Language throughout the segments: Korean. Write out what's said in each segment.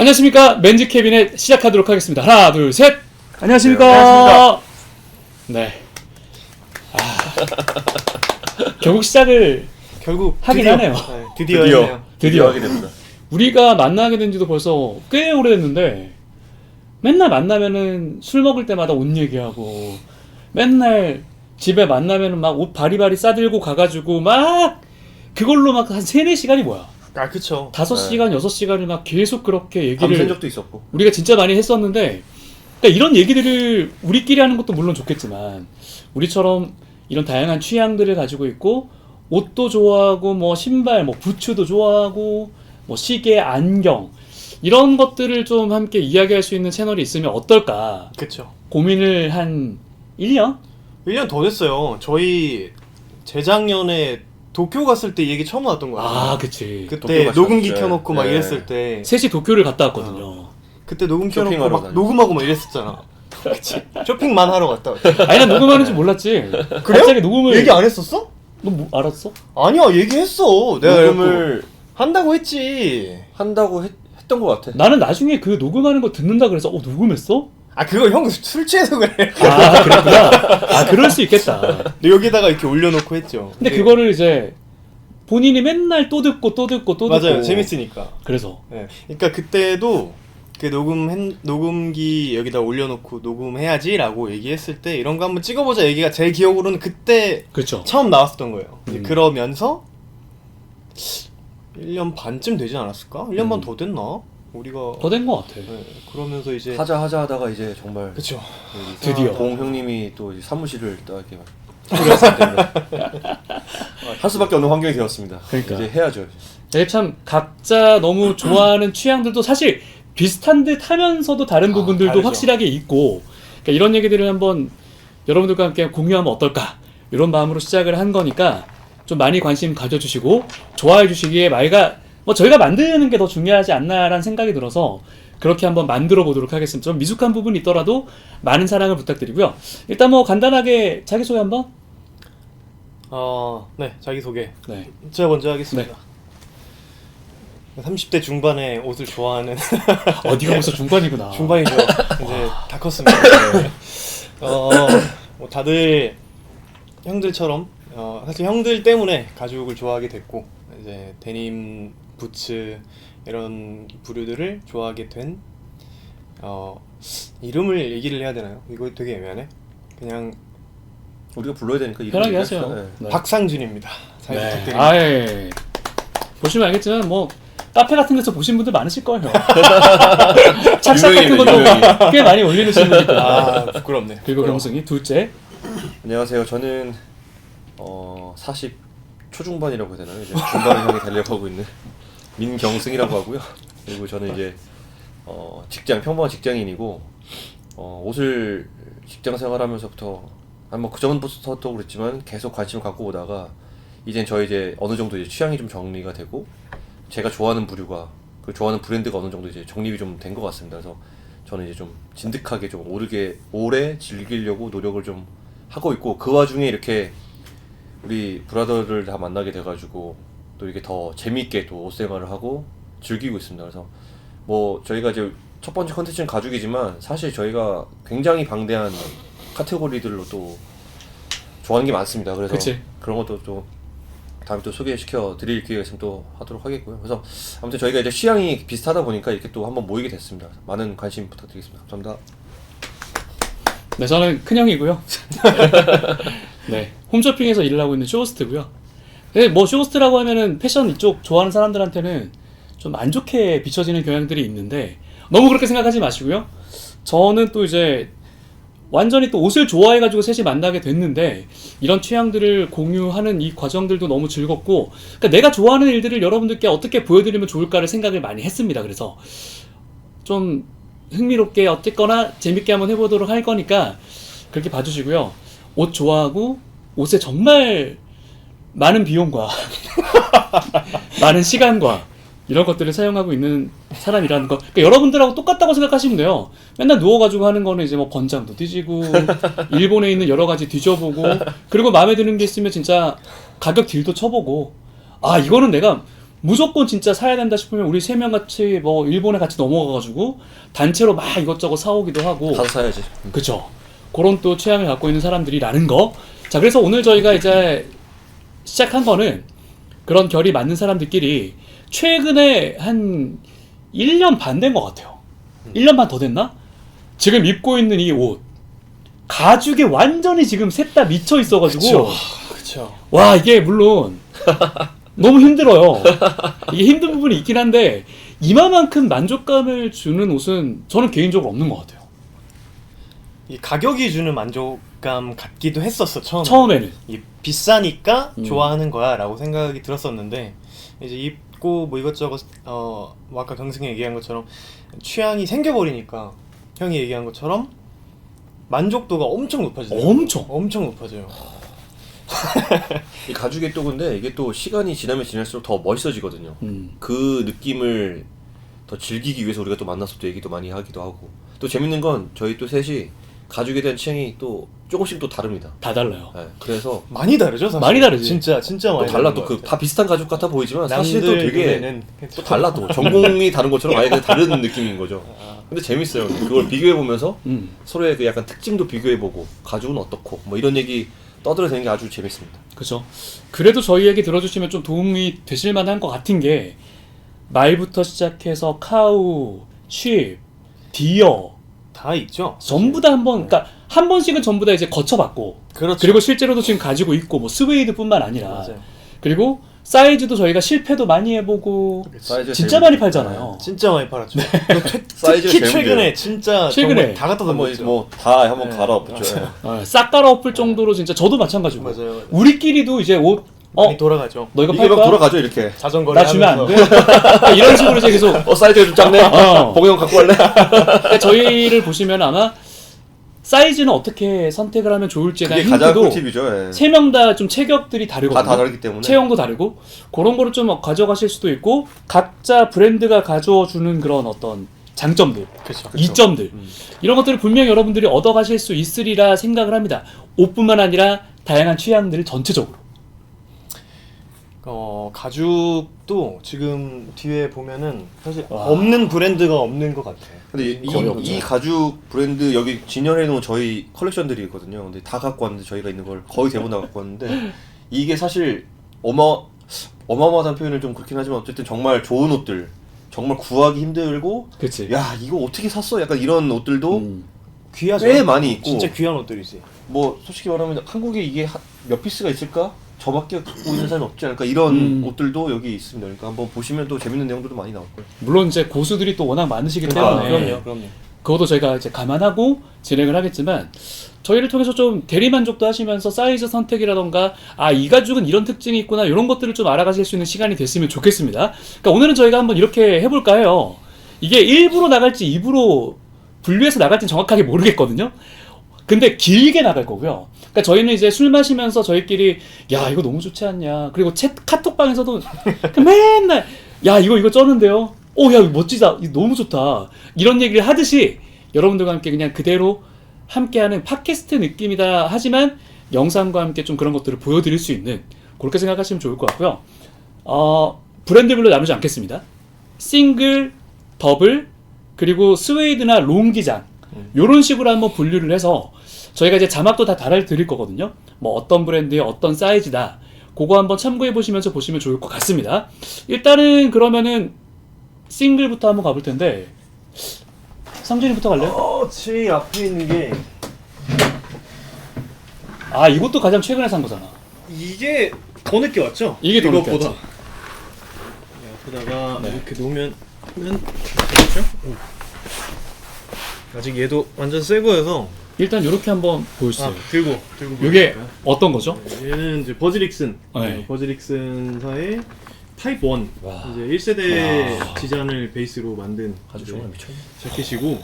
안녕하십니까. 맨즈 캐비넷 시작하도록 하겠습니다. 하나, 둘, 셋. 안녕하십니까. 네, 안녕하십니까. 네. 결국 시작을 결국 하긴 드디어, 하네요. 네, 드디어 했네요. 드디어 하게 됩니다. 우리가 만나게 된 지도 벌써 꽤 오래됐는데 맨날 만나면은 술 먹을 때마다 옷 얘기하고 맨날 집에 만나면은 막 옷 바리바리 싸들고 가가지고 막 그걸로 막 한 3-4시간이 뭐야. 아, 그쵸. 5시간, 6시간을 막 계속 그렇게 밤샌 얘기를 적도 있었고. 우리가 진짜 많이 했었는데, 그러니까 이런 얘기들을 우리끼리 하는 것도 물론 좋겠지만 우리처럼 이런 다양한 취향들을 가지고 있고 옷도 좋아하고 뭐 신발, 뭐 부츠도 좋아하고 뭐 시계, 안경 이런 것들을 좀 함께 이야기할 수 있는 채널이 있으면 어떨까 그쵸. 고민을 한 1년? 1년 더 됐어요. 저희 재작년에 도쿄 갔을 때 이 얘기 처음 나왔던 거예요. 아, 그치. 그때 도쿄 녹음기 갔었죠. 켜놓고 막 네. 이랬을 때 셋이 도쿄를 갔다 왔거든요. 그때 녹음 켜놓고 쇼핑하러 막 다녔죠. 녹음하고 막 이랬었잖아. 그치. 쇼핑만 하러 갔다 왔지. 아니, 난 녹음하는 줄 몰랐지. 그래요? 갑자기 녹음을. 얘기 안 했었어? 너 뭐, 알았어? 아니야, 얘기했어. 내가 녹음을 한다고 했지. 한다고 했던 것 같아. 나는 나중에 그 녹음하는 거 듣는다 그래서 녹음했어? 아, 그거 형 술 취해서 그래. 아, 그랬구나. 아, 그럴 수 있겠다. 근데 여기다가 이렇게 올려놓고 했죠. 근데 그거를 이제 본인이 맨날 또 듣고 또 듣고 또 듣고. 맞아요. 재밌으니까. 그래서 네. 그러니까 그때도 그 녹음기 여기다 올려놓고 녹음해야지라고 얘기했을 때 이런 거 한번 찍어보자 얘기가 제 기억으로는 그때 그렇죠. 처음 나왔었던 거예요. 이제 음. 그러면서 1년 반쯤 되지 않았을까? 1년 반 더 됐나? 우리가 더 된 것 같아. 네, 그러면서 이제 하자 하다가 이제 정말 그쵸. 여기 드디어. 동 형님이 또 이제 사무실을 딱 이렇게 소개했을 때문에 할 수밖에 없는 환경이 되었습니다. 그러니까. 이제 해야죠. 이게 참 각자 너무 좋아하는 취향들도 사실 비슷한 듯 하면서도 다른 부분들도 다르죠. 확실하게 있고, 그러니까 이런 얘기들을 한번 여러분들과 함께 공유하면 어떨까 이런 마음으로 시작을 한 거니까 좀 많이 관심 가져주시고 좋아해 주시기에 뭐 저희가 만드는 게 더 중요하지 않나라는 생각이 들어서 그렇게 한번 만들어 보도록 하겠습니다. 좀 미숙한 부분이 있더라도 많은 사랑을 부탁드리고요. 일단 뭐 간단하게 자기소개 한번. 네, 자기소개. 네. 제가 먼저 하겠습니다. 30대 중반에 옷을 좋아하는 어디가 벌써 중반이구나. 중반이죠. 이제 다 컸습니다. 뭐 다들 형들처럼 사실 형들 때문에 가죽을 좋아하게 됐고 이제 데님, 부츠 이런 부류들을 좋아하게 된 이름을 얘기를 해야 되나요? 이거 되게 애매하네. 그냥 우리가 불러야 되니까 이름 편하게 얘기합시다. 하세요. 네. 네. 박상준입니다. 잘 네. 부탁드립니다. 아예 보시면 알겠지만 뭐 카페 같은 데서 보신 분들 많으실 거예요. 착샷 같은 것도 유명인이네. 꽤 많이 올리는 친구니까. 아, 부끄럽네. 그리고 부끄러워. 경승이 둘째. 안녕하세요. 저는 40 초중반이라고 해야 되나요? 이제 중반을 향해 달려가고 있는 민경승이라고 하고요. 그리고 저는 이제 평범한 직장인이고 옷을 직장 생활하면서부터 뭐 그 전부터도 그랬지만 계속 관심을 갖고 오다가 이젠 이제 어느 정도 이제 취향이 좀 정리가 되고 제가 좋아하는 부류가 그 좋아하는 브랜드가 어느 정도 이제 정립이 좀 된 것 같습니다. 그래서 저는 이제 좀 진득하게 좀 오래 즐기려고 노력을 좀 하고 있고 그 와중에 이렇게 우리 브라더를 다 만나게 돼가지고 또 이게 더 재밌게 또 옷생활을 하고 즐기고 있습니다. 그래서 뭐 저희가 이제 첫 번째 컨텐츠는 가죽이지만 사실 저희가 굉장히 방대한 카테고리들로 또 좋아하는 게 많습니다. 그래서 그치. 그런 것도 또 다음에 또 소개시켜 드릴 기회가 있으면 또 하도록 하겠고요. 그래서 아무튼 저희가 이제 취향이 비슷하다 보니까 이렇게 또 한번 모이게 됐습니다. 많은 관심 부탁드리겠습니다. 감사합니다. 네, 저는 큰형이고요. 네, 홈쇼핑에서 일을 하고 있는 쇼호스트고요. 네, 뭐 쇼호스트라고 하면은 패션 이쪽 좋아하는 사람들한테는 좀 안 좋게 비춰지는 경향들이 있는데 너무 그렇게 생각하지 마시고요. 저는 또 이제 완전히 또 옷을 좋아해가지고 셋이 만나게 됐는데 이런 취향들을 공유하는 이 과정들도 너무 즐겁고, 그러니까 내가 좋아하는 일들을 여러분들께 어떻게 보여드리면 좋을까를 생각을 많이 했습니다. 그래서 좀 흥미롭게 어쨌거나 재밌게 한번 해보도록 할 거니까 그렇게 봐주시고요. 옷 좋아하고 옷에 정말 많은 비용과 많은 시간과 이런 것들을 사용하고 있는 사람이라는 거. 그러니까 여러분들하고 똑같다고 생각하시면 돼요. 맨날 누워가지고 하는 거는 이제 뭐 번장도 뒤지고 일본에 있는 여러 가지 뒤져보고 그리고 마음에 드는 게 있으면 진짜 가격 딜도 쳐보고 아 이거는 내가 무조건 진짜 사야 된다 싶으면 우리 3명 같이 뭐 일본에 같이 넘어가가지고 단체로 막 이것저것 사오기도 하고. 가서 사야지. 그쵸. 그런 또 취향을 갖고 있는 사람들이라는 거. 자, 그래서 오늘 저희가 이제 시작한 거는 그런 결이 맞는 사람들끼리 최근에 한 1년 반 된 것 같아요. 1년 반 더 됐나? 지금 입고 있는 이 옷. 가죽에 완전히 지금 셋 다 미쳐 있어가지고. 그쵸. 와, 이게 물론 너무 힘들어요. 이게 힘든 부분이 있긴 한데 이만큼 만족감을 주는 옷은 저는 개인적으로 없는 것 같아요. 이 가격이 주는 만족감 같기도 했었어 처음에는. 이 비싸니까 좋아하는 거야라고 생각이 들었었는데 이제 입고 뭐 이것저것 뭐 아까 경승이 얘기한 것처럼 취향이 생겨버리니까 형이 얘기한 것처럼 만족도가 엄청 높아지죠. 엄청 높아져요. 이 가죽이 또 근데 이게 또 시간이 지나면 지날수록 더 멋있어지거든요. 그 느낌을 더 즐기기 위해서 우리가 또 만나서 또 얘기도 많이 하기도 하고 또 재밌는 건 저희 또 셋이 가죽에 대한 취향이 또 조금씩 또 다릅니다. 다 달라요. 네, 그래서 많이 다르죠 사실. 많이 다르지. 진짜 또 많이 달라 다른 또 것 그 같아요. 다 비슷한 가죽 같아 보이지만 사실 또 남들 되게 눈에는 또 달라 또 전공이 다른 것처럼 아예 다른 느낌인 거죠. 근데 재밌어요. 그걸 비교해 보면서 서로의 그 약간 특징도 비교해 보고 가죽은 어떻고 뭐 이런 얘기 떠들어대는 게 아주 재밌습니다. 그죠. 그래도 저희 얘기 들어주시면 좀 도움이 되실 만한 것 같은 게 말부터 시작해서 카우, 쉿, 디어 다 있죠. 전부 다 그러니까 한 번씩은 전부 다 이제 거쳐봤고 그렇죠. 그리고 실제로도 지금 가지고 있고 뭐 스웨이드뿐만 아니라 맞아요. 그리고 사이즈도 저희가 실패도 많이 해보고 사이즈가 진짜 제일 많이 문제죠. 팔잖아요. 진짜 많이 팔았죠. 사이즈가 특히 제일 최근에 문제예요. 진짜 최근에 정말 다 갖다 한번 던졌죠. 뭐다 한번 네, 갈아엎죠. 싹 갈아엎을 정도로 진짜 저도 마찬가지고 맞아요. 우리끼리도 이제 옷 많이 돌아가죠. 너 이거 이게 팔 막 거야? 돌아가죠 이렇게. 자전거를 나 주면 안 하면서. 돼? 이런 식으로 이제 계속 사이즈가 좀 작네. 봉영 갖고 갈래? 그러니까 저희를 보시면 아마 사이즈는 어떻게 선택을 하면 좋을지에 대한 그게 가장 힌트도 꿀팁이죠. 예. 세 명 다 좀 체격들이 다르거든요. 다 다르기 때문에. 체형도 다르고 그런 거를 좀 가져가실 수도 있고 각자 브랜드가 가져주는 그런 어떤 장점들, 그쵸. 이점들 이런 것들을 분명히 여러분들이 얻어가실 수 있으리라 생각을 합니다. 옷뿐만 아니라 다양한 취향들을 전체적으로. 가죽도 지금 뒤에 보면은 사실 와. 없는 브랜드가 없는 것 같아요. 근데 거의 없죠. 이 가죽 브랜드 여기 진열해 놓은 저희 컬렉션들이 있거든요. 근데 다 갖고 왔는데 저희가 있는 걸 거의 대부분 다 갖고 왔는데 이게 사실 어마어마하다는 표현을 좀 그렇긴 하지만 어쨌든 정말 좋은 옷들, 정말 구하기 힘들고 그렇지. 야 이거 어떻게 샀어? 약간 이런 옷들도 귀하죠. 꽤 많이 있고 진짜 귀한 옷들이지. 뭐 솔직히 말하면 한국에 이게 몇 피스가 있을까? 저밖에 갖고 있는 사람이 없지 않을까? 이런 옷들도 여기 있습니다. 그러니까 한번 보시면 또 재밌는 내용들도 많이 나올 거예요. 물론 이제 고수들이 또 워낙 많으시기 때문에 그럼요. 그것도 저희가 이제 감안하고 진행을 하겠지만 저희를 통해서 좀 대리 만족도 하시면서 사이즈 선택이라던가 이 가죽은 이런 특징이 있구나 이런 것들을 좀 알아가실 수 있는 시간이 됐으면 좋겠습니다. 그러니까 오늘은 저희가 한번 이렇게 해볼까 해요. 이게 1부로 나갈지 2부로 분류해서 나갈지는 정확하게 모르겠거든요. 근데 길게 나갈 거고요. 그러니까 저희는 이제 술 마시면서 저희끼리 야 이거 너무 좋지 않냐. 그리고 카톡방에서도 맨날 야 이거 쩌는데요. 야 이거 멋지다. 이거 너무 좋다. 이런 얘기를 하듯이 여러분들과 함께 그냥 그대로 함께하는 팟캐스트 느낌이다 하지만 영상과 함께 좀 그런 것들을 보여드릴 수 있는 그렇게 생각하시면 좋을 것 같고요. 브랜드별로 나누지 않겠습니다. 싱글, 더블, 그리고 스웨이드나 롱기장 요런 식으로 한번 분류를 해서 저희가 이제 자막도 다 달아드릴 거거든요. 뭐 어떤 브랜드의 어떤 사이즈다. 그거 한번 참고해 보시면서 보시면 좋을 것 같습니다. 일단은 그러면은 싱글부터 한번 가볼 텐데 상준이부터 갈래요? 제일 앞에 있는 게 이것도 가장 최근에 산 거잖아. 이게 더 늦게 왔죠? 이게 더 늦게 이것보다. 왔지. 앞에다가 네. 이렇게 놓으면 그렇죠? 아직 얘도 완전 새 거여서 일단 이렇게 한번 보여주세요. 들고 이게 보여드릴까요? 어떤 거죠? 얘는 이제 버즈릭슨 네. 버즈릭슨사의 타입 1 와. 이제 1세대 와. 지잔을 베이스로 만든 아주 이제 정말 미쳤네. 자켓이고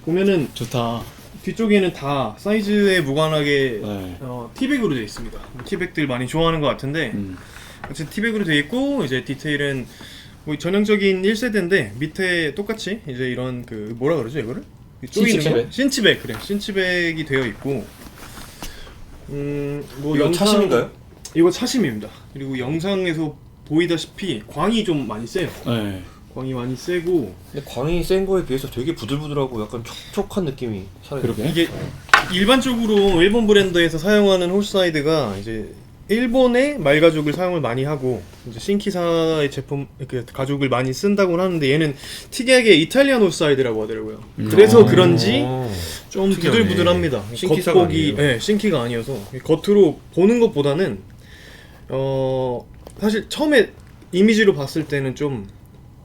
보면은 좋다. 뒤쪽에는 다 사이즈에 무관하게 네. 티백으로 되어 있습니다. 티백들 많이 좋아하는 것 같은데 어쨌든 티백으로 되어 있고 이제 디테일은 뭐 전형적인 1세대인데 밑에 똑같이 이제 이런 그 뭐라 그러죠 이거를? 신치백? 신치백 그래 신치백이 되어 있고 뭐 이거 차심인가요? 이거 차심입니다. 그리고 영상에서 보이다시피 광이 좀 많이 세요. 네. 광이 많이 세고 근데 광이 센 거에 비해서 되게 부들부들하고 약간 촉촉한 느낌이 살아요. 그러게. 이게 일반적으로 일본 브랜드에서 사용하는 홀사이드가 이제 일본의 말가죽을 사용을 많이 하고 이제 신키사의 제품 이렇게 가죽을 많이 쓴다고는 하는데 얘는 특이하게 이탈리안 홀사이드라고 하더라고요. 그래서 그런지 좀 특이하네. 부들부들합니다. 신키사가 겉보기, 아니에요. 네, 신키가 아니어서 겉으로 보는 것보다는 사실 처음에 이미지로 봤을 때는 좀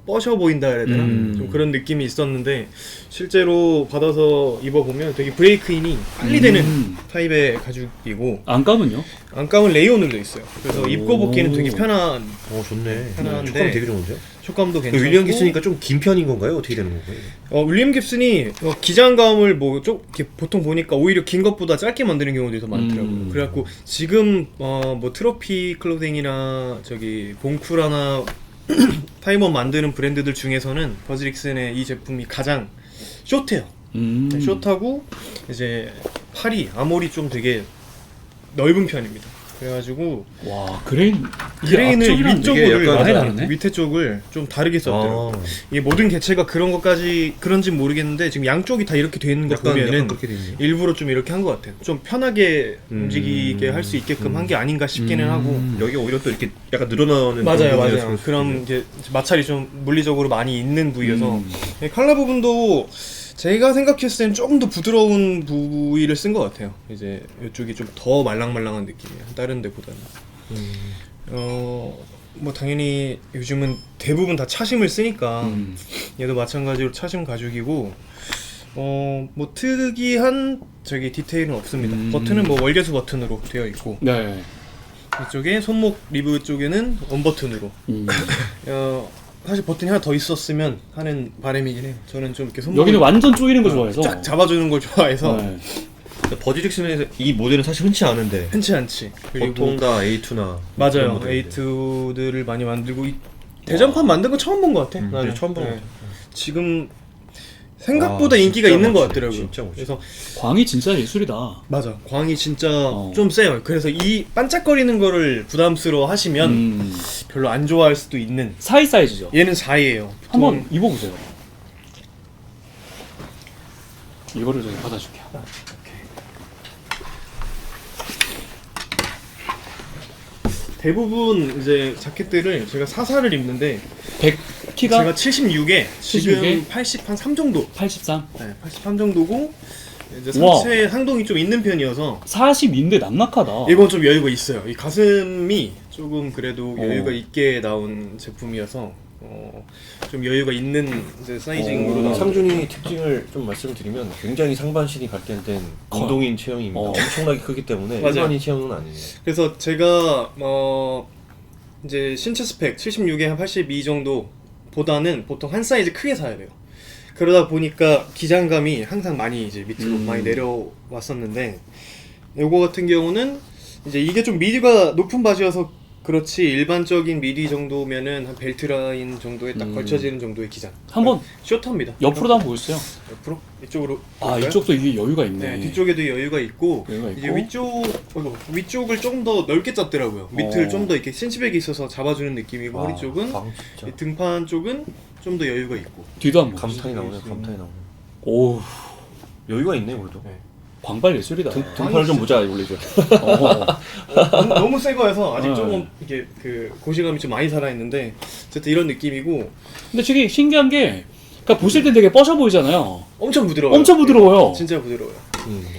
뻐셔 보인다 해야 되나? 좀 그런 느낌이 있었는데 실제로 받아서 입어보면 되게 브레이크인이 빨리 되는 타입의 가죽이고 안감은요? 안감은 레이온으로 있어요. 그래서 입고 벗기는 되게 편한 좋네. 편한데 촉감 되게 좋은데요? 촉감도 괜찮고 윌리엄 깁슨이니까 좀 긴 편인 건가요? 어떻게 되는 건가요? 윌리엄 깁슨이 기장감을 뭐 좀 이렇게 보통 보니까 오히려 긴 것보다 짧게 만드는 경우도 더 많더라고요. 그래갖고 지금 뭐 트로피 클로딩이나 저기 봉쿠라나 타이머 만드는 브랜드들 중에서는 버즈릭슨의 이 제품이 가장 숏해요. 숏하고 이제 팔이 아몰이 좀 되게 넓은 편입니다. 그래가지고 와 그레인을 그레인을 위쪽을 이게 약간 많이 다르네. 밑에 쪽을 좀 다르게 썼더라고요. 이게 모든 개체가 그런 것까지 그런진 모르겠는데 지금 양쪽이 다 이렇게 돼 있는 거 약간 보면은 그렇게 돼 있네요. 일부러 좀 이렇게 한 것 같아요. 좀 편하게 움직이게 할 수 있게끔 한 게 아닌가 싶기는 하고. 여기 오히려 또 이렇게 약간 늘어나는 맞아요, 그런 맞아요. 부분이라서 그런 이제 마찰이 좀 물리적으로 많이 있는 부위여서 칼라 부분도 제가 생각했을 때는 조금 더 부드러운 부위를 쓴 것 같아요. 이제 이쪽이 좀 더 말랑말랑한 느낌이에요. 다른 데보다는. 뭐 당연히 요즘은 대부분 다 차심을 쓰니까 얘도 마찬가지로 차심 가죽이고 뭐 특이한 저기 디테일은 없습니다. 버튼은 뭐 월계수 버튼으로 되어 있고 네. 이쪽에 손목 리브 쪽에는 원 버튼으로. 사실 버튼이 하나 더 있었으면 하는 바람이긴 해요. 저는 좀 이렇게 손목 여기는 완전 쪼이는 거 좋아해서. 쫙 잡아주는 걸 좋아해서 네. 버즈릭슨에서 이 모델은 사실 흔치 않은데 흔치 않지. 그리고 보통 다 A2나 맞아요. A2들을 많이 만들고 대전판 만든 거 처음 본 것 같아. 나는 처음 본것 같아. 지금 생각보다 아, 인기가 진짜 있는 것 멋지네. 같더라고요. 진짜 멋지네. 그래서 광이 진짜 예술이다. 맞아. 광이 진짜 좀 세요. 그래서 이 반짝거리는 거를 부담스러워 하시면 별로 안 좋아할 수도 있는. 사이 사이즈죠. 얘는 4예요. 한번 입어보세요. 이거를 저기 받아줄게요. 대부분 이제 자켓들을 제가 사사를 입는데 100 키가 제가 76에 76에? 지금 83 정도. 83. 네, 83 정도고 이제 우와. 상체 상동이 좀 있는 편이어서 40인데 낙낙하다. 이건 좀 여유가 있어요. 이 가슴이 조금 그래도 여유가 있게 나온 제품이어서 좀 여유가 있는 이제 사이징으로 나온. 상준이 특징을 좀 말씀을 드리면 굉장히 상반신이 갈대된 운동인 체형입니다. 엄청나게 크기 때문에 맞아요. 일반인 체형은 아니에요. 그래서 제가 이제 신체 스펙 76에 한 82 정도보다는 보통 한 사이즈 크게 사야 돼요. 그러다 보니까 기장감이 항상 많이 이제 밑으로 많이 내려왔었는데 요거 같은 경우는 이제 이게 좀 미디가 높은 바지여서 그렇지 일반적인 미디 정도면은 한 벨트 라인 정도에 딱 걸쳐지는 정도의 기장. 한번 쇼터입니다. 옆으로도 한번 보여주세요. 옆으로 이쪽으로. 아 볼까요? 이쪽도 이게 여유가 있네. 네, 뒤쪽에도 여유가 있고, 여유가 이제 있고. 위쪽을 좀 더 넓게 짰더라고요. 밑을 좀 더 이렇게 센치백이 있어서 잡아주는 느낌이고 와, 허리 쪽은 광 진짜. 이 등판 쪽은 좀 더 여유가 있고. 뒤도 한번. 감탄이 나오네. 감탄이 나오네. 오 여유가 있네 그래도. 네. 광발 예술이다. 등판을 좀 보자 올리죠. 너무 새 거여서 아직 네. 조금 이게 그 고시감이 좀 많이 살아 있는데 어쨌든 이런 느낌이고 근데 되게 신기한 게, 그러니까 보실 때 되게 뻐셔 보이잖아요. 엄청 부드러워요. 엄청 부드러워요. 진짜 부드러워요.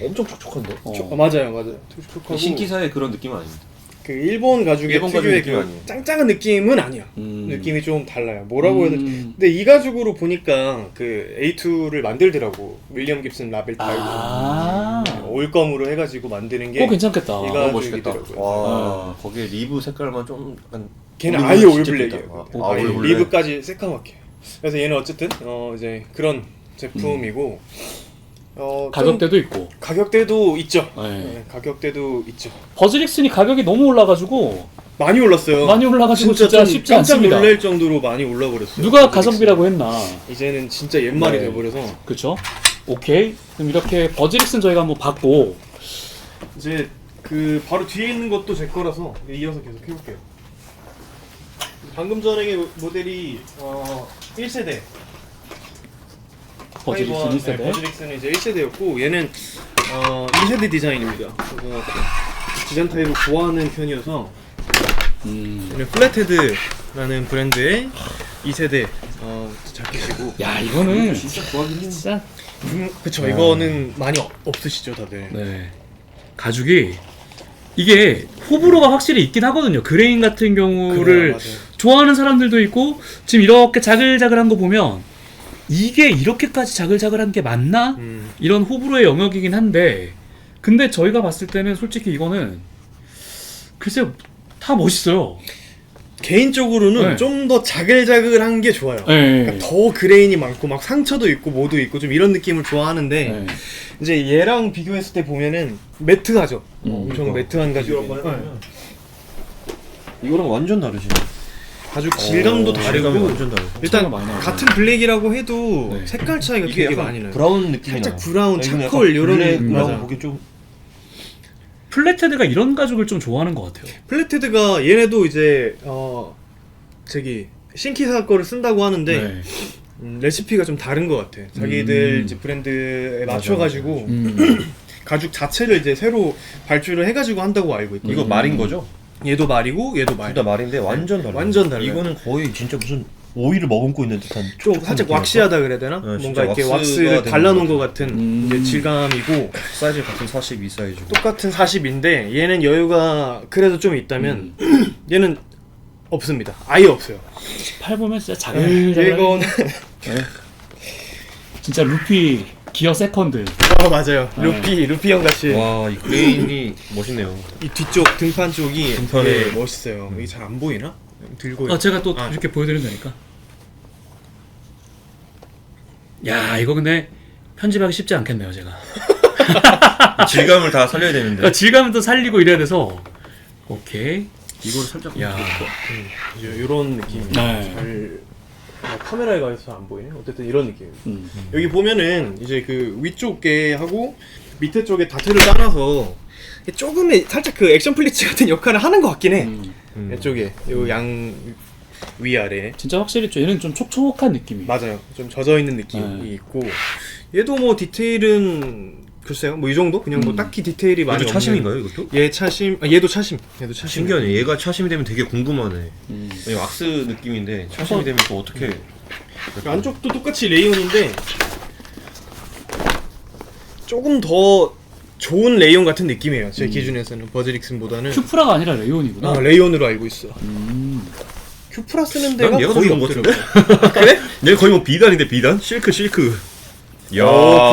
엄청 촉촉한데. 맞아요. 촉촉하고 신기사의 그런 느낌은 아닙니다. 그 일본 가죽의 일본 가죽 특유의 느낌이 그 아니에요. 짱짱한 느낌은 아니야. 느낌이 좀 달라요. 뭐라고 해야 되지? 음. 근데 이 가죽으로 보니까 그 A2를 만들더라고. 윌리엄 깁슨 라벨 타입으로. 아. 올검으로 해가지고 만드는 게 그거 괜찮겠다. 이 너무 멋있겠다. 가죽이더라고요. 와 거기에 리브 색깔만 좀 약간. 걔는 올리브 아예 진짜 올블랙이에요. 좋다. 아, 아예 올블랙. 리브까지 새까맣게. 그래서 얘는 어쨌든 이제 그런 제품이고 좀 가격대도 있고. 가격대도 있죠. 네. 네, 가격대도 있죠. 버즈릭슨이 가격이 너무 올라가지고 많이 올랐어요. 많이 올라가지고 진짜 좀 쉽지 깜짝 않습니다. 놀랄 정도로 많이 올라버렸어요. 누가 가성비라고 했나. 이제는 진짜 옛말이 네. 돼버려서 그쵸? 오케이. 그럼 이렇게 버즈릭슨 저희가 한번 봤고, 이제 그 바로 뒤에 있는 것도 제 거라서 이어서 계속 해볼게요. 방금 전에 모델이 1세대 버즈릭슨 1세대. 버즈릭슨은 이제 1세대였고 얘는 2세대 디자인입니다. 그래서 디자인 타입을 좋아하는 편이어서 얘는 플랫헤드라는 브랜드의 2세대 자켓이고 야 이거는 진짜 좋아하긴 했는데. 진짜 그쵸 이거는 많이 없으시죠 다들. 네. 가죽이 이게 호불호가 확실히 있긴 하거든요. 그레인 같은 경우를 그래요, 맞아요. 좋아하는 사람들도 있고 지금 이렇게 자글자글한 거 보면 이게 이렇게까지 자글자글한 게 맞나? 이런 호불호의 영역이긴 한데 근데 저희가 봤을 때는 솔직히 이거는 글쎄요 다 멋있어요. 개인적으로는 네. 좀 더 자글자글한 게 좋아요. 네. 그러니까 더 그레인이 많고 막 상처도 있고 뭐도 있고 좀 이런 느낌을 좋아하는데 네. 이제 얘랑 비교했을 때 보면은 매트하죠. 엄청 그러니까. 매트한 가죽. 이거랑 완전 다르지. 가죽 질감도 질감이 다르고 완전 다르고. 일단 차이가 많이 나요. 같은 블랙이라고 해도 네. 색깔 차이가 이게 되게 약간 많이 나요. 브라운 느낌이 살짝 나. 브라운, 차콜 이런 블랙이라고 맞아. 보기 좀 플랫헤드가 이런 가죽을 좀 좋아하는 것 같아요. 플랫헤드가 얘네도 이제 저기 신키사 거를 쓴다고 하는데 네. 레시피가 좀 다른 것 같아. 자기들 이제 브랜드에 맞춰가지고 가죽 자체를 이제 새로 발주를 해가지고 한다고 알고 있고. 이거 말인 거죠? 얘도 말이고 얘도 말. 둘 다 말인데 완전 달라. 완전 달라요. 이거는 거의 진짜 무슨 오이를 머금고 있는 듯한 좀 촉촉한 살짝 느낌이랄까? 왁시하다 그래야 되나? 진짜 뭔가 이렇게 왁스가 왁스를 되는 발라놓은 것 것 같은 이제 질감이고 사이즈 같은 42 사이즈고. 똑같은 40인데 얘는 여유가 그래도 좀 있다면 얘는 없습니다. 아예 없어요. 팔 보면 진짜 자글자글. 이건 진짜 루피 기어 세컨드. 맞아요. 루피 형 같이 와, 이 그레인이 멋있네요. 이 뒤쪽 등판 쪽이 등판에- 되게 멋있어요. 이게 잘 안 보이나? 들고 제가 또 아. 이렇게 보여드리면 되니까. 야 이거 근데 편집하기 쉽지 않겠네요 제가. 질감을 다 살려야 되는데. 그러니까 질감은 또 살리고 이래야 돼서. 오케이. 이거를 살짝 야. 이런 느낌. 네. 잘 카메라에 가서 안 보이네. 어쨌든 이런 느낌. 음. 여기 보면은 이제 그 위쪽에 하고 밑에 쪽에 다트를 따놔서 조금의 살짝 그 액션 플리츠 같은 역할을 하는 것 같긴 해. 이쪽에 요 양 위아래 진짜 확실히 얘는 좀 촉촉한 느낌이. 맞아요. 좀 젖어 있는 느낌이 있고 얘도 뭐 디테일은 글쎄요 뭐 이 정도 그냥 뭐 딱히 디테일이 많이 이것도 없는. 차심인가요, 이것도? 얘 차심. 얘도 차심. 얘도 차심. 신기하네. 얘가 차심이 되면 되게 궁금하네. 음. 왜냐면 왁스 느낌인데 차심이 되면 또 어떻게? 안쪽도 똑같이 레이온인데 조금 더 좋은 레이온 같은 느낌이에요. 제 기준에서는 버즈릭슨보다는 큐프라가 아니라 레이온이구나. 레이온으로 알고 있어. 큐프라 쓰는 데가 난 얘가 더 거의 좋은 것 없더라고. 그래? 얘 거의 뭐 비단인데 비단? 실크. 야,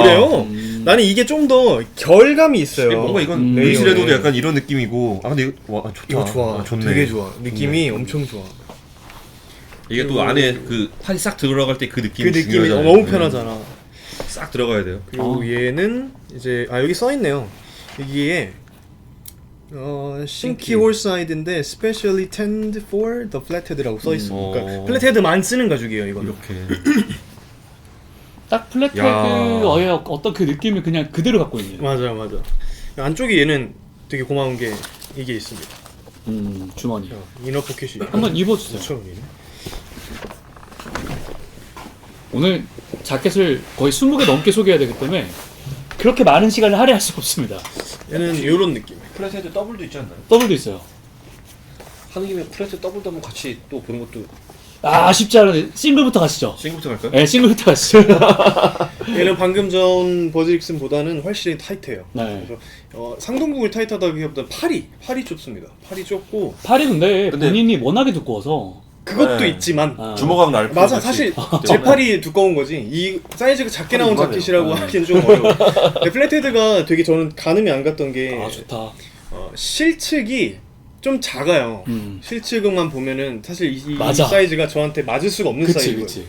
그래요? 나는 이게 좀 더 결감이 있어요. 뭔가 이건 레이온에. 루이스레도도 약간 이런 느낌이고. 아 근데 이거 와 좋다. 이거 좋아. 아, 좋네. 되게 좋아. 느낌이 엄청 좋아. 이게 또 안에 그 팔이 싹 들어갈 때 그 그 느낌이 느낌이 중요하잖아요. 너무 편하잖아. 싹 들어가야 돼요. 그리고 얘는 이제 여기 써 있네요. 여기에 신키 홀사이드인데 specially tanned for the flathead라고 써 있어. 그러니까 플랫헤드만 쓰는 가죽이에요, 이거는. 이렇게. 딱 플랫헤드의 어떤 그 느낌을 그냥 그대로 갖고 있네요. 맞아. 안쪽에 얘는 되게 고마운 게 이게 있습니다. 주머니. 이너 포켓이. 한번 입어주세요. 5,000원이네. 오늘 자켓을 거의 20개 넘게 소개해야 되기 때문에 그렇게 많은 시간을 할애할 수 없습니다. 얘는 이런 느낌. 플랫헤드 더블도 있지 않나요? 더블도 있어요. 하는 김에 플랫헤드 더블도 한번 같이 또 보는 것도 쉽지 않은데 싱글부터 가시죠. 싱글부터 갈까요? 네, 싱글부터 가시죠. 얘는 방금 전 버즈릭슨보다는 훨씬 타이트해요. 네. 그래서 상동부분이 타이트하다기보다 팔이 좁습니다. 팔이 좁고 팔이 근데 근데- 본인이 워낙에 두꺼워서 그것도 네. 있지만 주먹하고 날 맞아 사실 제 팔이 두꺼운 거지 이 사이즈가 작게 나온 이만해요. 자켓이라고 하기엔 좀 어려워. 근데 플랫헤드가 되게 저는 가늠이 안 갔던 게 좋다. 실측이 좀 작아요. 실측만 보면은 사실 이 맞아. 사이즈가 저한테 맞을 수가 없는 사이즈예요. 그치.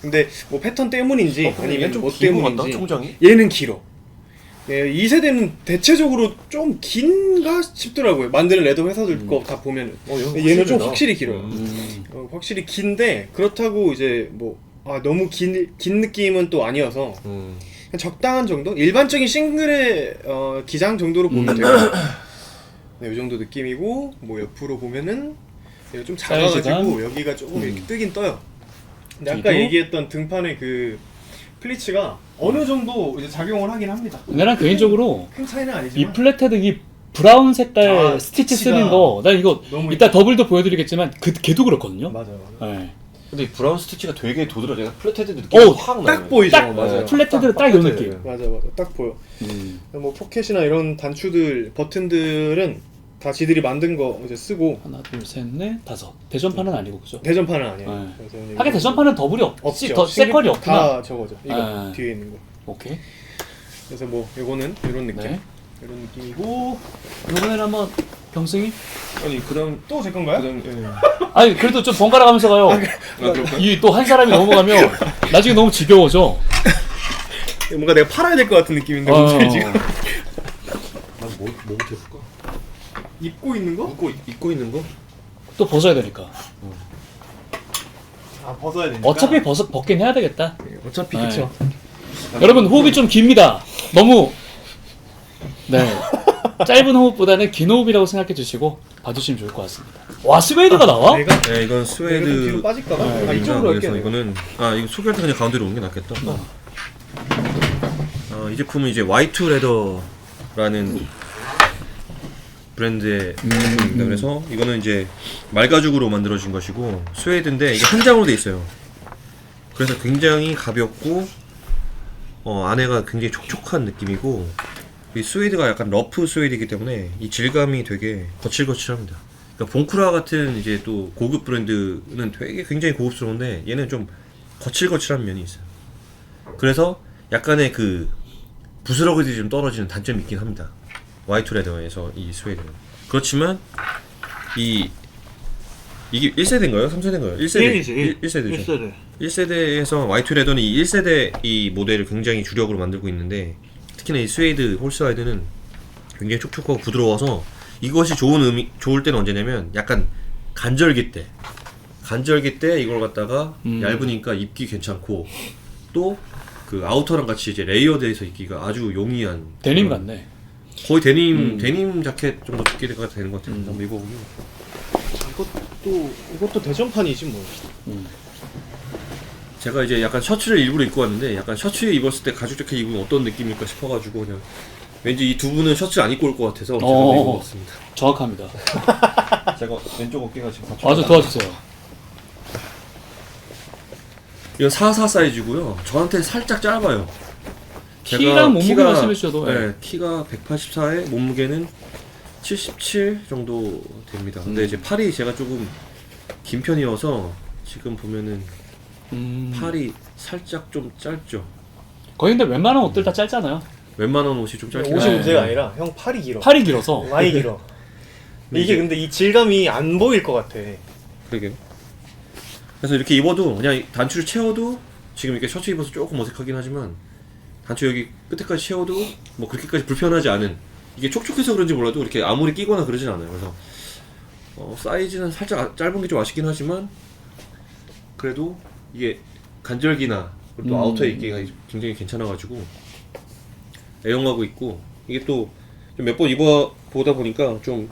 근데 뭐 패턴 때문인지 아니면 좀 뭐 긴 것 같다, 때문인지 총장이? 얘는 길어. 예, 2세대는 대체적으로 좀 긴가 싶더라고요. 만드는 레더 회사들 거 다 보면은. 얘는 좀 확실히 길어요. 확실히 긴데 그렇다고 이제 뭐 너무 긴 느낌은 또 아니어서 그냥 적당한 정도? 일반적인 싱글의 기장 정도로 보면 돼요. 네, 이 정도 느낌이고 뭐 옆으로 보면은 얘가 좀 사이즈가? 작아가지고 여기가 조금 이렇게 뜨긴 떠요. 근데 아까 뒤도? 얘기했던 등판의 그 플리츠가 어느 정도 이제 작용을 하긴 합니다. 근데 난 개인적으로 큰 차이는 이 아니지만 플랫헤드 이 브라운 색깔 아, 스티치 스티치가 쓰는 거, 난 이거 너무 이따 더블도 보여드리겠지만 걔도 그렇거든요. 맞아요. 네. 근데 이 브라운 스티치가 되게 도드라져요. 플랫헤드 느낌이 오, 확 나요. 딱 보이죠. 딱 맞아요. 플랫헤드로 딱 이 똑같아요. 느낌. 맞아 딱 보여. 음. 뭐 포켓이나 이런 단추들 버튼들은 다 지들이 만든 거 이제 쓰고 하나, 둘, 셋, 넷, 다섯. 대전판은 아니고 그죠? 대전판은 아니에요. 네. 그래서 이제 하긴 대전판은 더블이 없지, 없죠. 더 세컬이 없구나. 다 저거죠. 이거 아. 뒤에 있는 거. 오케이. 그래서 뭐 이거는 이런 느낌. 네. 이런 느낌이고 이번에는 한번 경승이? 아니 그다음 또 제 건가요? 아니 그래도 좀 번갈아 가면서 가요. 이 또 한 사람이 넘어가면 나중에 너무 지겨워져. 뭔가 내가 팔아야 될 것 같은 느낌인데 오늘 지금 뭐부터 해볼까? 입고 있는 거? 입고 있는 거? 또 벗어야 되니까. 아 벗어야 되니까. 어차피 벗긴 해야 되겠다. 어차피 네. 그쵸. 여러분 호흡이 좀 깁니다. 너무 네 짧은 호흡보다는 긴 호흡이라고 생각해 주시고 봐주시면 좋을 것 같습니다. 와 스웨이드가 나와? 내가 네, 이건 내가 좀 뒤로 스웨이드. 빠질까봐. 아 네, 이쪽으로 그래서 할게요. 이거는 이거 소개할 때 그냥 가운데로 오는 게 낫겠다. 이 제품은 이제 Y2 레더라는 브랜드의 제품입니다. 그래서 이거는 이제 말가죽으로 만들어진 것이고 스웨이드인데 이게 한 장으로 돼 있어요. 그래서 굉장히 가볍고 안에가 굉장히 촉촉한 느낌이고 이 스웨이드가 약간 러프 스웨이드이기 때문에 이 질감이 되게 거칠거칠합니다. 그러니까 봉쿠라 같은 이제 또 고급 브랜드는 되게 굉장히 고급스러운데 얘는 좀 거칠거칠한 면이 있어요. 그래서 약간의 그 부스러기들이 좀 떨어지는 단점이 있긴 합니다. Y2 레더에서 이 스웨이드는. 그렇지만 이게 1세대인가요? 3세대인가요? 1세대. 1세대죠. 1세대에서 Y2 레더는 이 1세대 이 모델을 굉장히 주력으로 만들고 있는데 특히나 이 스웨이드 홀스와이드는 굉장히 촉촉하고 부드러워서 이것이 좋을 때는 언제냐면 약간 간절기 때 이걸 갖다가 얇으니까 입기 괜찮고 또 그 아우터랑 같이 이제 레이어드해서 입기가 아주 용이한 데님 그런 같네. 거의 데님 자켓 정도 두께가 되는 것 같아요. 한번 입어보면 이것도 대전판이지 뭐. 제가 이제 약간 셔츠를 일부러 입고 왔는데 약간 셔츠 입었을 때 가죽 자켓 입으면 어떤 느낌일까 싶어가지고 그냥 왠지 이 두 분은 셔츠 안 입고 올 것 같아서 제가 입어봤습니다. 정확합니다. 제가 왼쪽 어깨가 지금 받쳐. 아주 도와주세요. 이건 44 사이즈고요. 저한테 살짝 짧아요. 키랑 몸무게 말씀해 주셔도 네, 키가 184에 몸무게는 77 정도 됩니다. 근데 이제 팔이 제가 조금 긴 편이어서 지금 보면은 팔이 살짝 좀 짧죠. 거의 근데 웬만한 옷들 다 짧잖아요. 웬만한 옷이 좀 짧긴 옷이 네. 문제가 아니라 형 팔이 길어. 팔이 길어서. 많이 길어. 이게 근데 이 질감이 안 보일 것 같아. 그러게요. 그래서 이렇게 입어도 그냥 단추를 채워도 지금 이렇게 셔츠 입어서 조금 어색하긴 하지만 단추 여기 끝에까지 채워도 뭐 그렇게까지 불편하지 않은 이게 촉촉해서 그런지 몰라도 이렇게 아무리 끼거나 그러진 않아요. 그래서 사이즈는 살짝 짧은 게 좀 아쉽긴 하지만 그래도 이게 간절기나 그리고 또 아우터에 입기가 굉장히 괜찮아가지고 애용하고 있고 이게 또 몇 번 입어보다 보니까 좀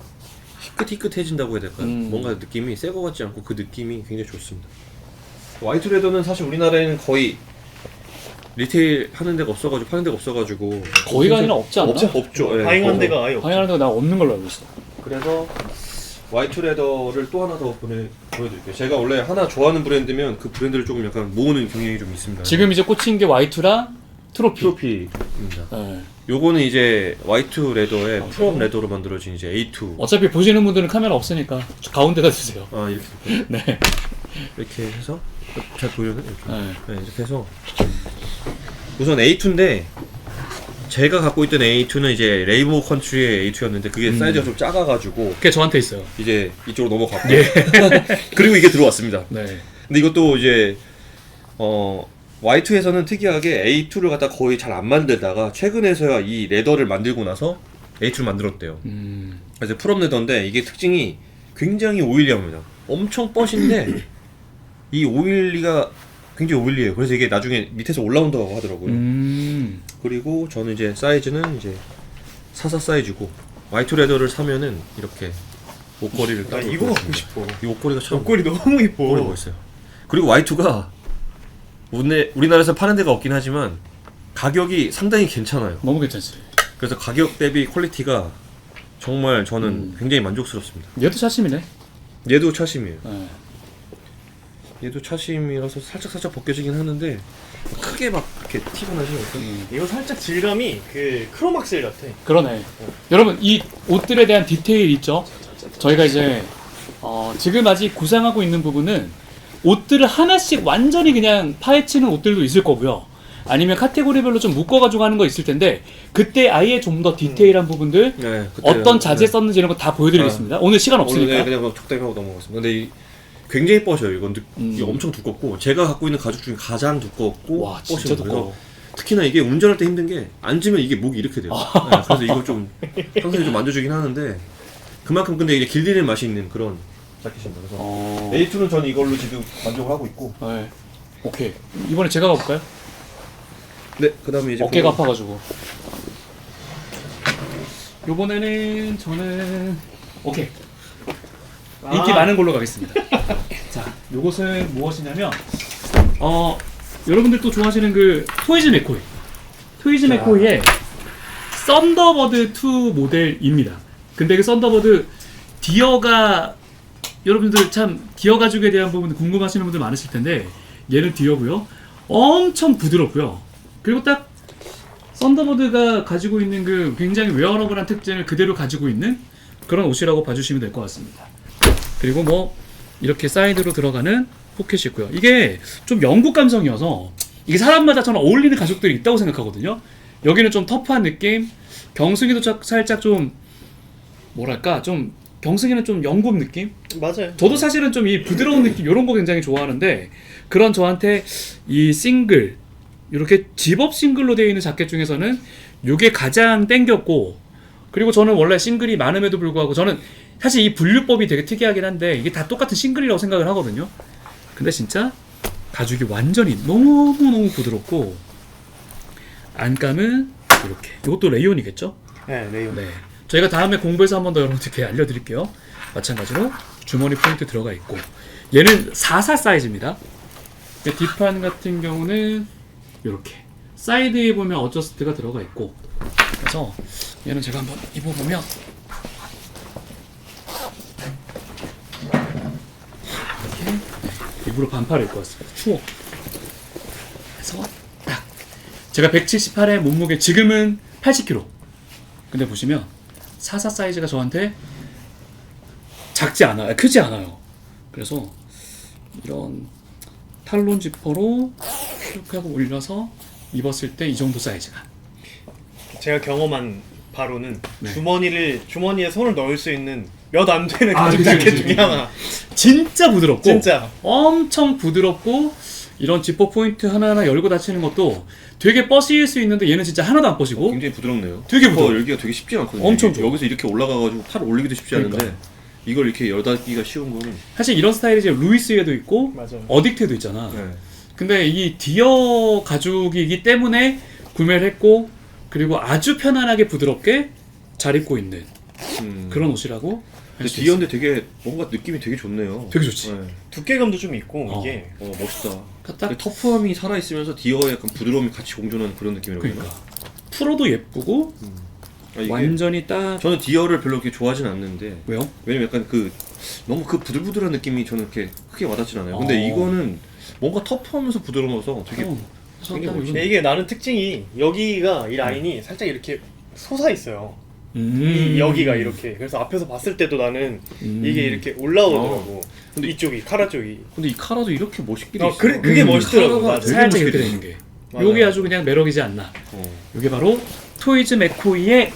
희끗희끗해진다고 해야 될까요? 뭔가 느낌이 새 거 같지 않고 그 느낌이 굉장히 좋습니다. Y2 레더는 사실 우리나라에는 거의 리테일 하는 데가 없어가지고 파는 데가 없어가지고 거의가 아니라 없지 않나? 없죠. 예. 다행한 데가 아예 없어. 당연한 데가 나 없는 걸로 알고 있어. 그래서 Y2 레더를 또 하나 더 보여드릴게요. 제가 원래 하나 좋아하는 브랜드면 그 브랜드를 조금 약간 모으는 경향이 좀 있습니다. 지금 이제 꽂힌 게 Y2랑 트로피. 트로피입니다. 네. 요거는 이제 Y2 레더의 프롬 레더로 만들어진 이제 A2. 어차피 보시는 분들은 카메라 없으니까 가운데다 주세요. 이렇게 네. 이렇게 해서 잘 보여요? 이렇게. 네. 네, 이렇게 해서 우선 A2인데 제가 갖고 있던 A2는 이제 레이보 컨트리의 A2였는데 그게 사이즈가 좀 작아가지고 그게 저한테 있어요. 이제 이쪽으로 넘어갔고 예. 그리고 이게 들어왔습니다. 네. 근데 이것도 이제 Y2에서는 특이하게 A2를 갖다 거의 잘 안 만들다가 최근에서야 이 레더를 만들고 나서 A2를 만들었대요. 그래서 프롬 레더인데 이게 특징이 굉장히 오일리합니다. 엄청 뻗인데 이 오일리가 굉장히 오일리해요. 그래서 이게 나중에 밑에서 올라온다고 하더라고요. 그리고 저는 이제 사이즈는 이제 44 사이즈고 Y2 레더를 사면은 이렇게 옷걸이를 나 따로 이거 입고 갖고 있습니다. 싶어. 이 옷걸이가 참 옷걸이 너무 이뻐. 옷걸이 멋있어요. 그리고 Y2가 우리나라에서 파는 데가 없긴 하지만 가격이 상당히 괜찮아요. 너무 괜찮지. 그래서 가격 대비 퀄리티가 정말 저는 굉장히 만족스럽습니다. 얘도 차심이네. 얘도 차심이에요. 네. 얘도 차심이라서 살짝 벗겨지긴 하는데 크게 막 이렇게 티가 나지 않고. 이거 살짝 질감이 그 크로막셀 같아. 그러네. 여러분 이 옷들에 대한 디테일 있죠? 저희가 이제 지금 아직 구상하고 있는 부분은 옷들을 하나씩 완전히 그냥 파헤치는 옷들도 있을 거고요. 아니면 카테고리별로 좀 묶어가지고 하는 거 있을 텐데 그때 아예 좀 더 디테일한 부분들 네, 그때 어떤 자재 썼는지 이런 거 다 보여드리겠습니다. 오늘 시간 오늘 없으니까. 그냥 막 적당히 하고 넘어갔습니다. 근데 굉장히 뻐셔요. 이건 이게 음. 엄청 두껍고 제가 갖고 있는 가죽 중에 가장 두껍고 와 진짜 뻐셔요. 두꺼워. 그래서 특히나 이게 운전할 때 힘든 게 앉으면 이게 목이 이렇게 돼요. 네, 그래서 이걸 좀 항상 좀 만져주긴 하는데 그만큼 근데 이게 길들이는 맛이 있는 그런 자켓입니다. 그래서 A2는 저는 이걸로 지금 만족을 하고 있고. 네. 오케이. 이번에 제가 가볼까요? 네, 그다음에 이제 어깨가 아파가지고. 요번에는 저는 오케이. 인기 많은 걸로 가겠습니다. 자, 요것은 무엇이냐면 여러분들 또 좋아하시는 그 토이즈 맥코이. 토이즈 맥코이의 썬더버드 2 모델입니다. 근데 그 썬더버드 디어가 여러분들 참 디어 가죽에 대한 부분 궁금하시는 분들 많으실 텐데 얘는 디어고요. 엄청 부드럽고요. 그리고 딱 썬더버드가 가지고 있는 그 굉장히 웨어러블한 특징을 그대로 가지고 있는 그런 옷이라고 봐주시면 될 것 같습니다. 그리고 뭐 이렇게 사이드로 들어가는 포켓이 있고요. 이게 좀 영국 감성이어서 이게 사람마다 저는 어울리는 가죽들이 있다고 생각하거든요. 여기는 좀 터프한 느낌, 경승이도 살짝 좀 뭐랄까 좀 경승이는 좀 영국 느낌? 맞아요. 저도 사실은 좀 이 부드러운 느낌 이런 거 굉장히 좋아하는데 그런 저한테 이 싱글 이렇게 집업 싱글로 되어 있는 자켓 중에서는 이게 가장 땡겼고 그리고 저는 원래 싱글이 많음에도 불구하고 저는 사실 이 분류법이 되게 특이하긴 한데 이게 다 똑같은 싱글이라고 생각을 하거든요. 근데 진짜 가죽이 완전히 너무너무 부드럽고 안감은 이렇게 이것도 레이온이겠죠? 네, 레이온. 네. 저희가 다음에 공부해서 한 번 더 여러분들께 알려드릴게요. 마찬가지로 주머니 포인트 들어가 있고 얘는 44 사이즈입니다. 뒷판 같은 경우는 이렇게 사이드에 보면 어저스트가 들어가 있고 그래서 얘는 제가 한번 입어보면 이렇게 일부러 반팔을 입고 왔습니다. 추워. 그래서 딱 제가 178에 몸무게 지금은 80kg. 근데 보시면 44 사이즈가 저한테 작지 않아요. 크지 않아요. 그래서 이런 탈론 지퍼로 이렇게 하고 올려서 입었을 때 이 정도 사이즈가. 제가 경험한 바로는 네. 주머니에 손을 넣을 수 있는 몇 안 되는 아, 가죽 그치, 자켓 그치. 중에 하나. 진짜 부드럽고 진짜. 엄청 부드럽고 이런 지퍼 포인트 하나하나 열고 닫히는 것도 되게 뻐실 수 있는데 얘는 진짜 하나도 안 뻐시고 굉장히 부드럽네요. 되게 부드러워. 열기가 되게 쉽지 않거든요. 엄청 이게 좋아. 여기서 이렇게 올라가가지고 팔 올리기도 쉽지 않은데 그러니까. 이걸 이렇게 열닫기가 쉬운 거는. 사실 이런 스타일이 이제 루이스에도 있고 맞아요. 어딕트에도 있잖아. 네. 근데 이 디어 가죽이기 때문에 구매를 했고 그리고 아주 편안하게 부드럽게 잘 입고 있는 그런 옷이라고 할 근데 수 디어인데 되게 뭔가 느낌이 되게 좋네요. 되게 좋지. 네. 두께감도 좀 있고 어. 이게 멋있다. 딱 근데 터프함이 살아 있으면서 디어의 약간 부드러움이 같이 공존하는 그런 느낌이라고 해야 그러니까 풀어도 예쁘고 되나? 이게 완전히 딱 저는 디어를 별로 그렇게 좋아하진 않는데 왜요? 왜냐면 약간 너무 그 부들부들한 느낌이 저는 그렇게 크게 와닿진 않아요. 근데 어. 이거는 뭔가 터프하면서 부드러워서 되게 그래서 굉장히 딱 멋있네. 근데 이게 나는 특징이 여기가 이 라인이 살짝 이렇게 솟아 있어요. 이 여기가 이렇게. 그래서 앞에서 봤을 때도 나는 이게 이렇게 올라오더라고. 근데 이쪽이 카라 쪽이. 근데 이 카라도 이렇게 멋있게 어, 그게 멋있더라고. 카라가 맞아. 되게 살짝 멋있게 이렇게 돼. 되는 게 맞아요. 요게 아주 그냥 매력이지 않나. 어. 요게 바로 토이즈 맥코이의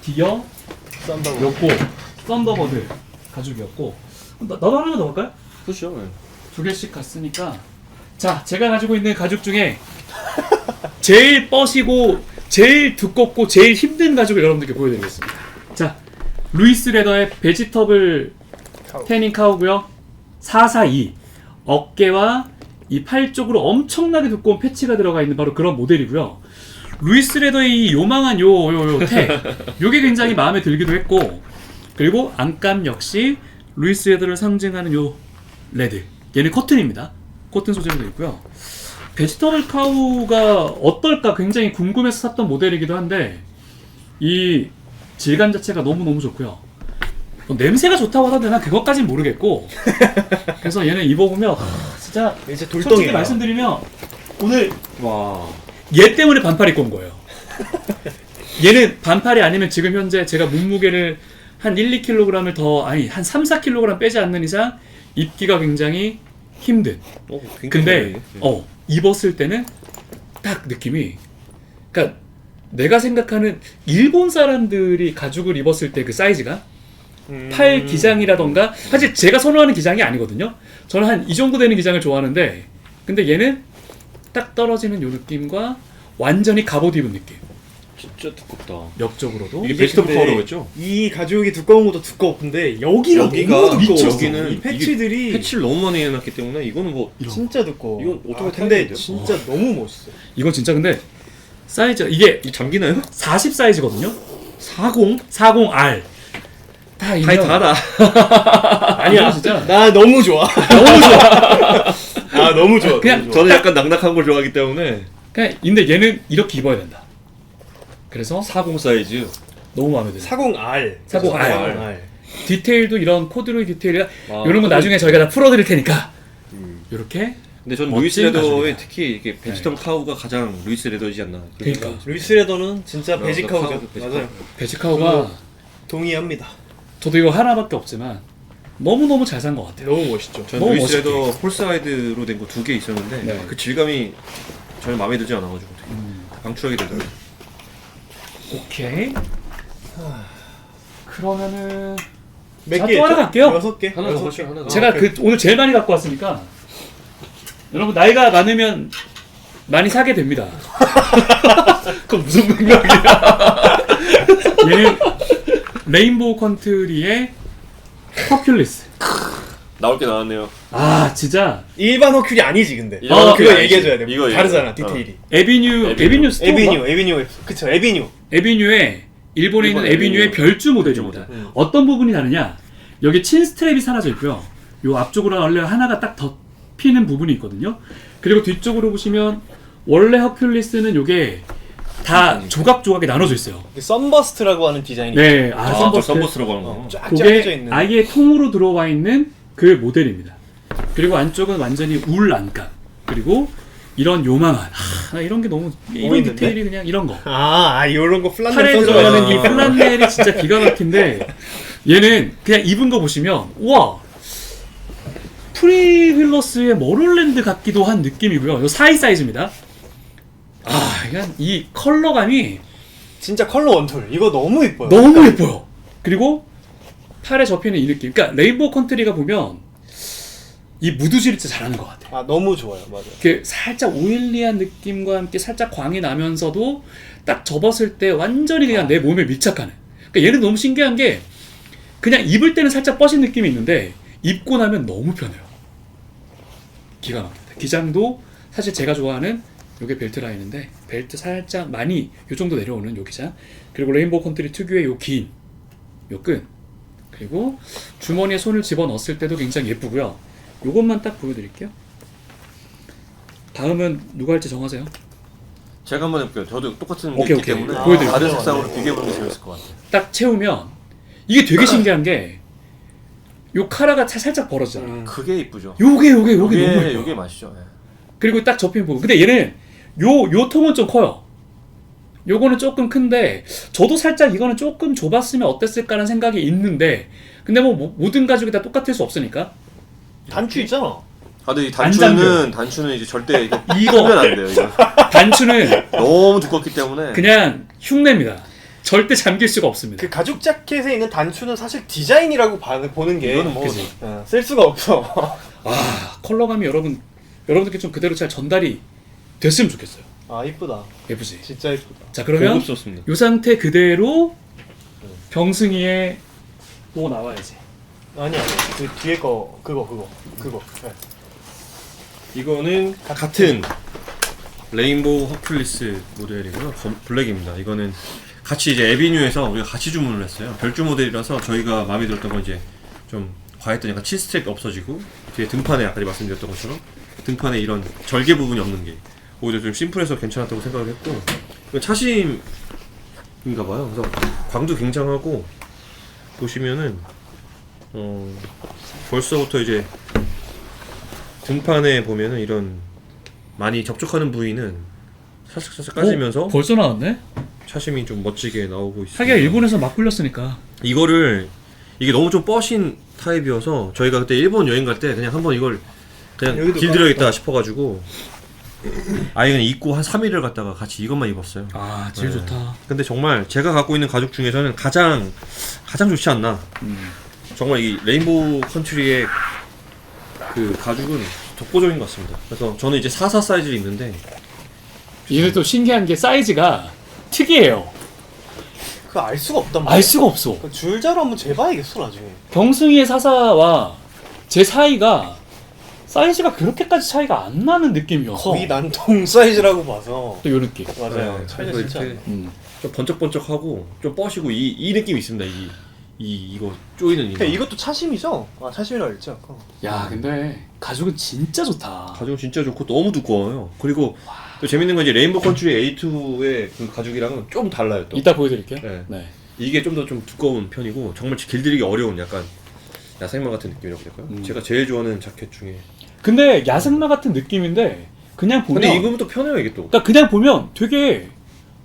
디어 였고 썬더버드 가죽이었고 나도 하나 더 할까요? 그렇죠. 네. 두 개씩 갔으니까 자 제가 가지고 있는 가죽 중에 제일 뻐시고 제일 두껍고 제일 힘든 가죽을 여러분들께 보여드리겠습니다. 자 루이스 레더의 베지터블 태닝 카우고요. 442 어깨와 이 팔 쪽으로 엄청나게 두꺼운 패치가 들어가 있는 바로 그런 모델이고요. 루이스 레더의 이 요망한 요 택 요게 굉장히 마음에 들기도 했고 그리고 안감 역시 루이스 헤더를 상징하는 요 레드. 얘는 커튼입니다. 커튼 소재로 되어 있고요. 베지터블 카우가 어떨까 굉장히 궁금해서 샀던 모델이기도 한데 이 질감 자체가 너무너무 좋고요. 냄새가 좋다고 하던데 난 그것까진 모르겠고 그래서 얘는 입어보면 진짜 이제 솔직히 돌덩이에요. 말씀드리면 오늘 와. 얘 때문에 반팔 입고 온 거예요. 얘는 반팔이 아니면 지금 현재 제가 몸무게를 한 1, 2kg을 더 아니 한 3, 4kg 빼지 않는 이상 입기가 굉장히 힘든. 굉장히 근데 잘하네. 입었을 때는 딱 느낌이 그러니까 내가 생각하는 일본 사람들이 가죽을 입었을 때 그 사이즈가 팔 기장이라던가 사실 제가 선호하는 기장이 아니거든요. 저는 한 이 정도 되는 기장을 좋아하는데 근데 얘는 딱 떨어지는 요 느낌과 완전히 갑옷 입은 느낌. 진짜 두껍다. 역적으로도 이게 베지터블 카우라고 했죠? 이 가죽이 두꺼운 것도 두꺼운데 여기가 여기가 너무 두꺼워. 미쳤어. 여기는 이 패치들이 패치를 너무 많이 해놨기 때문에 이거는 뭐 진짜 두꺼워. 이건 어떻게 근데 타야 돼요? 진짜 너무 멋있어. 이건 진짜 근데 사이즈 이게 이 잠기나요? 40 사이즈거든요. 40R 다 다이 있는 다다. 아니야, 진짜. 나 너무 좋아. 너무 좋아. 아 너무 좋아. 그냥 너무 좋아. 저는 약간 낙낙한 걸 좋아하기 때문에 그냥 근데 얘는 이렇게 입어야 된다. 그래서 40 사이즈. 너무 마음에 들어요. 40R. 40R. 디테일도 이런 코드로이 디테일이라 아, 이런 건 나중에 저희가 다 풀어드릴 테니까 이렇게 근데 저는 멋진 루이스 레더에 가죽이다. 특히 이게 베지터블 카우가 가장 루이스 레더이지 않나. 그러니까. 루이스 레더는 진짜 베지카우죠. 카우, 베지카우. 맞아요. 베지카우가 동의합니다. 저도 이거 하나밖에 없지만 너무너무 잘 산 것 같아요. 너무 멋있죠. 저는 너무 루이스 멋있게. 레더 폴사이드로 된 거 2개 있었는데 네. 그 질감이 전혀 마음에 들지 않아가지고 되게 방출하게 되더라고요. 오케이. 그러면은 몇 자, 개? 또 하나 갈게요. 6개. 하나 더 가시죠, 하나 더. 제가 그 오늘 제일 많이 갖고 왔으니까 여러분 나이가 많으면 많이 사게 됩니다. 그건 무슨 맥락이야? 얘는 레인보우 컨트리의 허큘리스. 나올 게 나왔네요. 아 진짜 일반 허큘이 아니지 근데. 일반 그거 허큘이 얘기해줘야 돼. 아니지. 이거 다르잖아 얘기해. 디테일이. 에비뉴 스토어 에비뉴. 그쵸 에비뉴. 에비뉴의 일본에 있는 일본 에비뉴의 에비뉴. 별주 모델입니다. 어떤 부분이 다르냐? 여기 친 스트랩이 사라져 있고요. 요 앞쪽으로 원래 하나가 딱 덮이는 부분이 있거든요. 그리고 뒤쪽으로 보시면 원래 허큘리스는 요게 다 조각조각이 나눠져 있어요. 썬버스트라고 하는 디자인이. 네, 아, 선버스트. 선버스라고 하는 거. 쫙 짜여져 그게 있는. 아예 통으로 들어와 있는 그 모델입니다. 그리고 안쪽은 완전히 울 안감. 그리고 이런 요망한 나 이런 게 너무 이런 보이는데? 디테일이 그냥 이런 거. 이런 거 플란넬 팔에 써줘야 들어가는 돼. 이 플란넬이 진짜 기가 막힌데 얘는 그냥 입은 거 보시면 우와 프리휠러스의 머롤랜드 같기도 한 느낌이고요. 요 사이 사이즈입니다. 그냥 이 컬러감이 진짜 컬러 원툴. 이거 너무 이뻐요. 너무 예뻐요. 그리고 팔에 접히는 이 느낌. 그러니까 레인보우 컨트리가 보면 이 무드질을 진짜 잘하는 것 같아요. 너무 좋아요. 맞아요. 그 살짝 오일리한 느낌과 함께 살짝 광이 나면서도 딱 접었을 때 완전히 그냥 내 몸에 밀착하는. 그러니까 얘는 너무 신기한 게 그냥 입을 때는 살짝 뻗은 느낌이 있는데 입고 나면 너무 편해요. 기가 막힙니다. 기장도 사실 제가 좋아하는 요게 벨트 라인인데 벨트 살짝 많이 요 정도 내려오는 요 기장. 그리고 레인보우 컨트리 특유의 요 긴 요 끈. 그리고 주머니에 손을 집어넣었을 때도 굉장히 예쁘고요. 요것만 딱 보여드릴게요. 다음은 누가 할지 정하세요. 제가 한번 해볼게요. 저도 똑같은 게 오케이, 있기 오케이. 때문에 보여드릴게요. 다른 색상으로 비교해보는 게 재밌을 것 같아요. 딱 채우면 이게 되게 신기한 게 요 카라가 살짝 벌어지잖아요. 그게 이쁘죠. 요게 너무 예뻐요. 요게 맛이죠. 예. 그리고 딱 접힌 부분. 근데 얘는 요 통은 좀 커요. 요거는 조금 큰데 저도 살짝 이거는 조금 좁았으면 어땠을까라는 생각이 있는데 근데 뭐 모든 가죽이 다 똑같을 수 없으니까 단추 있잖아. 근데 이 안 잠겨요. 단추는 이제 절대 이거 이거. 풀면 안 돼요. 이거 단추는 너무 두껍기 때문에. 그냥 흉내입니다. 절대 잠길 수가 없습니다. 그 가죽 자켓에 있는 단추는 사실 디자인이라고 보는 게 이거는 뭐 그지. 쓸 수가 없어. 컬러감이 여러분들께 좀 그대로 잘 전달이 됐으면 좋겠어요. 이쁘다. 예쁘지? 진짜 이쁘다. 자 그러면 고급스럽습니다. 요 상태 그대로 병승이의 뭐 나와야지. 아니야. 그 뒤에 거 그거. 네. 이거는 같은 레인보우 허큘리스 모델이고요. 블랙입니다. 이거는 같이 이제 에비뉴에서 우리가 같이 주문을 했어요. 별주 모델이라서 저희가 마음에 들었던 건 이제 좀 과했던 약간 칠 스트랩이 없어지고 뒤에 등판에 아까 말씀드렸던 것처럼 등판에 이런 절개 부분이 없는 게 오히려 좀 심플해서 괜찮았다고 생각을 했고 차심인가봐요. 그래서 광도 굉장하고 보시면은 벌써부터 이제 등판에 보면은 이런 많이 접촉하는 부위는 살짝살짝 까지면서 벌써 나왔네? 차심이 좀 멋지게 나오고 있어요. 하기야 일본에서 막 굴렸으니까. 이거를 이게 너무 좀 뻐신 타입이어서 저희가 그때 일본 여행 갈 때 그냥 한번 이걸 그냥 여기도 길들여야겠다 싶어가지고 아예 그냥 입고 한 3일을 갔다가 같이 이것만 입었어요. 아, 질 네. 좋다. 근데 정말 제가 갖고 있는 가죽 중에서는 가장 좋지 않나. 정말 이 레인보우 컨트리의 그 가죽은 독보적인 것 같습니다. 그래서 저는 이제 44 사이즈를 입는데 얘는 또 신기한 게 사이즈가 특이해요. 그거 알 수가 없단 말이야. 알 수가 없어. 그 줄자로 한번 재봐야겠어 나중에. 경승이의 44와 제 사이가 사이즈가 그렇게까지 차이가 안 나는 느낌이어서 거의 난동 사이즈라고 봐서. 또 요 느낌. 맞아요. 네, 차이가 그래서 진짜. 이렇게 안 나. 좀 번쩍번쩍하고 좀 뻐시고 이 느낌이 있습니다. 이거 쪼이는 이거. 근데 이것도 차심이죠? 아 차심이라고 했죠. 야, 근데 가죽은 진짜 좋다. 가죽은 진짜 좋고 너무 두꺼워요. 그리고 또 재밌는 건 이제 레인보우 컨트리 A2의 그 가죽이랑은 좀 달라요. 또 이따 보여드릴게요. 네. 네. 이게 좀 더 좀 두꺼운 편이고 정말 길들이기 어려운 약간 야생마 같은 느낌이라고 해야 될까요? 제가 제일 좋아하는 자켓 중에. 근데 야생마 같은 느낌인데 그냥 보면 근데 입으면 또 편해요 이게 또. 그러니까 그냥 보면 되게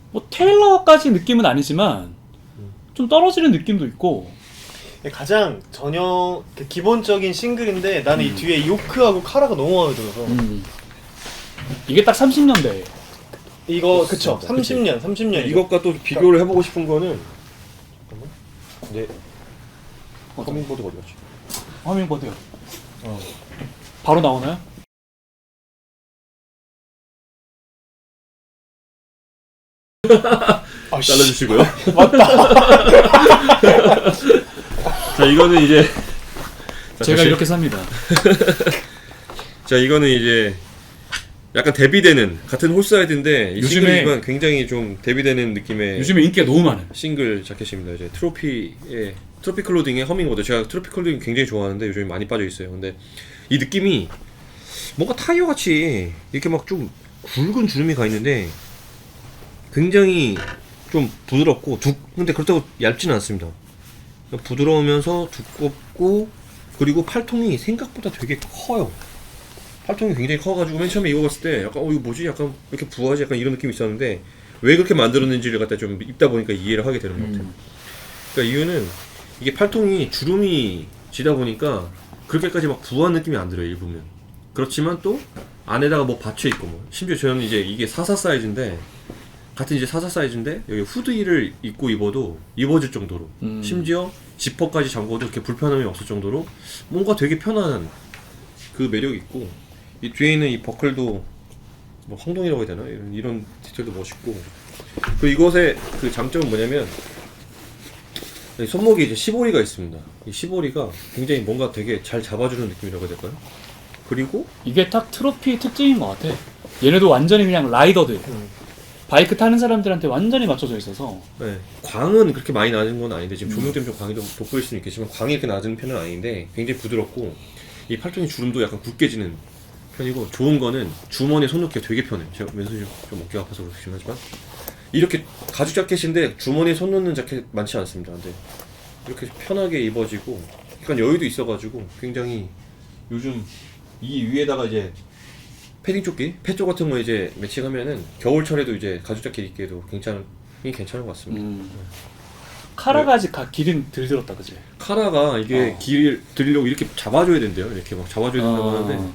뭐 테일러까지 느낌은 아니지만 좀 떨어지는 느낌도 있고. 가장 전형 그 기본적인 싱글인데 나는 이 뒤에 요크하고 카라가 너무 마음에 들어서 이게 딱 30년대. 이거 그쵸? 그치. 30년. 이것과 또 비교를 해보고 싶은 거는 잠깐만. 네. 허밍보드가 어디 갔지? 화면보드요. 바로 나오나요? 잘라주시고요. 자 이거는 이제 제가 다시. 이렇게 삽니다. 자 이거는 이제 약간 대비되는 같은 홀사이드인데 요즘에- 싱글이지만 굉장히 좀 대비되는 느낌의 요즘에 인기가 너무 많은. 싱글 자켓입니다. 이제 트로피 클로딩의 허밍보드. 제가 트로피 클로딩 굉장히 좋아하는데 요즘에 많이 빠져 있어요. 근데 이 느낌이 뭔가 타이어 같이 이렇게 막 좀 굵은 주름이 가 있는데 굉장히 좀 부드럽고 근데 그렇다고 얇지는 않습니다. 부드러우면서 두껍고 그리고 팔통이 생각보다 되게 커요. 팔통이 굉장히 커가지고 맨 처음에 입어봤을 때 약간 이거 뭐지? 약간 왜 이렇게 부하지? 약간 이런 느낌이 있었는데 왜 그렇게 만들었는지를 갖다 좀 입다 보니까 이해를 하게 되는 것 같아요. 그러니까 이유는 이게 팔통이 주름이 지다 보니까 그렇게까지 막 부한 느낌이 안 들어요. 입으면. 그렇지만 또 안에다가 뭐 받쳐 있고 뭐 심지어 저는 이제 이게 44 사이즈인데 같은 이제 44 사이즈인데 여기 후드를 입고 입어도 입어질 정도로 심지어 지퍼까지 잠궈도 이렇게 불편함이 없을 정도로 뭔가 되게 편안한 그 매력이 있고 이 뒤에 있는 이 버클도 뭐 황동이라고 해야 되나? 이런 디테일도 멋있고 그리고 이것의 그 장점은 뭐냐면 이 손목에 이제 시보리가 있습니다. 이 시보리가 굉장히 뭔가 되게 잘 잡아주는 느낌이라고 해야 될까요? 그리고 이게 딱 트로피 특징인 것 같아. 얘네도 완전히 그냥 라이더들. 바이크 타는 사람들한테 완전히 맞춰져 있어서. 네, 광은 그렇게 많이 낮은 건 아닌데 지금 조명 때문에 좀 광이 좀 돋보일 수는 있겠지만 광이 이렇게 낮은 편은 아닌데 굉장히 부드럽고 이 팔통이 주름도 약간 굵게 지는 편이고 좋은 거는 주머니에 손 넣기가 되게 편해요. 제가 왼손이 좀 어깨가 아파서 그렇긴 하지만 이렇게 가죽 자켓인데 주머니에 손 넣는 자켓 많지 않습니다. 근데 이렇게 편하게 입어지고 약간 여유도 있어가지고 굉장히 요즘 이 위에다가 이제 패딩 조끼, 패조 같은 거 이제 매칭하면은 겨울철에도 이제 가죽 자켓 입기에도 괜찮은 것 같습니다. 카라가 아직 길은 덜 들었다, 그지? 카라가 이게 길 들이려고 이렇게 잡아줘야 된대요. 이렇게 막 잡아줘야 된다고 하는데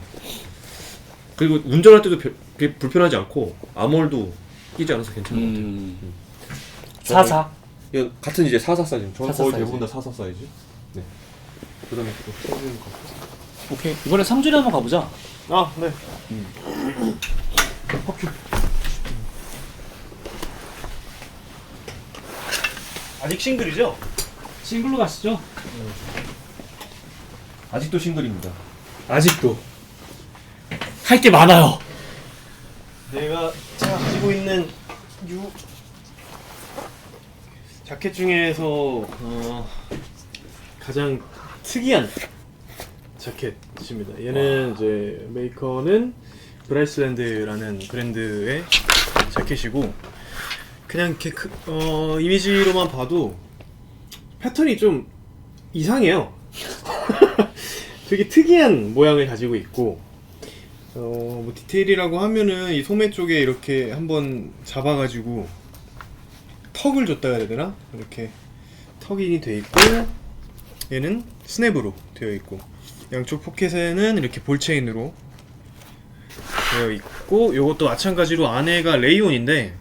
그리고 운전할 때도 그렇게 불편하지 않고 아몰도 끼지 않아서 괜찮은 것 같아요. 44. 이거 같은 이제 44 사이즈. 저는 44 거의 사이즈. 대부분 다 44 사이즈. 네. 그다음에 또 써주는 거. 오케이. 이번에 상준이 한번 가보자. 아 네. 아직 싱글이죠? 싱글로 가시죠. 아직도 싱글입니다. 아직도. 할 게 많아요. 제가 가지고 있는 자켓 중에서 가장 특이한 자켓입니다. 얘는 이제 메이커는 브라이슬랜드라는 브랜드의 자켓이고, 그냥 이렇게 이미지로만 봐도 패턴이 좀 이상해요. 되게 특이한 모양을 가지고 있고, 뭐 디테일이라고 하면은 이 소매 쪽에 이렇게 한번 잡아가지고 턱을 줬다 해야 되나? 이렇게 턱이 돼 있고, 얘는 스냅으로 되어 있고, 양쪽 포켓에는 이렇게 볼체인으로 되어 있고, 요것도 마찬가지로 안에가 레이온인데,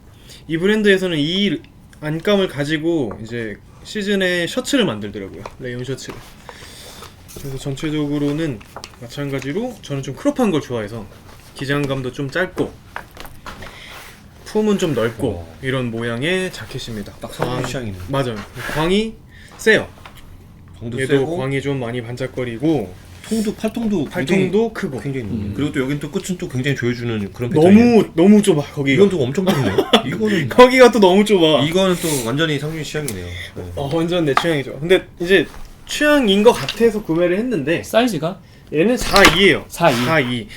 이 브랜드에서는 이 안감을 가지고 이제 시즌에 셔츠를 만들더라고요. 레이온 셔츠를. 그래서 전체적으로는 마찬가지로 저는 좀 크롭한 걸 좋아해서 기장감도 좀 짧고 품은 좀 넓고 이런 모양의 자켓입니다. 딱 상준 취향이네. 맞아요. 광이 세요. 광도 얘도 세고 광이 좀 많이 반짝거리고 팔통도 팔통도 크고 굉장히 높네. 그리고 또 여긴 또 끝은 또 굉장히 조여주는 그런 패턴이에요. 너무 좁아 거기가. 이건 또 엄청 좁네. 이거는 거기가 또 너무 좁아. 이거는 또 완전히 상준 취향이네요. 네. 완전 내 취향이죠. 근데 이제 취향인 것 같아서 구매를 했는데 사이즈가 얘는 4.2에요. 4.2.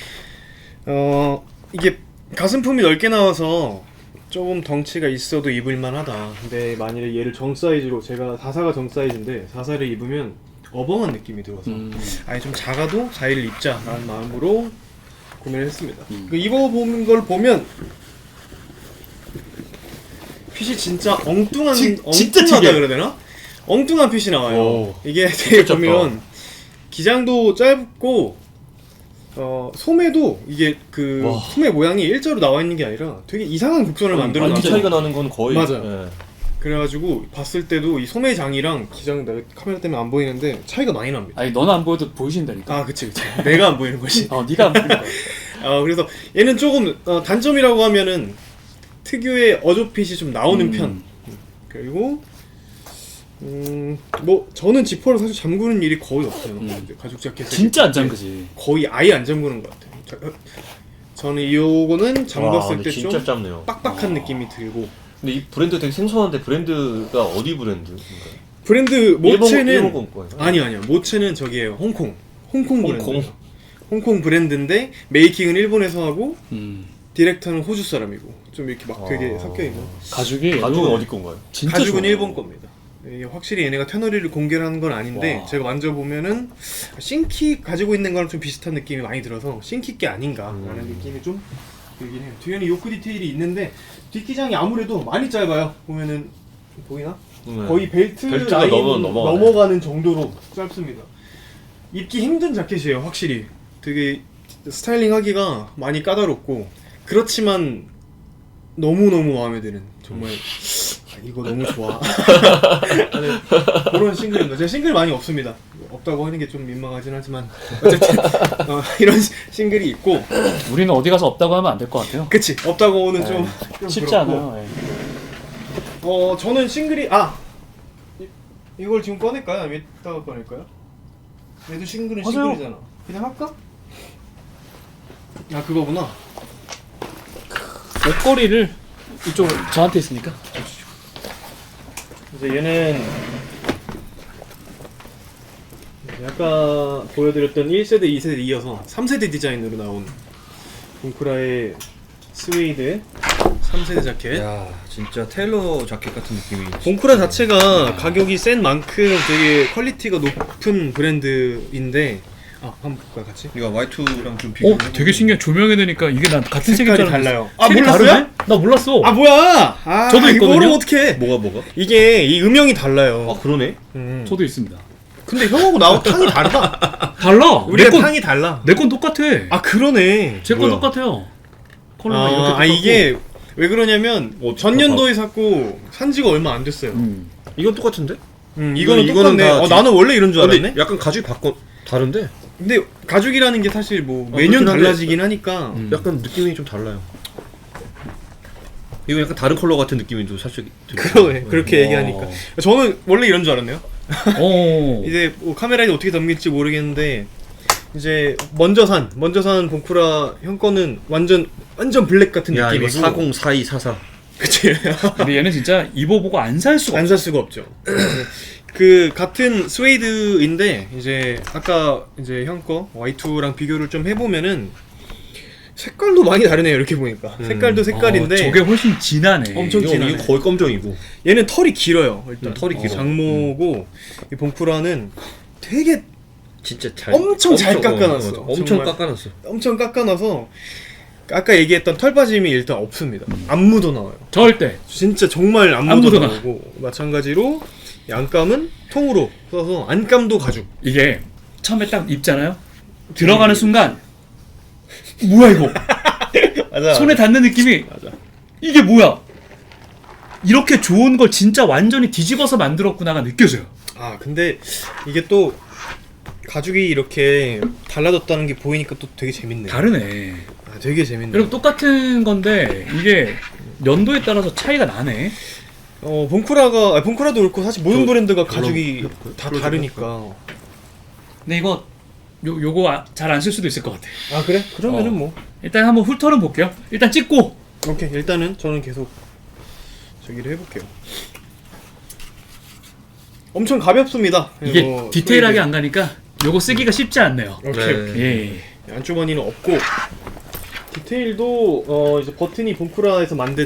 4.2. 이게 가슴품이 넓게 나와서 조금 덩치가 있어도 입을만하다. 근데 만일에 얘를 정 사이즈로, 제가 44가 정 사이즈인데 44를 입으면 어벙한 느낌이 들어서 아예 좀 작아도 4.1을 입자라는 마음으로 구매를 했습니다. 그 입어본 걸 보면 핏이 진짜 엉뚱한 진짜 엉뚱하다 특이해. 그래야 되나? 엉뚱한 핏이 나와요. 오, 이게 되게 짧다. 보면 기장도 짧고 소매도 이게 그 와. 소매 모양이 일자로 나와 있는 게 아니라 되게 이상한 곡선을 만들어 많이 놨어요. 차이가 나는 건 거의 맞아요. 예. 그래가지고 봤을 때도 이 소매장이랑 기장, 내가 카메라 때문에 안 보이는데 차이가 많이 납니다. 아니 너는 안 보여도 보이신다니까. 아 그치 내가 안 보이는 거지. 네가 안 보인다. 그래서 얘는 조금 단점이라고 하면은 특유의 어조핏이 좀 나오는 편. 그리고 뭐 저는 지퍼를 사실 잠그는 일이 거의 없어요. 이제 가죽 자켓 진짜 안 잠그지. 거의 아예 안 잠그는 것 같아요. 저는 요거는 와, 잠갔을 근데 때 진짜 좀 짧네요. 빡빡한 느낌이 들고. 근데 이 브랜드 되게 생소한데 브랜드가 어디 브랜드인가요? 브랜드 일본 모체는 거예요? 아니요 모체는 저기에요. 홍콩 브랜드. 홍콩. 홍콩 브랜드인데 메이킹은 일본에서 하고 음. 디렉터는 호주 사람이고 좀 이렇게 막 되게 섞여 있는. 가죽이 가죽은 어디 건가요? 진짜 가죽은 좋아. 일본 겁니다. 이게 확실히 얘네가 테너리를 공개를 하는 건 아닌데 와. 제가 만져보면은 싱키 가지고 있는 거랑 좀 비슷한 느낌이 많이 들어서 싱키 게 아닌가라는 느낌이 좀 들긴 해요. 뒤에는 요크 디테일이 있는데 뒷기장이 아무래도 많이 짧아요. 보면은 보이나? 네. 거의 벨트 벨트가 라인 넘어가네. 넘어가는 정도로 짧습니다. 입기 힘든 자켓이에요. 확실히 되게 스타일링하기가 많이 까다롭고, 그렇지만 너무너무 마음에 드는, 정말 이거 너무 좋아 하는 그런 싱글입니다. 제가 싱글 많이 없습니다. 없다고 하는 게 좀 민망하긴 하지만 어쨌든 이런 싱글이 있고. 우리는 어디 가서 없다고 하면 안 될 것 같아요. 그치, 없다고는 좀 쉽지 그렇고. 않아요. 예. 저는 싱글이 이걸 지금 꺼낼까요? 아니면 이따가 꺼낼까요? 얘도 싱글은 하세요. 싱글이잖아. 그냥 할까? 그거구나. 옷걸이를 이쪽 저한테 있으니까. 이제 얘는 아까 보여드렸던 1세대, 2세대 이어서 3세대 디자인으로 나온 봉쿠라의 스웨이드 3세대 자켓. 야 진짜 테일러 자켓 같은 느낌이. 봉쿠라 자체가 가격이 센 만큼 되게 퀄리티가 높은 브랜드인데, 한번 볼까요 같이? 이거 Y2랑 좀 비교. 되게 신기해. 조명에 되니까 이게 난 같은 색인 줄 색깔이 알았는데. 달라요. 색이 몰랐어요? 다르네? 나 몰랐어. 뭐야? 저도 있거든요. 이거를 어떻게? 뭐가? 이게 이 음영이 달라요. 그러네. 저도 있습니다. 근데 형하고 나하고 탕이 다르다. 달라. 우리가 탕이 달라. 내 건 똑같아. 그러네. 제 건 뭐야? 똑같아요. 컬러가 이렇게 똑같고. 이게 왜 그러냐면 전년도에 샀고 산지가 얼마 안 됐어요. 이건 똑같은데? 이거는 이거는 똑같네. 다 나는 원래 이런 줄 근데 알았네. 약간 가죽이 다른데? 근데 가죽이라는 게 사실 뭐 아, 매년 그렇긴 한데, 달라지긴 하니까. 약간 느낌이 좀 달라요. 이거 약간 다른 컬러 같은 느낌이 좀 살짝 들고. 그러네. 그렇게 얘기하니까. 저는 원래 이런 줄 알았네요. 이제 뭐 카메라에 어떻게 담길지 모르겠는데, 이제 먼저 산 봉쿠라 형 거는 완전 블랙 같은 야 이거 느낌이고. 404244 그치. 근데 얘는 진짜 입어보고 안 살 수가 안 없어. 살 수가 없죠. 그 같은 스웨이드인데 이제 아까 이제 형 거 Y2랑 비교를 좀 해보면은 색깔도 많이 다르네요. 이렇게 보니까 색깔도 색깔인데 저게 훨씬 진하네. 엄청 진하네. 이거 거의 검정이고. 얘는 털이 길어요. 일단 털이 길어. 장모고 이 봉쿠라는 되게 진짜 잘 엄청 잘 깎아놨어. 엄청 정말. 깎아놨어. 엄청 깎아놔서 아까 얘기했던 털 빠짐이 일단 없습니다. 안 묻어 나와요. 절대. 진짜 정말 안 안 묻어 묻어나. 나오고 마찬가지로 양감은 통으로 써서 안감도 가죽. 이게 처음에 딱 입잖아요. 들어가는 순간 뭐야 이거? 맞아. 손에 닿는 느낌이 이게 뭐야? 이렇게 좋은 걸 진짜 완전히 뒤집어서 만들었구나가 느껴져요. 아 근데 이게 또 가죽이 이렇게 달라졌다는 게 보이니까 또 되게 재밌네. 다르네. 아 되게 재밌네. 여러분 똑같은 건데 이게 연도에 따라서 차이가 나네. 봉쿠라도 그렇고 사실 모든 브랜드가 가죽이 별로 다 별로 다르니까. 근데 이거 요거 잘 안 쓸 수도 있을 것 같아. 아 그래? 그러면은 뭐 일단 한번 훑어는 볼게요. 일단 찍고 오케이 일단은 저는 계속 저기를 해볼게요. 엄청 가볍습니다. 이게 이거 디테일하게 스웨이드. 안 가니까 요거 쓰기가 쉽지 않네요. 오케이 네. 오케이. 예. 안주머니는 없고 디테일도 이제 버튼이 봉쿠라에서 만든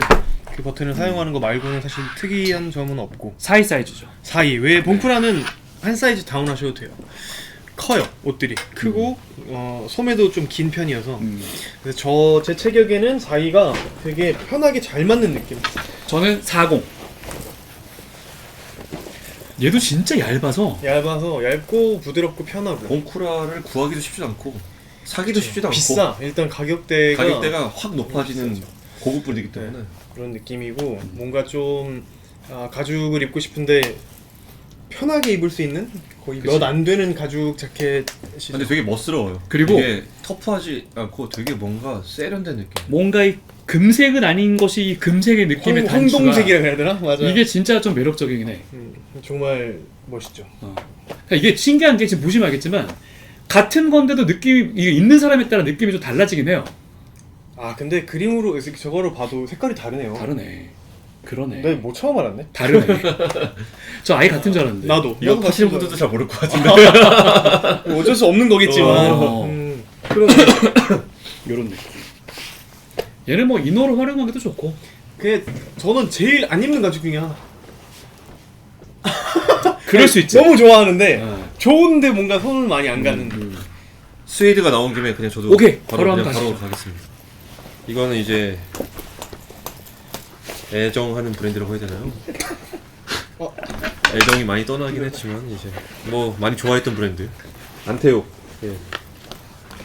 그 버튼을 사용하는 거 말고는 사실 특이한 점은 없고 사이 사이즈죠. 사이 왜 봉쿠라는 한 사이즈 다운 하셔도 돼요. 커요 옷들이 크고 소매도 좀 긴 편이어서 그래서 제 체격에는 사이가 되게 편하게 잘 맞는 느낌. 저는 40. 얘도 진짜 얇아서 얇아서 얇고 부드럽고 편하고 봉쿠라를 구하기도 쉽지도 않고 사기도 쉽지도 않고 비싸. 일단 가격대가 확 높아지는 비싸죠. 고급 브랜드이기 때문에 그런 느낌이고 뭔가 좀 가죽을 입고 싶은데 편하게 입을 수 있는 거의 그치. 몇 안 되는 가죽 자켓이 근데 되게 멋스러워요. 그리고 이게 터프하지 않고 되게 뭔가 세련된 느낌. 뭔가 이 금색은 아닌 것이 이 금색의 느낌의 단추가 황동색이라 그래야 되나? 맞아. 이게 진짜 좀 매력적이긴 해. 정말 멋있죠. 그러니까 이게 신기한 게 지금 보시면 알겠지만 같은 건데도 느낌이 이게 입는 사람에 따라 느낌이 좀 달라지긴 해요. 아 근데 그림으로 저거로 봐도 색깔이 다르네요. 다르네. 그러네. 나 뭐 처음 알았네. 다르네. 저 아예 같은 줄 알았는데. 나도. 이거 나도 파시는 같은 분들도 잘 모를 것 같은데. 뭐 어쩔 수 없는 거겠지만. 그런 요런 느낌. 얘는 뭐 이너로 활용하기도 좋고. 그게 저는 제일 안 입는 가죽 중에 하나. 그럴 수 있지. 너무 좋아하는데 어. 좋은데 뭔가 손을 많이 안 가는. 스웨이드가 나온 김에 그냥 저도 오케이, 바로 그냥 한번 바로 가시죠. 가겠습니다. 이거는 이제 애정하는 브랜드라고 해야 되나요? 애정이 많이 떠나긴 했지만 이제 뭐 많이 좋아했던 브랜드 안테오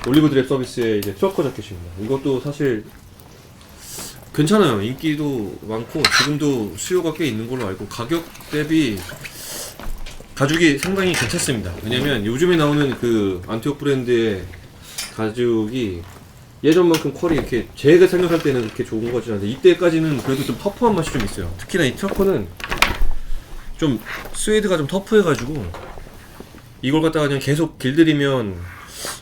올리브 드랩 서비스의 이제 트러커 자켓입니다. 이것도 사실 괜찮아요. 인기도 많고 지금도 수요가 꽤 있는 걸로 알고 가격 대비 가죽이 상당히 괜찮습니다. 왜냐면 요즘에 나오는 그 안티옥 브랜드의 가죽이 예전만큼 퀄이 이렇게 제가 생각할 때는 그렇게 좋은 거지 않은데 이때까지는 그래도 좀 터프한 맛이 좀 있어요. 특히나 이 트러커는 좀 스웨이드가 좀 터프해가지고 이걸 갖다가 그냥 계속 길들이면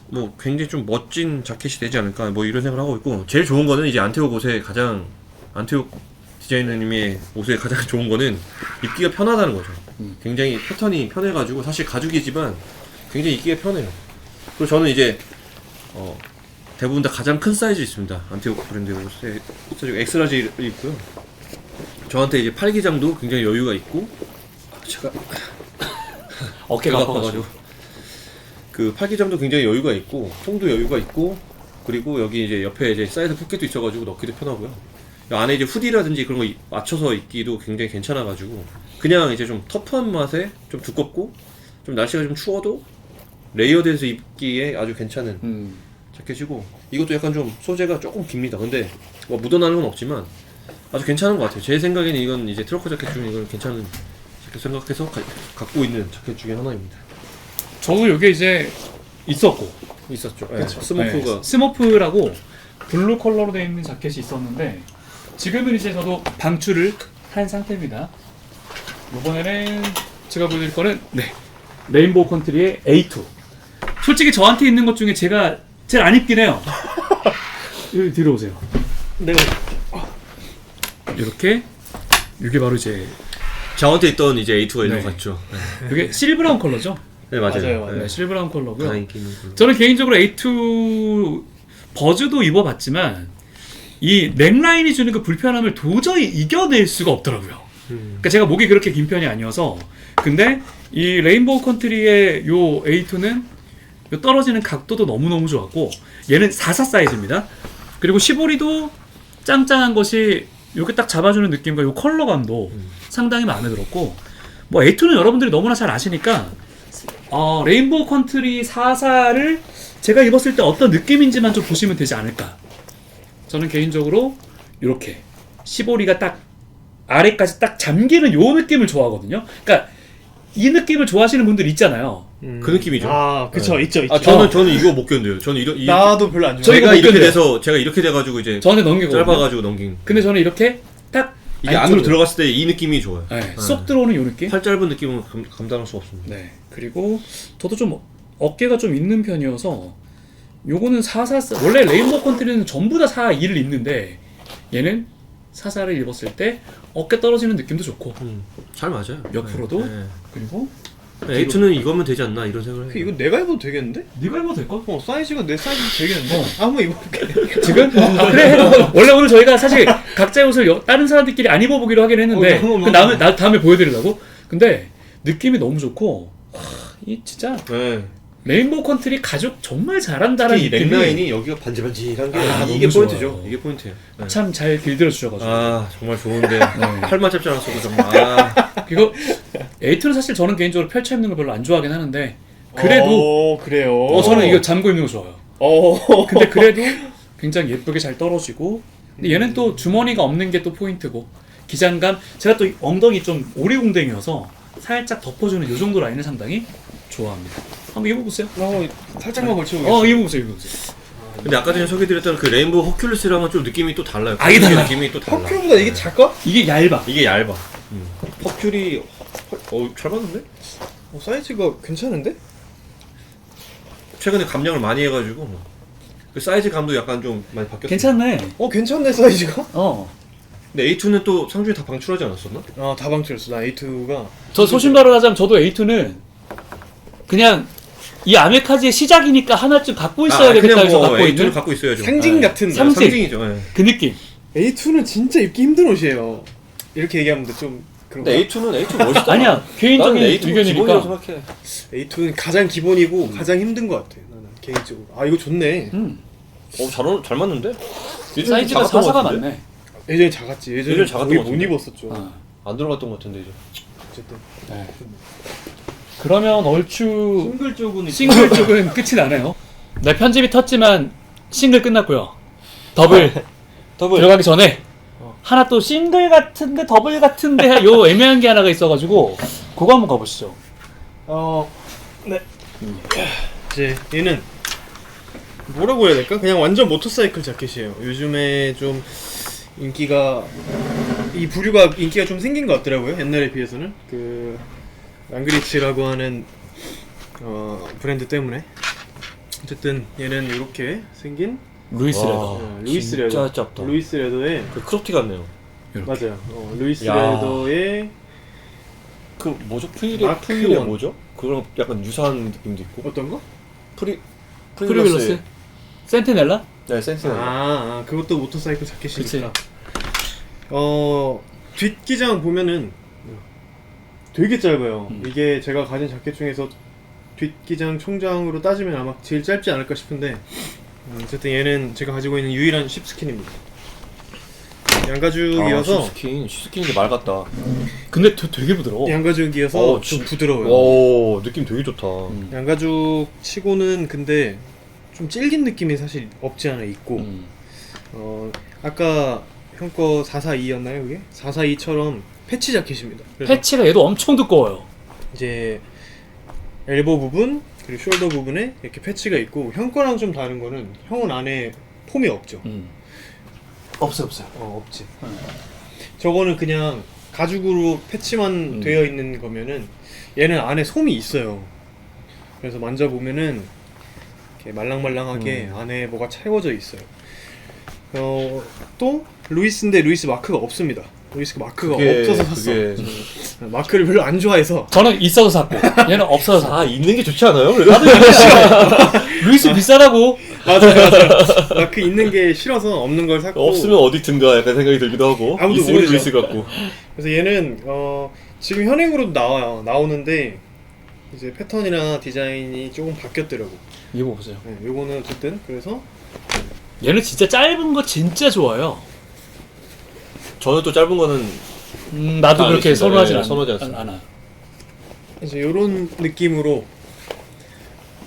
뭐 굉장히 좀 멋진 자켓이 되지 않을까 뭐 이런 생각을 하고 있고 제일 좋은 거는 이제 안테옥 옷의 가장 안테옥 디자이너님의 옷의 가장 좋은 거는 입기가 편하다는 거죠. 굉장히 패턴이 편해가지고 사실 가죽이지만 굉장히 입기가 편해요. 그리고 저는 이제 대부분 다 가장 큰 사이즈 있습니다. 안테옥 브랜드 옷에 엑스라지를 입고요. 저한테 이제 팔기장도 굉장히 여유가 있고 제가 어깨가 배가 아파가지고. 그 팔기장도 굉장히 여유가 있고 통도 여유가 있고 그리고 여기 이제 옆에 이제 사이드 포켓도 있어가지고 넣기도 편하고요. 이 안에 이제 후디라든지 그런 거 맞춰서 입기도 굉장히 괜찮아가지고 그냥 이제 좀 터프한 맛에 좀 두껍고 좀 날씨가 좀 추워도 레이어드해서 입기에 아주 괜찮은 자켓이고 이것도 약간 좀 소재가 조금 깁니다. 근데 뭐 묻어나는 건 없지만 아주 괜찮은 것 같아요. 제 생각에는 이건 이제 트러커 자켓 중에 이건 괜찮은 자켓 생각해서 갖고 있는 자켓 중에 하나입니다. 저도 이게 이제 있었고 있었죠. 스모프가 스모프라고 블루 컬러로 되어 있는 자켓이 있었는데 지금은 이제 저도 방출을 한 상태입니다. 이번에는 제가 보여드릴 거는 레인보우 컨트리의 A2. 솔직히 저한테 있는 것 중에 제가 제일 안 입긴 해요. 여기 뒤로 오세요. 내가 이렇게 이게 바로 이제 저한테 있던 이제 A2가 일로 네. 갔죠. 이게 실브라운 컬러죠. 네 맞아요. 맞아요, 맞아요. 네, 실브라운 컬러고요. 가장 인기 있는 걸로. 저는 개인적으로 A2 버즈도 입어봤지만 이 넥라인이 주는 그 불편함을 도저히 이겨낼 수가 없더라고요. 그러니까 제가 목이 그렇게 긴 편이 아니어서. 근데 이 레인보우 컨트리의 요 A2는 요 떨어지는 각도도 너무너무 좋았고 얘는 44 사이즈입니다. 그리고 시보리도 짱짱한 것이 요게 딱 잡아주는 느낌과 요 컬러감도 상당히 마음에 들었고 뭐 A2는 여러분들이 너무나 잘 아시니까 레인보우 컨트리 44를 제가 입었을 때 어떤 느낌인지만 좀 보시면 되지 않을까. 저는 개인적으로 이렇게 시보리가 딱 아래까지 딱 잠기는 요 느낌을 좋아하거든요. 그러니까 이 느낌을 좋아하시는 분들 있잖아요. 그 느낌이죠. 아, 그쵸, 네. 있죠, 있죠. 아 저는 이거 못 견뎌요. 저는 나도 별로 안 좋아. 저희- 제가 못 이렇게 견뎌요. 돼서 제가 이렇게 돼가지고 이제 저한테 넘기고 짧아가지고 넘긴. 근데 저는 이렇게 딱 이게 안으로 들어갔을 때 이 느낌이 좋아요. 네, 쏙 들어오는 요 느낌. 팔 짧은 느낌은 감당할 수 없습니다. 네. 그리고 저도 좀 어깨가 좀 있는 편이어서 요거는 44 원래 레인보우 컨트리는 전부 다 42를 입는데 얘는 44를 입었을 때 어깨 떨어지는 느낌도 좋고 잘 맞아요. 옆으로도 네. 그리고 A2는 이거면 되지 않나 이런 생각을 해요. 이거 내가 입어도 되겠는데? 네가 입어도 될까? 사이즈가 내 사이즈 되겠는데? 한번 입어볼게. 지금? 그래 원래 오늘 저희가 사실 각자의 옷을 다른 사람들끼리 안 입어보기로 하긴 했는데 그 다음에 보여드리려고. 근데 느낌이 너무 좋고 이 진짜 네. 레인보우 컨트리 가죽 정말 잘한다는 특히 이 느낌이 넥라인이 여기가 반질반질한 게 이게 너무 포인트죠. 좋아요. 이게 포인트예요. 네. 참 잘 길들여 주셔가지고. 아 정말 좋은데 팔만 잡지 않았어도 정말 이거 A2는 사실 저는 개인적으로 펼쳐 입는 걸 별로 안 좋아하긴 하는데 그래도 그래요. 저는 이거 잠고 입는 거 좋아요. 근데 그래도 굉장히 예쁘게 잘 떨어지고 근데 얘는 또 주머니가 없는 게 또 포인트고 기장감 제가 또 엉덩이 좀 오리공댕이어서 살짝 덮어주는 요 정도 라인을 상당히 좋아합니다. 한번 입어보세요. 살짝만 걸쳐보겠습니다. 입어보세요. 입어보세요. 근데 아까 전에 소개드렸던 그 레인보우 허큘루스랑은 좀 느낌이 또 달라요. 이게 달라요. 느낌이 또 달라. 허큐보다 이게 작아? 이게 얇아. 이게 얇아. 허큘이 잘 봤는데? 사이즈가 괜찮은데? 최근에 감량을 많이 해가지고 그 사이즈 감도 약간 좀 많이 바뀌었어. 괜찮네. 괜찮네, 사이즈가? 근데 A2는 또 상준이 다 방출하지 않았었나? 다 방출했어. 나 A2가. 저 소신발언 하자면 저도 A2는 그냥 이 아메카지의 시작이니까 하나쯤 갖고 있어야 되겠다 해서 갖고 A2는 있는 갖고 있어야죠. 상징 같은. 상징. 상징이죠. 네. 그 느낌. A2는 진짜 입기 힘든 옷이에요. 이렇게 얘기하면 좀 그런가? 근데 A2는 멋있다. 아니야 개인적인 나는 A2는 기본이라고 의견이니까. 생각해. A2는 가장 기본이고 가장 힘든 것 같아. 나는 개인적으로. 이거 좋네. 잘 맞는데? 사이즈가 작았던 것 44가 같은데? 맞네. 예전에 작았지. 예전에 예전에 작았던 거의 것 못 같은데? 입었었죠. 안 들어갔던 것 같은데 이제. 어쨌든. 네. 그러면 얼추 싱글 쪽은 싱글 쪽은 끝이 나네요. 네, 편집이 텄지만 싱글 끝났고요. 더블 들어가기 전에 하나 또 싱글 같은데 더블 같은데 요 애매한 게 하나가 있어가지고 그거 한번 가보시죠. 네. 이제 얘는 뭐라고 해야 될까? 그냥 완전 모터사이클 자켓이에요. 요즘에 좀 인기가 이 부류가 인기가 좀 생긴 것 같더라고요. 옛날에 비해서는 그 랑그리츠라고 하는 브랜드 때문에. 어쨌든 얘는 이렇게 생긴 루이스 와. 레더. 루이스 진짜 레더. 짧다. 루이스 레더의 그 크롭티 같네요. 이렇게. 맞아요. 루이스 야. 레더의 그 뭐죠? 마크 프릴의 원. 뭐죠? 그런 약간 유사한 느낌도 있고. 어떤 거? 프리글러스? 센티넬라? 네, 센스. 그것도 모터사이클 자켓이니까. 뒷기장 보면은 되게 짧아요. 이게 제가 가진 자켓 중에서 뒷기장 총장으로 따지면 아마 제일 짧지 않을까 싶은데 어쨌든 얘는 제가 가지고 있는 유일한 쉽스킨입니다. 양가죽이어서 시스킨인데 말 같다. 근데 되게 부드러워. 양가죽이어서 좀 부드러워요. 오, 느낌 되게 좋다. 양가죽 치고는 근데 좀 질긴 느낌이 사실 없지 않아 있고 아까 형 거 442였나요 그게? 442처럼 패치 자켓입니다. 그래서 패치가 얘도 엄청 두꺼워요. 이제 엘보 부분 그리고 숄더 부분에 이렇게 패치가 있고 형 거랑 좀 다른 거는 형은 안에 폼이 없죠. 없어요. 없지. 저거는 그냥 가죽으로 패치만 되어 있는 거면은 얘는 안에 솜이 있어요. 그래서 만져보면은 이렇게 말랑말랑하게 안에 뭐가 채워져 있어요. 또 루이스인데 루이스 마크가 없습니다. 루이스 마크가 그게- 없어서 샀어. 그게- 마크를 별로 안 좋아해서. 저는 있어서 샀고 얘는 없어서 샀고. 아 있는 게 좋지 않아요? 그래도 루이스 비싸다고. 맞아요. 마크 있는 게 싫어서 없는 걸 샀고. 없으면 어디 든가 약간 생각이 들기도 하고 아무도 있으면 모르죠. 루이스 같고. 그래서 얘는 지금 현행으로도 나와요. 나오는데 이제 패턴이나 디자인이 조금 바뀌었더라고. 이거 보세요. 네, 요거는 어쨌든 그래서 얘는 진짜 짧은 거 진짜 좋아요. 저는 또 짧은 거는 나도 아, 그렇게 알겠습니다. 선호하진 네, 않, 선호하지 않습니다. 않아. 이제 요런 느낌으로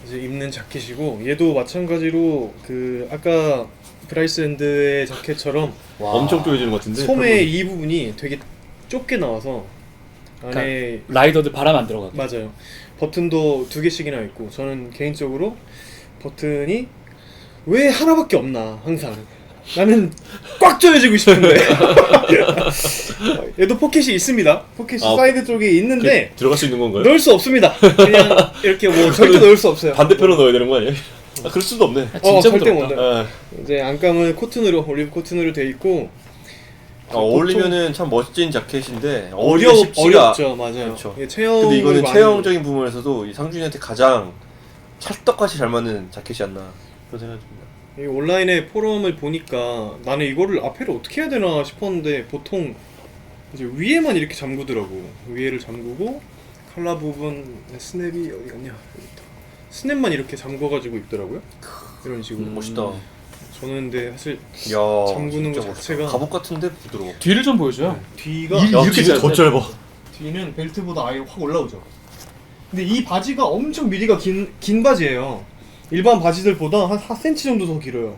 이제 입는 자켓이고 얘도 마찬가지로 그 아까 브라이스 앤드의 자켓처럼 엄청 쪼여지는 것 같은데. 소매 이 부분이 되게 좁게 나와서 안에 라이더들 바람 안 들어가게. 맞아요. 버튼도 2개씩이나 있고 저는 개인적으로 버튼이 왜 하나밖에 없나 항상 나는 꽉 조여지고 싶은데 얘도 포켓이 있습니다. 포켓이 아, 사이드 쪽에 있는데 들어갈 수 있는 건가요? 넣을 수 없습니다. 그냥 이렇게 뭐 절대 넣을 수 없어요. 반대편으로 넣어야 되는 거 아니에요? 아, 그럴 수도 없네. 진짜 절대 부드럽다. 못 넣어요. 아, 이제 안감은 코튼으로 올리브 코튼으로 돼 있고 어울리면은 참 멋진 자켓인데 어울리기 쉽지가. 어렵죠, 맞아요. 그렇죠. 이게 체형을 근데 이거는 많이- 체형적인 부분에서도 이 상준이한테 가장 찰떡같이 잘 맞는 자켓이 않나 그런 생각이 듭니다. 이 온라인에 포럼을 보니까 나는 이거를 앞에를 어떻게 해야 되나 싶었는데 보통 이제 위에만 이렇게 잠그더라고. 위에를 잠그고 칼라 부분 스냅이 어디 갔냐? 여기 있다. 스냅만 이렇게 잠궈가지고 입더라고요. 이런 식으로. 멋있다. 저는 근데 사실 이야, 잠그는 진짜 거 멋있다. 자체가- 갑옷 같은데 부드러워. 뒤를 좀 보여줘요. 뒤가 이- 야, 이렇게 뒤가 더 짧아. 짧아. 뒤는 벨트보다 아예 확 올라오죠. 근데 이 바지가 엄청 미리가 긴 바지예요. 일반 바지들보다 한 4cm 정도 더 길어요.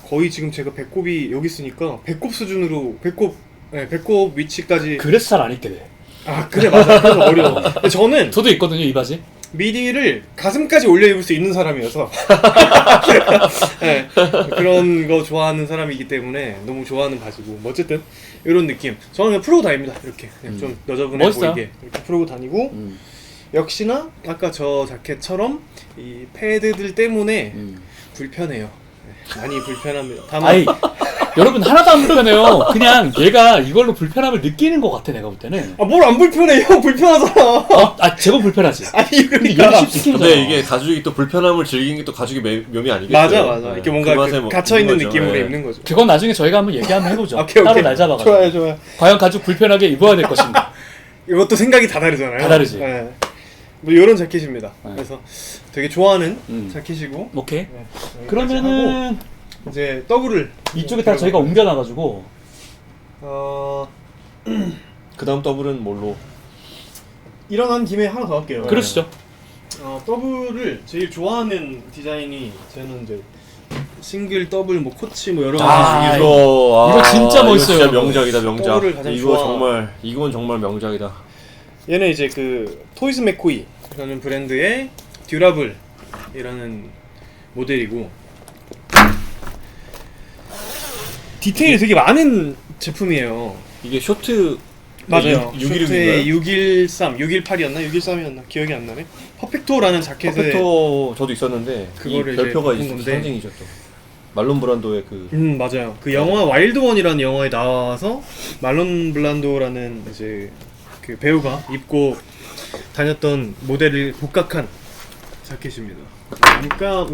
거의 지금 제가 배꼽이 여기 있으니까 배꼽 수준으로 배꼽 위치까지. 그래서 잘 안 입게 돼. 아 그래 맞아. 그래서 어려워. 근데 저는 저도 있거든요 이 바지. 미디를 가슴까지 올려 입을 수 있는 사람이어서 네, 그런 거 좋아하는 사람이기 때문에 너무 좋아하는 바지고 뭐 어쨌든 이런 느낌. 저는 그냥 풀고 다닙니다. 이렇게 그냥 좀 여자분해 멋있어요. 보이게 이렇게 풀고 다니고 역시나 아까 저 자켓처럼 이 패드들 때문에 불편해요. 네, 많이 불편합니다. 다만 아이 여러분 하나도 안 불편해요. 그냥 얘가 이걸로 불편함을 느끼는 것 같아 내가 볼 때는. 뭘 안 불편해? 형 불편하잖아. 제법 불편하지. 아니 근데 그러니까 얘는 씹히잖아. 근데 이게 가죽이 또 불편함을 즐기는 게 또 가죽의 묘미 아니겠어요? 맞아. 네, 이렇게 뭔가 그 맛에 그 갇혀 있는 거죠. 느낌으로 네. 입는 거죠. 그건 나중에 저희가 한번 얘기 한번 해보죠. 오케이. 따로 날 잡아가지고. 좋아요. 과연 가죽 불편하게 입어야 될 것인가. 이것도 생각이 다 다르잖아요. 다 다르지. 네. 뭐 이런 자켓입니다. 네. 그래서 되게 좋아하는 음. 자켓이고. 오케이. 네, 여기까지 하고 그러면은 이제 더블을 이쪽에 다 저희가 옮겨놔가지고 그 다음 더블은 뭘로? 일어난 김에 하나 더 할게요. 그러시죠. 더블을 제일 좋아하는 디자인이 저는 이제 싱글 더블 뭐 코치 뭐 여러 아, 가지 중에서 이거 진짜 멋있어요, 이거 진짜 여러분. 명작이다 명작. 더블을 가장 이거 좋아. 이건 정말 명작이다. 얘는 이제 그 토이즈 맥코이라는 브랜드의 듀라블이라는 모델이고 디테일이 되게 많은 제품이에요. 이게 쇼트 맞아요. 616인가요? 쇼트에 613, 618이었나? 613이었나? 기억이 안 나네. 퍼펙토라는 자켓에 퍼펙터 저도 있었는데 그거를 이 별표가 이제 있어 바꾼 건데. 상징이죠 또. 말론 브란도의 그 맞아요. 그 영화 와일드 원이라는 영화에 나와서 말론 블란도라는 이제 그 배우가 입고 다녔던 모델을 복각한 자켓입니다. 그러니까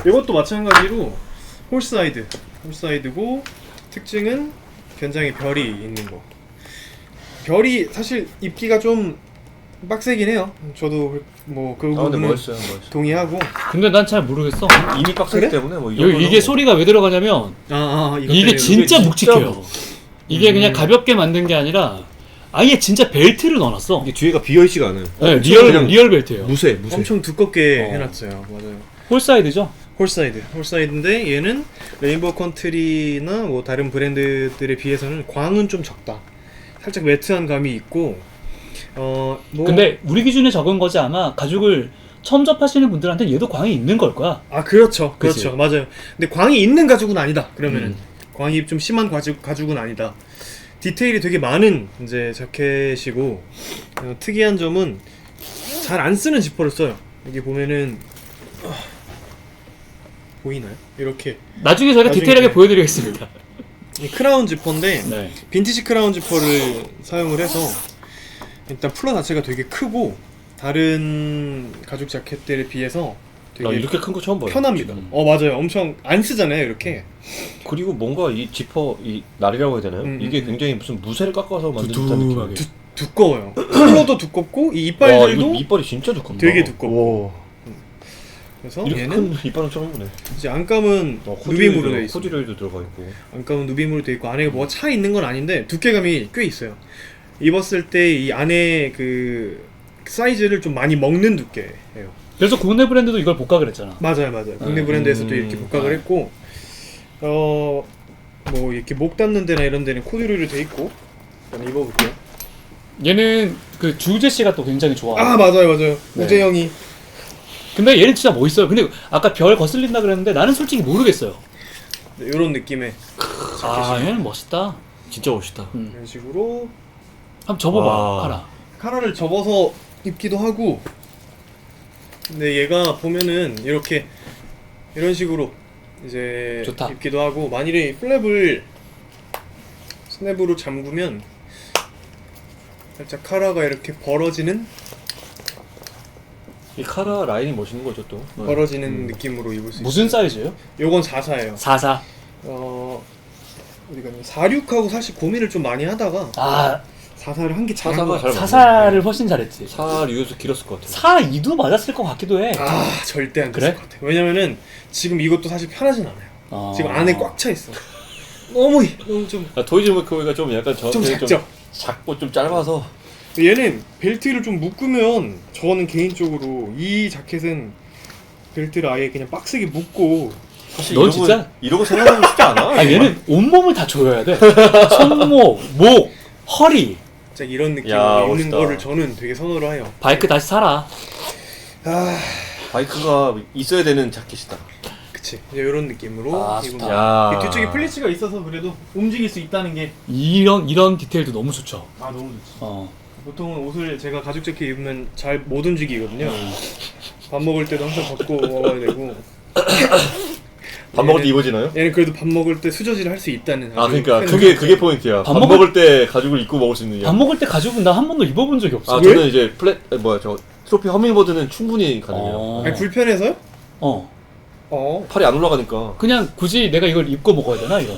이것도 마찬가지로 홀사이드고 특징은 견장에 별이 있는 거. 별이 사실 입기가 좀 빡세긴 해요. 저도 뭐 그 근데 부분은 멋있어요. 동의하고. 근데 난 잘 모르겠어. 이미 빡세기 그래? 때문에 뭐 이게 소리가 왜 들어가냐면 이것 이게 때문에 진짜 이게 묵직해요. 진짜 이게 그냥 가볍게 만든 게 아니라 아예 진짜 벨트를 넣어놨어. 이게 뒤에가 비어있지가 않아요. 네, 그냥 리얼 벨트예요. 무쇠. 엄청 두껍게 어. 해놨어요. 맞아요. 홀사이드죠. 홀사이드인데 얘는 레인보우 컨트리나 뭐 다른 브랜드들에 비해서는 광은 좀 적다. 살짝 매트한 감이 있고 뭐 근데 우리 기준에 적은 거지 아마 가죽을 처음 접하시는 분들한테 얘도 광이 있는 걸 거야. 그렇죠 그치? 맞아요. 근데 광이 있는 가죽은 아니다. 그러면은 광이 좀 심한 가죽은 아니다. 디테일이 되게 많은 이제 자켓이고 특이한 점은 잘 안 쓰는 지퍼를 써요. 여기 보면은 보이나요? 이렇게 나중에 저희가 나중에 디테일하게 좀- 보여드리겠습니다. 이 크라운 지퍼인데 네. 빈티지 크라운 지퍼를 사용을 해서 일단 플러 자체가 되게 크고 다른 가죽 자켓들에 비해서 나 되게 이렇게 큰 거 처음 봐요. 편합니다. 맞아요. 엄청 안 쓰잖아요 이렇게. 그리고 뭔가 이 지퍼 이 날이라고 해야 되나요? 이게 굉장히 무슨 무쇠를 깎아서 만든 듯한 두툼하게. 느낌. 두꺼워요. 컬러도 두껍고 이 와 이거 이빨들도 이빨이 진짜 두껍다. 되게 두껍고. 와, 그래서 이렇게 얘는 큰 이빨은 처음 보네. 이제 안감은 누빔으로 돼 있어. 코듀로이도 들어가 있고. 안감은 누빔으로 돼 있고 안에 뭐가 차 있는 건 아닌데 두께감이 꽤 있어요. 입었을 때 이 안에 그 사이즈를 좀 많이 먹는 두께예요. 그래서 국내 브랜드도 이걸 복각을 했잖아. 맞아요. 국내 브랜드에서도 이렇게 복각을 했고, 뭐 이렇게 목 닿는 데나 이런 데는 코듀로이로 돼 있고. 일단 입어볼게요. 얘는 그 주재 씨가 또 굉장히 좋아. 아 맞아요. 네. 우재형이 근데 얘는 진짜 멋있어요. 근데 아까 별 거슬린다 그랬는데 나는 솔직히 모르겠어요. 이런 느낌의 아 얘는 멋있다. 진짜 멋있다. 이런 식으로 한번 접어봐. 와. 하나. 카라를 접어서 입기도 하고. 근데 얘가 보면은 이렇게 이런 식으로 이제 좋다. 입기도 하고 만일에 플랩을 스냅으로 잠그면 살짝 카라가 이렇게 벌어지는 이 카라 라인이 멋있는 거죠 또. 벌어지는 느낌으로 입을 수 무슨 있어요. 사이즈예요? 요건 44예요. 44. 어디 갔냐? 46하고 사실 고민을 좀 많이 하다가 아 44를 한 게 잘한 44가 것 같아. 잘 44를 훨씬 잘했지. 4류에서 길었을 것 같아요. 42도 맞았을 것 같기도 해. 아 절대 안 됐을 그래? 것 같아. 왜냐면은 지금 이것도 사실 편하진 않아요. 아. 지금 안에 꽉 차 있어. 너무 좀 토이즈 메이커가 좀 약간 저한테 작죠. 작고 좀 짧아서 얘는 벨트를 좀 묶으면 저는 개인적으로 이 자켓은 벨트를 아예 그냥 빡세게 묶고 사실 넌 진짜? 이러고 생각하면 쉽지 않아. 아 얘는 온몸을 다 조여야 돼. 손목, 목, 허리. 진짜 이런 느낌으로 야, 입는 멋있다. 거를 저는 되게 선호를 해요. 바이크 다시 사라. 아 바이크가 있어야 되는 자켓이다. 그치 이제 이런 느낌으로 아, 입으면 좋다. 야. 이 뒤쪽에 플리츠가 있어서 그래도 움직일 수 있다는 게 이런 디테일도 너무 좋죠. 너무 좋지. 보통은 옷을 제가 가죽 재킷 입으면 잘 못 움직이거든요. 밥 먹을 때도 항상 벗고 먹어야 되고. 밥 먹을 때 얘는- 입어지나요? 얘는 그래도 밥 먹을 때 수저질을 할 수 있다는. 아 아주 그러니까 큰 그게 장점. 포인트야. 밥 밥 먹을 때 가죽을 입고 먹을 수 있는. 밥 먹을 때 가죽은 나 한 번도 입어본 적이 없어. 아 왜? 저는 이제 저 트로피 허밍버드는 충분히 가능해요. 아니 불편해서요? 팔이 안 올라가니까. 그냥 굳이 내가 이걸 입고 먹어야 되나 이거.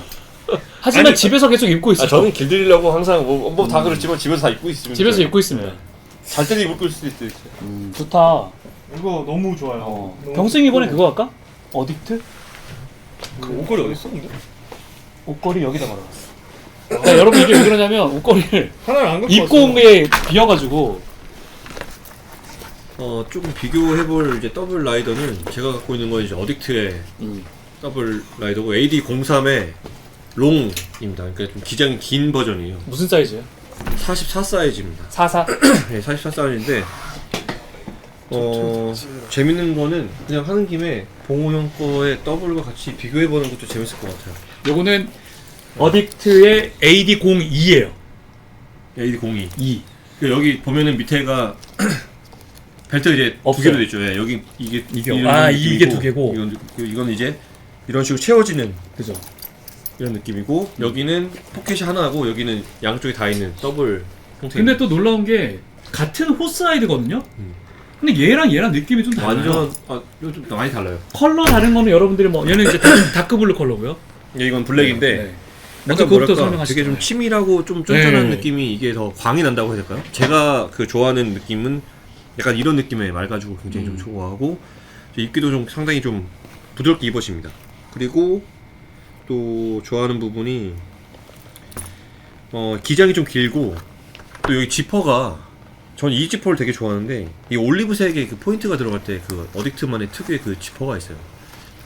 하지만 아니, 집에서 계속 입고 있어. 아 저는 길들이려고 항상 뭐 다 그렇지만 집에서 다 입고 있습니다. 집에서 입고 있습니다. 잘 때도 입을 수도 있어요. 좋다. 이거 너무 좋아요. 너무 병승 이번에 좋고. 그거 할까? 어딕트? 그 옷걸이 어디 있어 근데? 옷걸이 여기다 걸어놨어. 야, 여러분 이게 왜 그러냐면 옷걸이를 하나를 안 갖고 입고 왔어요. 온 게 비어가지고 조금 비교해볼 이제 더블 라이더는 제가 갖고 있는 건 이제 어딕트의 더블 라이더고 AD03의 롱입니다. 그러니까 좀 기장이 긴 버전이에요. 무슨 사이즈예요? 44 사이즈입니다. 44. 네, 44 사이즈인데 재밌는 거는 그냥 하는 김에 봉호 형 거의 더블과 같이 비교해보는 것도 재밌을 것 같아요. 요거는 어딕트의 AD02예요. AD02. 2. 여기 보면은 밑에가 벨트 이제 두 없어요. 개로 돼 있죠. 예, 여기 이게 이런 아, 느낌이고, 이게 두 개고. 이건 이제 이런 식으로 채워지는 그죠. 이런 느낌이고 여기는 포켓이 하나고 여기는 양쪽에 다 있는 더블 형태. 근데 또 놀라운 게 같은 호스라이드거든요. 근데 얘랑 느낌이 좀 달라요. 완전 이거 좀 많이 달라요. 컬러 다른 거는 여러분들이 뭐 얘는 이제 다크블루 컬러고요. 이건 블랙인데 네. 먼저 약간 그것부터 뭐랄까 설명하시죠. 되게 좀 치밀하고 좀 쫀쫀한 네. 느낌이 이게 더 광이 난다고 해야 될까요? 제가 그 좋아하는 느낌은 약간 이런 느낌의 말 가지고 굉장히 좀 좋아하고 입기도 좀 상당히 좀 부드럽게 입어집니다. 그리고 또 좋아하는 부분이 기장이 좀 길고 또 여기 지퍼가 전 이 지퍼를 되게 좋아하는데 이 올리브색의 그 포인트가 들어갈 때 그 어딕트만의 특유의 그 지퍼가 있어요.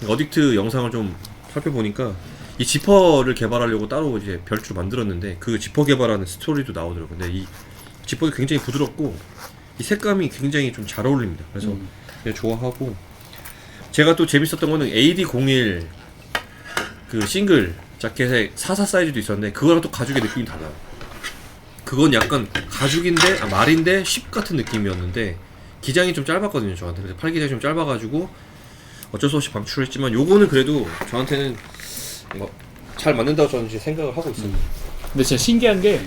어딕트 영상을 좀 살펴보니까 이 지퍼를 개발하려고 따로 이제 별주로 만들었는데 그 지퍼 개발하는 스토리도 나오더라고요. 근데 이 지퍼도 굉장히 부드럽고 이 색감이 굉장히 좀 잘 어울립니다. 그래서 되게 좋아하고 제가 또 재밌었던 거는 AD01 그 싱글 자켓에 44 사이즈도 있었는데 그거랑 또 가죽의 느낌이 달라요. 그건 약간 가죽인데 말인데 쉽 같은 느낌이었는데 기장이 좀 짧았거든요 저한테. 그래서 팔 기장이 좀 짧아가지고 어쩔 수 없이 방출했지만 요거는 그래도 저한테는 잘 맞는다고 저는 이제 생각을 하고 있어요. 근데 진짜 신기한 게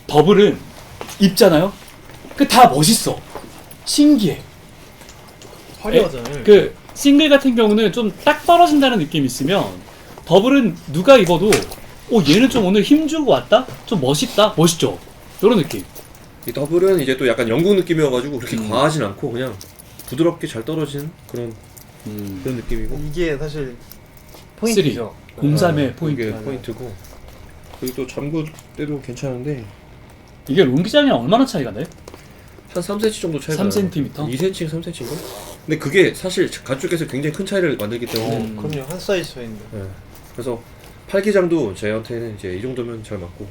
더블은 입잖아요. 그 다 멋있어. 신기해. 화려하잖아요. 그 싱글 같은 경우는 좀 딱 떨어진다는 느낌이 있으면 더블은 누가 입어도 얘는 좀 오늘 힘주고 왔다? 좀 멋있다? 멋있죠? 요런 느낌. 이 더블은 이제 또 약간 영국 느낌이어가지고 그렇게 과하진 않고 그냥 부드럽게 잘 떨어지는 그런 느낌이고. 이게 사실 포인트죠. 03의 포인트. 이게 포인트고. 그리고 또 잠글 때도 괜찮은데 이게 롱기장이랑 얼마나 차이가 나요? 한 3cm 정도 차이가 3cm? 2cm, 3cm인가? 근데 그게 사실 가죽에서 굉장히 큰 차이를 만들기 때문에 그럼요. 한 사이즈 차이인데. 네. 그래서 팔기장도 저한테는 이제 이 정도면 잘 맞고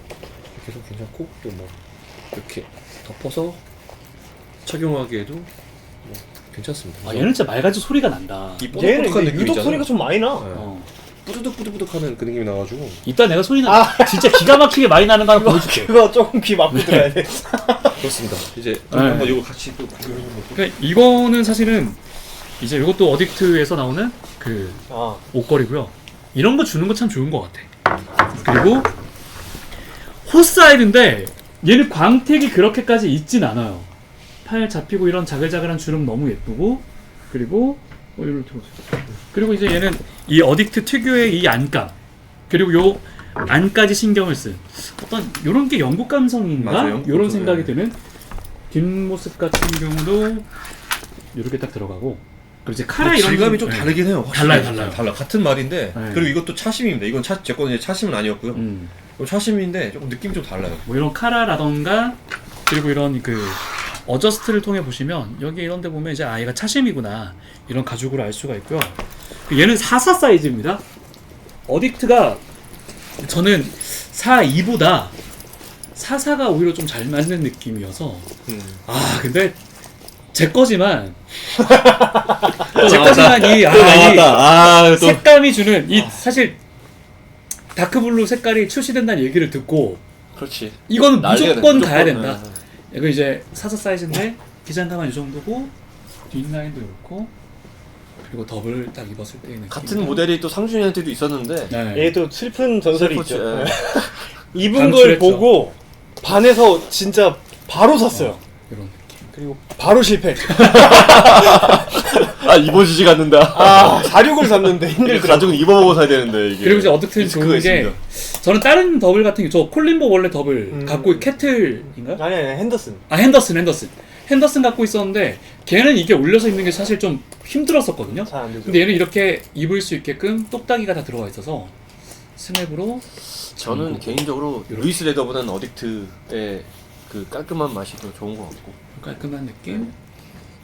이렇게 해서 괜찮고 또 뭐 이렇게 덮어서 착용하기에도 뭐 괜찮습니다. 아, 얘는 진짜 맑아지 소리가 난다. 이 얘는 뽀득뽀득한 근데 느낌 유독 있잖아요. 소리가 좀 많이 나. 네. 어. 뿌듯뿌듯하는 그 느낌이 나가지고 이따 내가 소리 진짜 기가 막히게 많이 나는 거 하나 보여줄게. 그거 조금 귀 막고 들어야 돼. 그렇습니다. 이제 네. 한번 이거 같이 또 비교해 보면 그러니까 이거는 사실은 이제 이것도 어딕트에서 나오는 그 아, 옷걸이고요. 이런 거 주는 거 참 좋은 것 같아. 그리고 호사이드인데 얘는 광택이 그렇게까지 있진 않아요. 팔 잡히고 이런 자글자글한 주름 너무 예쁘고 그리고 이걸 들어보세요. 그리고 이제 얘는 이 어딕트 특유의 이 안감 그리고 요 안까지 신경을 쓴 어떤 요런 게 영국 감성인가? 맞아요, 영국 요런 감성, 생각이 네. 드는 뒷모습 같은 경우도 이렇게 딱 들어가고 그리고 이제 카라 이런 질감이 좀 네. 다르긴 해요. 확실히. 달라요. 달라. 같은 말인데 네. 그리고 이것도 차심입니다. 이건 제 거는 이제 차심은 아니었고요. 음. 이거 차심인데 조금 느낌이 좀 달라요. 뭐 이런 카라라던가 그리고 이런 그 어저스트를 통해 보시면 여기 이런 데 보면 이제 얘가 차심이구나 이런 가죽으로 알 수가 있고요. 얘는 44 사이즈입니다. 어딕트가 저는 42보다 44가 오히려 좀 잘 맞는 느낌이어서 아 근데 제 거지만 제 거지만 이 색감이 주는 이 사실 다크블루 색깔이 출시된다는 얘기를 듣고 그렇지. 이거는 난리가 무조건 돼, 가야 무조건. 된다. 이거 이제 44 사이즈인데 기장감은 이 정도고 뒷라인도 이렇고 그리고 더블 딱 입었을 때 있는 같은 모델이 또 상준이한테도 있었는데 네. 얘도 슬픈 전설이 슬프지, 있죠. 예. 입은 걸 방출했죠. 보고 반해서 진짜 바로 샀어요. 이런 느낌. 그리고 바로 실패했죠. 아 입어지지가 않는다. 아, 46을 샀는데 이게 힘들더라고. 가죽은 입어보고 사야 되는데 이게. 그리고 이제 어떻든 리스크가 좋은 게 있습니다. 저는 다른 더블 같은 게 저 콜린보 원래 더블 갖고 캐틀인가요? 아니 핸더슨. 아 핸더슨 갖고 있었는데 걔는 이게 올려서 입는 게 사실 좀 힘들었었거든요. 잘 안 되죠. 근데 얘는 이렇게 입을 수 있게끔 똑딱이가 다 들어가 있어서 스냅으로 저는 개인적으로 이렇게. 루이스 레더보다는 어딕트의 그 깔끔한 맛이 더 좋은 것 같고. 깔끔한 느낌.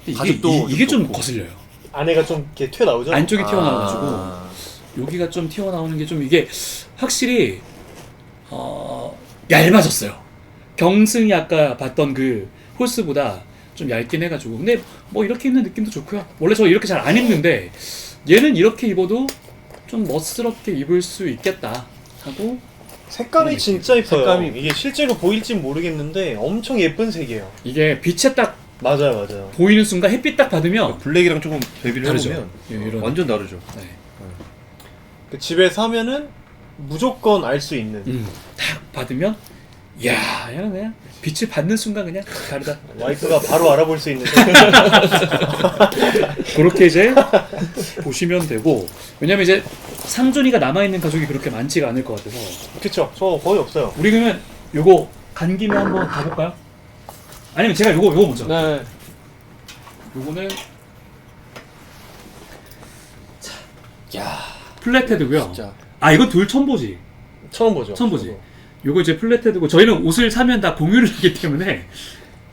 근데 가죽도 이게 좀 좋고. 거슬려요. 안에가 좀 이렇게 튀어나오죠? 안쪽이 튀어나와가지고 아. 여기가 좀 튀어나오는 게 좀 이게 확실히 얇아졌어요. 경승이 아까 봤던 그 홀스보다 좀 얇긴 해가지고 근데 뭐 이렇게 입는 느낌도 좋고요. 원래 저 이렇게 잘 안 입는데 얘는 이렇게 입어도 좀 멋스럽게 입을 수 있겠다 하고 색감이 진짜 이뻐요. 색감이- 이게 실제로 보일진 모르겠는데 엄청 예쁜 색이에요. 이게 빛에 딱 맞아요. 보이는 순간 햇빛 딱 받으면 블랙이랑 조금 대비를 다르죠. 해보면 예, 이런. 완전 다르죠. 네. 그 집에서 하면은 무조건 알 수 있는. 딱 받으면 이야 얘는 그냥 빛을 받는 순간 그냥 다르다. 와이프가 바로 알아볼 수 있는. 그렇게 이제 보시면 되고 왜냐면 이제 상준이가 남아있는 가족이 그렇게 많지가 않을 것 같아서 그쵸. 저 거의 없어요. 우리 그러면 요거 간 김에 한번 가볼까요? 아니면 제가 요거 먼저 네. 요거는 야 플랫헤드고요. 진짜. 아 이건 둘 처음 보지. 처음 보죠. 처음 보지. 요거 이제 플랫헤드고 저희는 옷을 사면 다 공유를 하기 때문에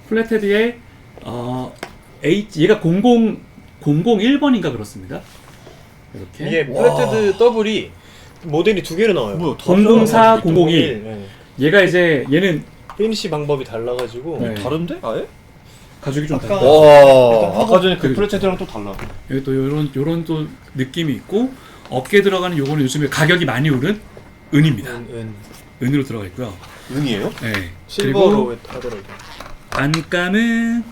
플랫헤드에 얘가 001번인가 그렇습니다. 이렇게 이게 플랫헤드 더블이 모델이 두 개로 나와요. 뭐야, 004, 001. 네. 얘가 이제 얘는 피니시 방법이 달라가지고 네. 다른데? 아예? 가죽이 좀 아까- 달라. 와 아까 전에 그 그리고- 플래체트랑 또 달라. 여기 또 요런 또 느낌이 있고 어깨에 들어가는 요거는 요즘에 가격이 많이 오른 은입니다. 은으로 들어가 있고요. 은이에요? 네. 실버로 그리고 하더라고요. 안감은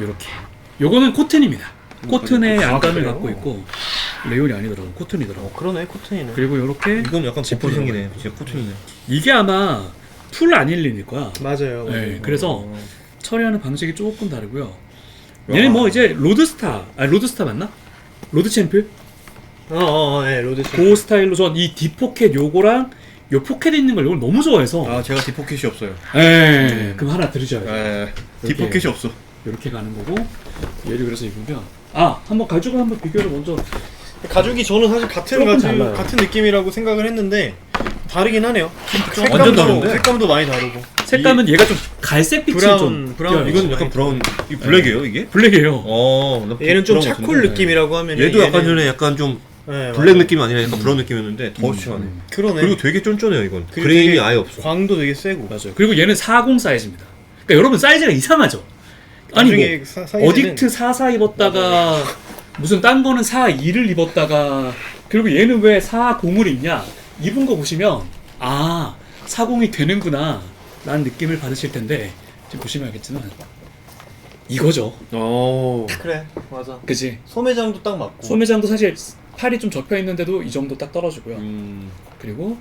요렇게. 요거는 코튼입니다. 코튼의 아, 안감을 그래요? 갖고 있고 레온이 아니더라고. 코튼이더라고. 그러네 코튼이네. 그리고 이렇게 이건 약간 지퍼 지퍼 들어가요. 생기네. 진짜 코튼이네. 이게 아마 풀 아닐린일 거야. 맞아요. 네, 그래서 어. 처리하는 방식이 조금 다르고요. 얘는 뭐 이제 로드스타 맞나? 로드 챔프? 예, 로드. 그 스타일로 전 이 디포켓 요거랑 요 포켓에 있는 걸 이걸 너무 좋아해서 아 제가 디포켓이 없어요. 그럼 하나 들으셔야죠. 디포켓이 없어. 이렇게 가는 거고 얘를 그래서 입으면 한번 가지고 한번 비교를 먼저 가죽이 저는 사실 같은 조금 가죽 달라요. 같은 느낌이라고 생각을 했는데 다르긴 하네요. 완전 다른데? 색감도 많이 다르고. 색감은 얘가 좀 갈색빛이 좀 브라운, 띄어요. 이건 약간 브라운. 이 블랙이에요 이게? 블랙이에요. 나 얘는 좀 브라운 차콜 같은데. 느낌이라고 하면 얘도 약간 전에 약간 좀 네, 블랙 느낌이 아니라 약간 브라운 느낌이었는데 더 시원해. 그러네. 그리고 되게 쫀쫀해요 이건. 그리고 그레인이 되게 아예 없어. 광도 되게 세고. 맞아요. 그리고 얘는 40 사이즈입니다. 그러니까 여러분 사이즈가 이상하죠. 아니 뭐 나중에 사이즈는 어딕트 44 입었다가 무슨 딴 거는 42를 입었다가 그리고 얘는 왜 40을 입냐? 입은 거 보시면 40이 되는구나 라는 느낌을 받으실 텐데 지금 보시면 알겠지만 이거죠. 그래 맞아. 그치? 소매장도 딱 맞고. 소매장도 사실 팔이 좀 접혀 있는데도 이 정도 딱 떨어지고요. 그리고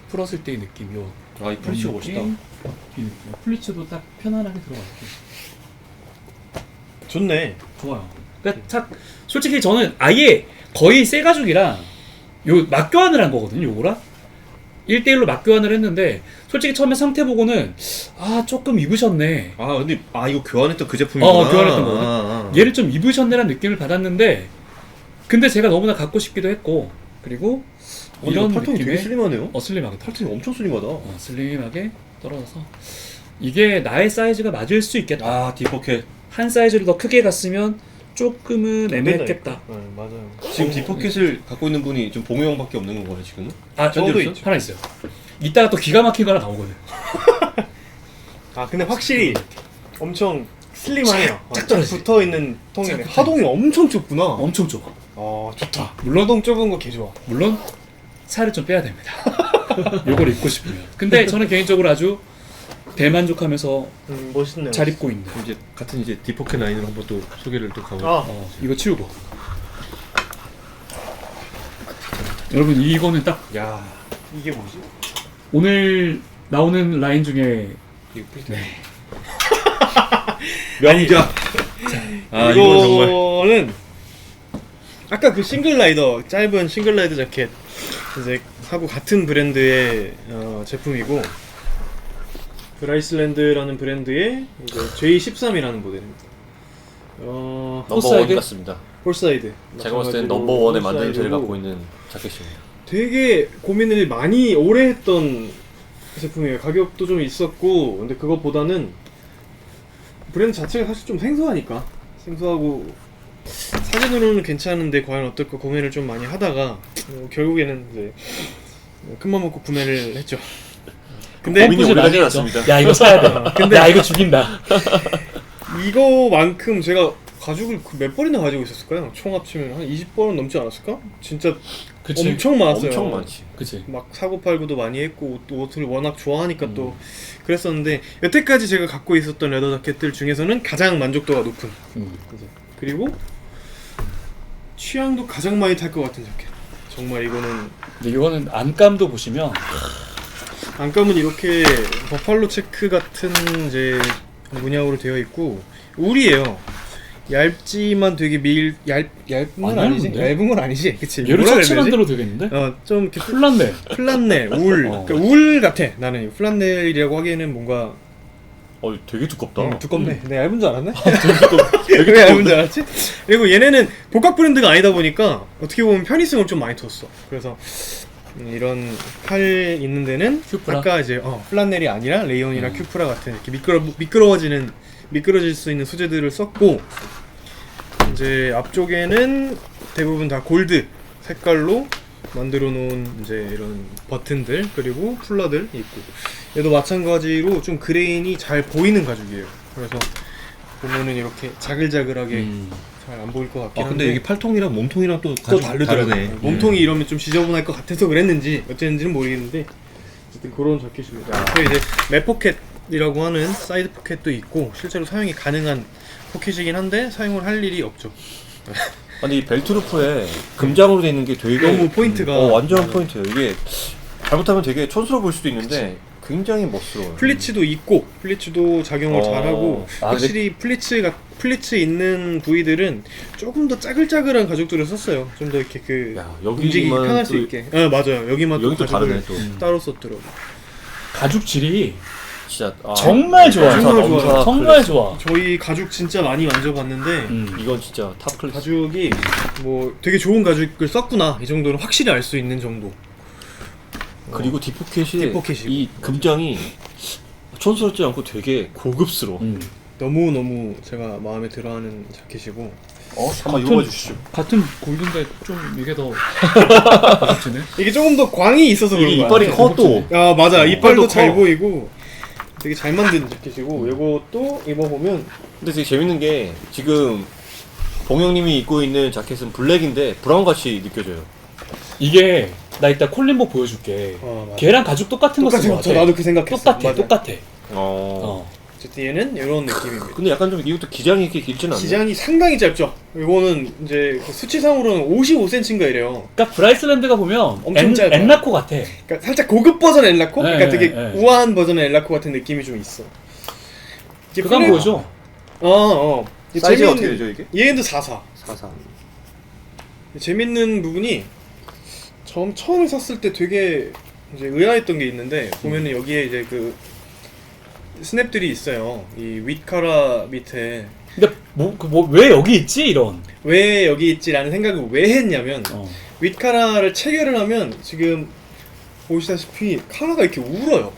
풀었을 때의 느낌 요 이 프리치가 멋있다. 이 느낌. 플리츠도 딱 편안하게 들어가 있고 좋네. 좋아요. 그러니까 솔직히 저는 아예 거의 새 가죽이랑 요 맞교환을 한 거거든요. 요거랑 1대1로 맞교환을 했는데 솔직히 처음에 상태 보고는 조금 입으셨네. 근데 이거 교환했던 그 제품이구나. 교환했던 거거든. 얘를 좀 입으셨네라는 느낌을 받았는데 근데 제가 너무나 갖고 싶기도 했고 그리고 이런 이런 팔통이 느낌의 되게 슬림하네요. 슬림하게 팔통이 엄청 슬림하다. 슬림하게 떨어져서 이게 나의 사이즈가 맞을 수 있겠다. 디포켓. 한 사이즈를 더 크게 갔으면 조금은 애매했겠다. 네, 맞아요. 지금 디포켓을 갖고 있는 분이 지금 봉우 형밖에 없는 건가요 지금은? 저도 현재로서? 있죠. 하나 있어요. 이따가 또 기가 막힌 거 하나 나오거든. 근데 확실히 엄청 슬림하네요. 쫙 떨어지지. 붙어 있는 통이네. 하동이 엄청 좁구나. 엄청 좁아. 좋다. 하동 좁은 거 개 좋아. 물론 살을 좀 빼야 됩니다. 요걸 입고 싶으면. 근데 저는 개인적으로 아주 대만족하면서 멋있네요. 잘 입고 있는. 이제 같은 이제 디포켓 라인으로 한번 또 소개를 또 가고. 이거 치우고. 여러분 이거는 딱 이게 뭐지? 오늘 나오는 라인 중에 명작. 이건 정말. 이거는 아까 그 싱글라이더 짧은 싱글라이더 자켓 이제 하고 같은 브랜드의 제품이고 브라이슬랜드라는 브랜드의 이제 J13이라는 모델입니다. 넘버원 같습니다. 폴사이드. 제가 봤을 땐 넘버원의 만듦새를 갖고 있는 자켓입니다. 되게 고민을 많이 오래 했던 제품이에요. 가격도 좀 있었고 근데 그것보다는 브랜드 자체가 사실 좀 생소하고 사진으로는 괜찮은데 과연 어떨까 고민을 좀 많이 하다가 결국에는 이제 큰맘 먹고 구매를 했죠. 근데 고민이 오래 가지 않았습니다. 야 이거 사야 돼. 야 이거 죽인다. 이거만큼 제가 가죽을 몇 벌이나 가지고 있었을까요? 총 합치면 한 20벌은 넘지 않았을까? 진짜 그치. 엄청 많았어요. 엄청 많지. 그치. 막 사고 팔고도 많이 했고 또 옷을 워낙 좋아하니까 또 그랬었는데 여태까지 제가 갖고 있었던 레더 자켓들 중에서는 가장 만족도가 높은 이제. 그리고 취향도 가장 많이 탈 것 같은 자켓. 정말 이거는 근데 이거는 안감도 보시면 안감은 이렇게 버팔로 체크 같은 이제 문양으로 되어 있고 울이에요. 얇지만 되게 얇은 건 안 아니지? 얇은데? 얇은 건 아니지? 그치? 얘를 뭐라 착취 그래야 되지? 만들어도 되겠는데? 좀 이렇게 플란네. 플란넬, 울. 그러니까 울 같아. 나는 플란넬이라고 하기에는 뭔가 되게 두껍다. 두껍네. 내가 얇은 줄 알았네? 왜 얇은 줄 알았지? 그리고 얘네는 복각 브랜드가 아니다 보니까 어떻게 보면 편의성을 좀 많이 뒀어. 그래서 이런 팔 있는 데는 큐프라? 아까 이제 플란넬이 아니라 레이온이나 큐프라 같은 이렇게 미끄러질 수 있는 소재들을 썼고 이제 앞쪽에는 대부분 다 골드 색깔로 만들어 놓은 이제 이런 버튼들 그리고 쿨러들 있고 얘도 마찬가지로 좀 그레인이 잘 보이는 가죽이에요. 그래서 보면은 이렇게 자글자글하게 잘 안 보일 것 같긴 한데 근데 여기 팔통이랑 몸통이랑 또 다르네. 몸통이 이러면 좀 지저분할 것 같아서 그랬는지 어쨌는지는 모르겠는데 어쨌든 그런 자켓입니다. 그리고 이제 맵 포켓이라고 하는 사이드 포켓도 있고 실제로 사용이 가능한 포켓이긴 한데 사용을 할 일이 없죠. 근데 이 벨트루프에 금장으로 돼 있는 게 되게 너무 포인트가 완전 포인트예요. 이게 잘못하면 되게 촌스러워 보일 수도 있는데 굉장히 멋스러워요. 플리츠도 있고 플리츠도 작용을 잘하고 아, 확실히 플리츠 있는 부위들은 조금 더 짜글짜글한 가죽들을 썼어요. 좀 더 이렇게 그 야, 움직이기 여기만 편할 수 또 있게. 네 맞아요. 여기만 여기 또 가죽을 다르네 또. 따로 썼더라고. 가죽 질이 진짜 정말 좋아요. 정말 좋아요. 정말 좋아. 저희 가죽 진짜 많이 만져봤는데 이건 진짜 탑 클래스. 가죽이 뭐 되게 좋은 가죽을 썼구나 이 정도는 확실히 알 수 있는 정도. 그리고 디포켓이 디포켓이고. 이 금장이 촌스럽지 않고 되게 고급스러워. 너무 제가 마음에 들어하는 자켓이고 한번 입어봐 주시죠. 같은 골든데 좀 이게 더 고급지네. 이게 조금 더 광이 있어서 그런 이게 거야. 이빨이 커 또. 아 맞아 이빨도 이빨도 잘 커. 보이고 되게 잘 만든 자켓이고 이것도 입어보면 근데 되게 재밌는 게 지금 봉영님이 입고 있는 자켓은 블랙인데 브라운 같이 느껴져요. 이게 나 이따 콜린보 보여줄게. 맞아. 걔랑 가죽 똑같은 거 쓴 거 똑같아. 같아. 나도 그 생각했어. 똑같아, 맞아. 똑같아. 어. 어쨌든 얘는 이런 느낌입니다. 근데 약간 좀 이것도 기장이 이렇게 길지는 않네. 기장이 상당히 짧죠. 이거는 이제 그 수치상으로는 55cm인가 이래요. 그러니까 브라이슬랜드가 보면 엄청 짧아요. 엔라코 같아. 그러니까 살짝 고급 버전 엘라코? 네, 그러니까 되게 네. 우아한 버전의 엘라코 같은 느낌이 좀 있어. 이게 그거 한번 보여줘. 이 사이즈가 재밌는- 어떻게 되죠 이게? 얘도 44. 44. 재밌는 부분이 처음에 샀을 때 되게 이제 의아했던 게 있는데 보면은 여기에 이제 그 스냅들이 있어요. 이 윗카라 밑에 근데 왜 여기 있지 이런. 왜 여기 있지라는 생각을 왜 했냐면 어. 윗카라를 체결을 하면 지금 보시다시피 카라가 이렇게 울어요.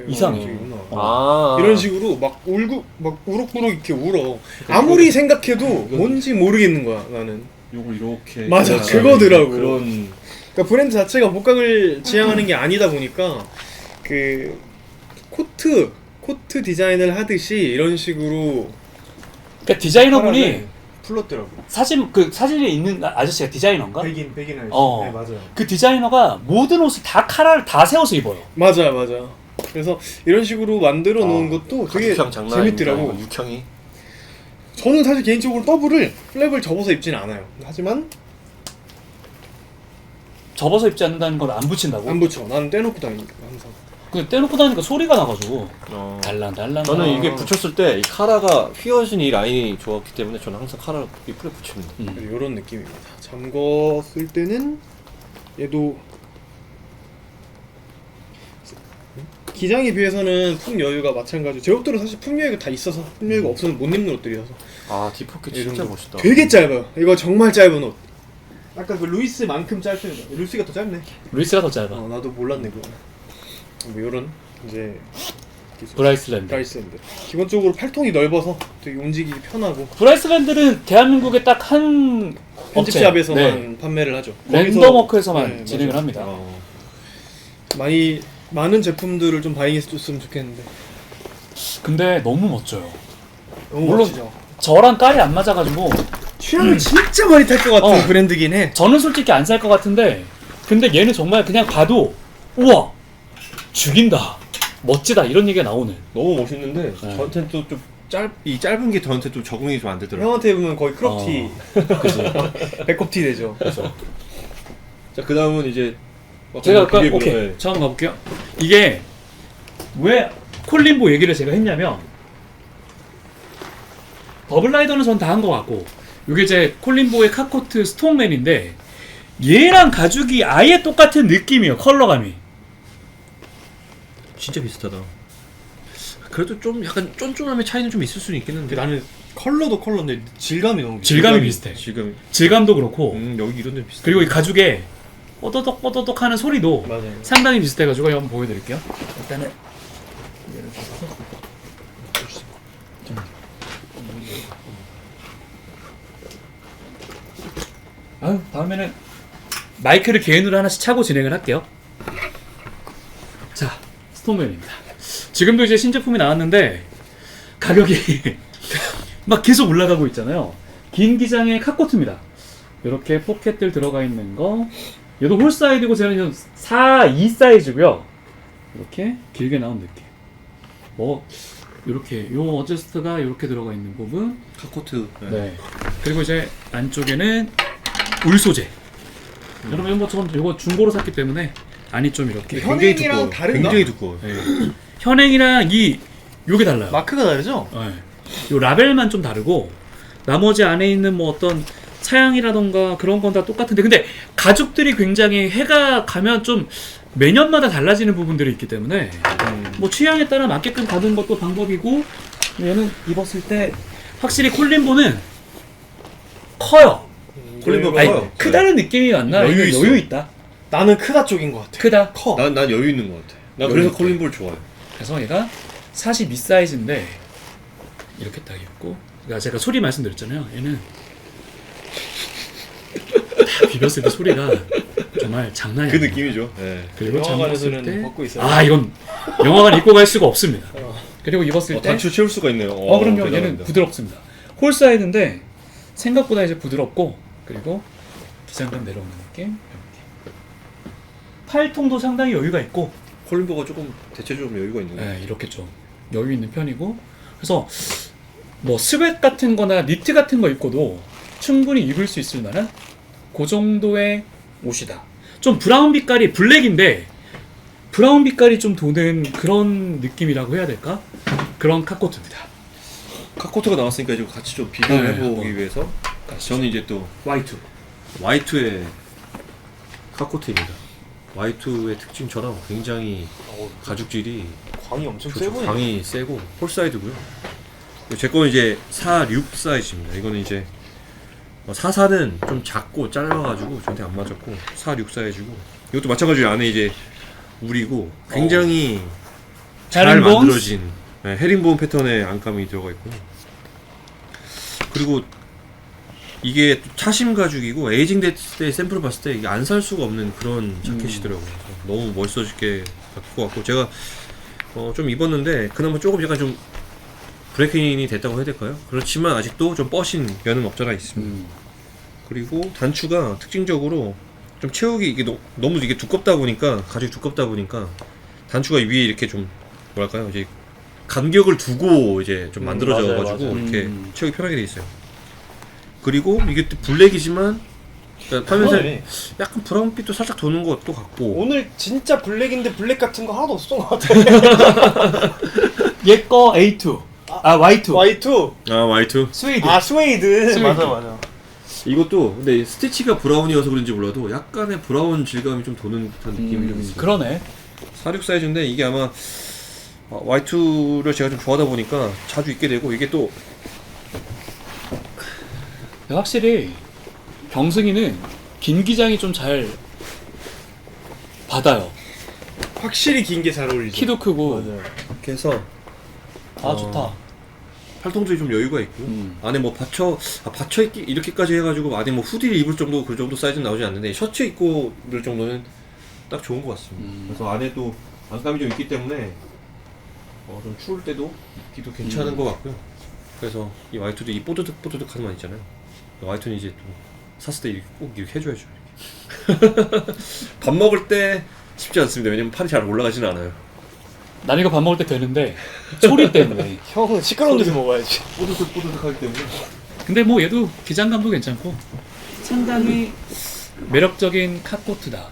이상해. 지금 아. 이런 식으로 막 울고 막 우럭우럭 이렇게 울어. 아무리 생각해도 뭔지 모르겠는 거야 나는. 요걸 이렇게. 맞아, 그런- 그거더라고. 그런. 그러니까 브랜드 자체가 복각을 지향하는 게 아니다 보니까 그 코트 디자인을 하듯이 이런 식으로 그러니까 디자이너분이 카라를 풀렀더라고. 사진에 있는 아저씨가 디자이너인가? 백인 아저씨. 어. 네 맞아요. 그 디자이너가 모든 옷을 다 카라를 다 세워서 입어요. 맞아. 그래서 이런 식으로 만들어 놓은 것도 되게 가죽향 장난 아닙니다. 재밌더라고. 이거 육향이. 저는 사실 개인적으로 플랩을 접어서 입지는 않아요. 하지만 접어서 입지 않는다는 걸 안 붙인다고? 안 붙여. 나는 떼놓고 다니니까 항상. 그 떼놓고 다니까 소리가 나가지고 어. 달랑. 저는 이게 붙였을 때 이 카라가 휘어진 이 라인이 좋았기 때문에 저는 항상 카라를 이 풀에 붙입니다. 이런 느낌입니다. 잠궜을 때는 얘도 기장에 비해서는 품여유가 마찬가지로 제 옷들은 사실 품여유가 다 있어서 품여유가 없으면 못 입는 옷들이어서 아 디포켓 이런 진짜 거. 멋있다. 되게 짧아요. 이거 정말 짧은 옷. 아까 그 루이스만큼 짧습니다. 루이스가 더 짧네. 루이스가 더 짧아. 나도 몰랐네 그거. 뭐 이런 이제 브라이슬랜드. 브라이스랜드. 기본적으로 팔통이 넓어서 되게 움직이기 편하고 브라이슬랜드는 대한민국에 딱 한 편집샵에서만 판매를 하죠. 랜덤워크에서만 네, 진행을 맞아요. 합니다. 많은 제품들을 좀 바잉했으면 좋겠는데 근데 너무 멋져요. 너무 물론 멋지죠. 저랑 깔이 안 맞아가지고 취향을 진짜 많이 탈 것 같은 브랜드긴 해. 저는 솔직히 안 살 것 같은데 근데 얘는 정말 그냥 봐도 우와 죽인다 멋지다 이런 얘기가 나오는. 너무 멋있는데 네. 저한테는 또 좀 이 짧은 게 저한테 또 적응이 좀 안 되더라고요. 형한테 입으면 거의 크롭티, 그치. 배꼽티 되죠. 자 그다음은 이제 제가 아까 비교해보는- 오케이 네. 처음 가볼게요. 이게 왜 콜린보 얘기를 제가 했냐면 더블라이더는 전 다 한 것 같고 이게 이제 콜린보의 카코트 스톤맨인데 얘랑 가죽이 아예 똑같은 느낌이에요. 컬러감이. 진짜 비슷하다. 그래도 좀 약간 쫀쫀함의 차이는 좀 있을 수는 있겠는데. 나는 컬러도 컬러인데 질감이 너무 질감이 비슷해. 지금 질감도 그렇고 여기 이런 데 비슷해. 그리고 이 가죽에 뽀더덕 하는 소리도 맞아요. 상당히 비슷해가지고 한번 보여드릴게요. 일단은 다음에는 마이크를 개인으로 하나씩 차고 진행을 할게요. 자, 스톤맨입니다. 지금도 이제 신제품이 나왔는데 가격이 막 계속 올라가고 있잖아요. 긴 기장의 카코트입니다. 이렇게 포켓들 들어가 있는 거. 얘도 홀 사이즈고 저는 4, 2 사이즈고요. 이렇게 길게 나온 느낌. 이렇게 요 어저스트가 이렇게 들어가 있는 부분. 카코트. 네. 그리고 이제 안쪽에는 울 소재. 여러분 이거 중고로 샀기 때문에 안이 좀 이렇게 현행이랑 다른가? 굉장히 두꺼워요. 네. 현행이랑 요게 달라요. 마크가 다르죠? 네. 요 라벨만 좀 다르고 나머지 안에 있는 뭐 어떤 사양이라던가 그런 건 다 똑같은데 근데 가죽들이 굉장히 해가 가면 좀 매년마다 달라지는 부분들이 있기 때문에 뭐 취향에 따라 맞게끔 가는 것도 방법이고 얘는 입었을 때 확실히 콜린보는 커요. 콜린보 아니, 커요. 크다는 느낌이 안 나. 여유 있어. 여유 있다. 나는 크다 쪽인 것 같아. 크다. 커. 난 여유 있는 것 같아. 나 여유 그래서 있게. 콜린볼 좋아해. 그래서 얘가 42 사이즈인데 이렇게 딱 입고 그러니까 제가 소리 말씀드렸잖아요. 얘는 딱 비볐을 때 소리가 정말 장난이 그 아니에요. 느낌이죠. 네. 그리고 영화관에서는 잠갔을 때 벗고 있어요. 아 이건 영화관 입고 갈 수가 없습니다. 그리고 입었을 때 단추 채울 수가 있네요. 그럼요. 얘는 대단합니다. 부드럽습니다. 홀 사이드인데 생각보다 이제 부드럽고 그리고 기장감 내려오는 느낌 이렇게 팔통도 상당히 여유가 있고 콜린보가 조금 대체적으로 여유가 있는 거. 네, 이렇게 좀 여유 있는 편이고 그래서 뭐 스웨트 같은 거나 니트 같은 거 입고도 충분히 입을 수 있을 만한 그 정도의 옷이다. 좀 브라운 빛깔이 블랙인데 브라운 빛깔이 좀 도는 그런 느낌이라고 해야 될까? 그런 카코트입니다. 카코트가 나왔으니까 이제 같이 좀 비교를 네, 해보기 한번. 위해서 저는 이제 또 Y2. Y2의 카코트입니다. Y2의 특징처럼 굉장히 가죽질이 광이 엄청 세 보이네. 광이 세고 홀 사이드고요. 제 거는 이제 46 사이즈입니다. 이거는 이제 44는 좀 작고 짧아가지고 저한테 안 맞았고 46 사이즈고 이것도 마찬가지로 안에 이제 울이고 굉장히 잘 헤링본스? 만들어진 헤링본 패턴의 안감이 들어가 있고요. 그리고 이게 또 차심 가죽이고 에이징 됐을 때 샘플을 봤을 때 이게 안 살 수가 없는 그런 자켓이더라고요. 그래서 너무 멋있어지게 바뀔 것 같고 제가 좀 입었는데 그나마 조금 약간 좀 브레이크인이 됐다고 해야 될까요? 그렇지만 아직도 좀 뻐신 면은 없잖아 있습니다. 그리고 단추가 특징적으로 좀 채우기 이게 너무 이게 두껍다 보니까 가죽이 두껍다 보니까 단추가 위에 이렇게 좀 뭐랄까요 이제 간격을 두고 이제 좀 만들어져 맞아요, 가지고 맞아요. 이렇게 채우기 편하게 돼 있어요. 그리고 이게 또 블랙이지만 그러니까 화면에 그러네. 약간 브라운빛도 살짝 도는 것도 같고 오늘 진짜 블랙인데 블랙 같은 거 하나도 없었던 것 같아. 얘거 A2. Y2. Y2. 아 Y2 스웨이드. 아 스웨이드. 스웨이드. 맞아. 이것도 근데 스티치가 브라운이어서 그런지 몰라도 약간의 브라운 질감이 좀 도는 듯한 느낌이 좀 있어요. 그러네. 46 사이즈인데 이게 아마 Y2를 제가 좀 좋아하다 보니까 자주 입게 되고 이게 또 확실히 경승이는 긴 기장이 좀 잘 받아요. 확실히 긴 게 잘 어울리죠. 키도 크고. 맞아요. 이렇게 해서 아 좋다. 팔통들이 좀 여유가 있고 안에 뭐 받쳐 있기 이렇게까지 해가지고 안에 뭐 후디를 입을 정도 그 정도 사이즈는 나오지 않는데 셔츠 입고 입을 정도는 딱 좋은 것 같습니다. 그래서 안에 또 안감이 좀 있기 때문에 좀 추울 때도 입기도 괜찮은 것 같고요. 그래서 이 Y2도 이 뽀드득하는 만 있잖아요. Y2는 이제 또 샀을 때 이렇게 꼭 이렇게 해줘야죠. 이렇게. 밥 먹을 때 쉽지 않습니다. 왜냐면 팔이 잘 올라가지는 않아요. 난 이거 밥 먹을 때 되는데 소리 때문에. 형은 시끄러운 데서 먹어야지. 뽀드득하기 때문에. 근데 뭐 얘도 기장감도 괜찮고 상당히 매력적인 카코트다.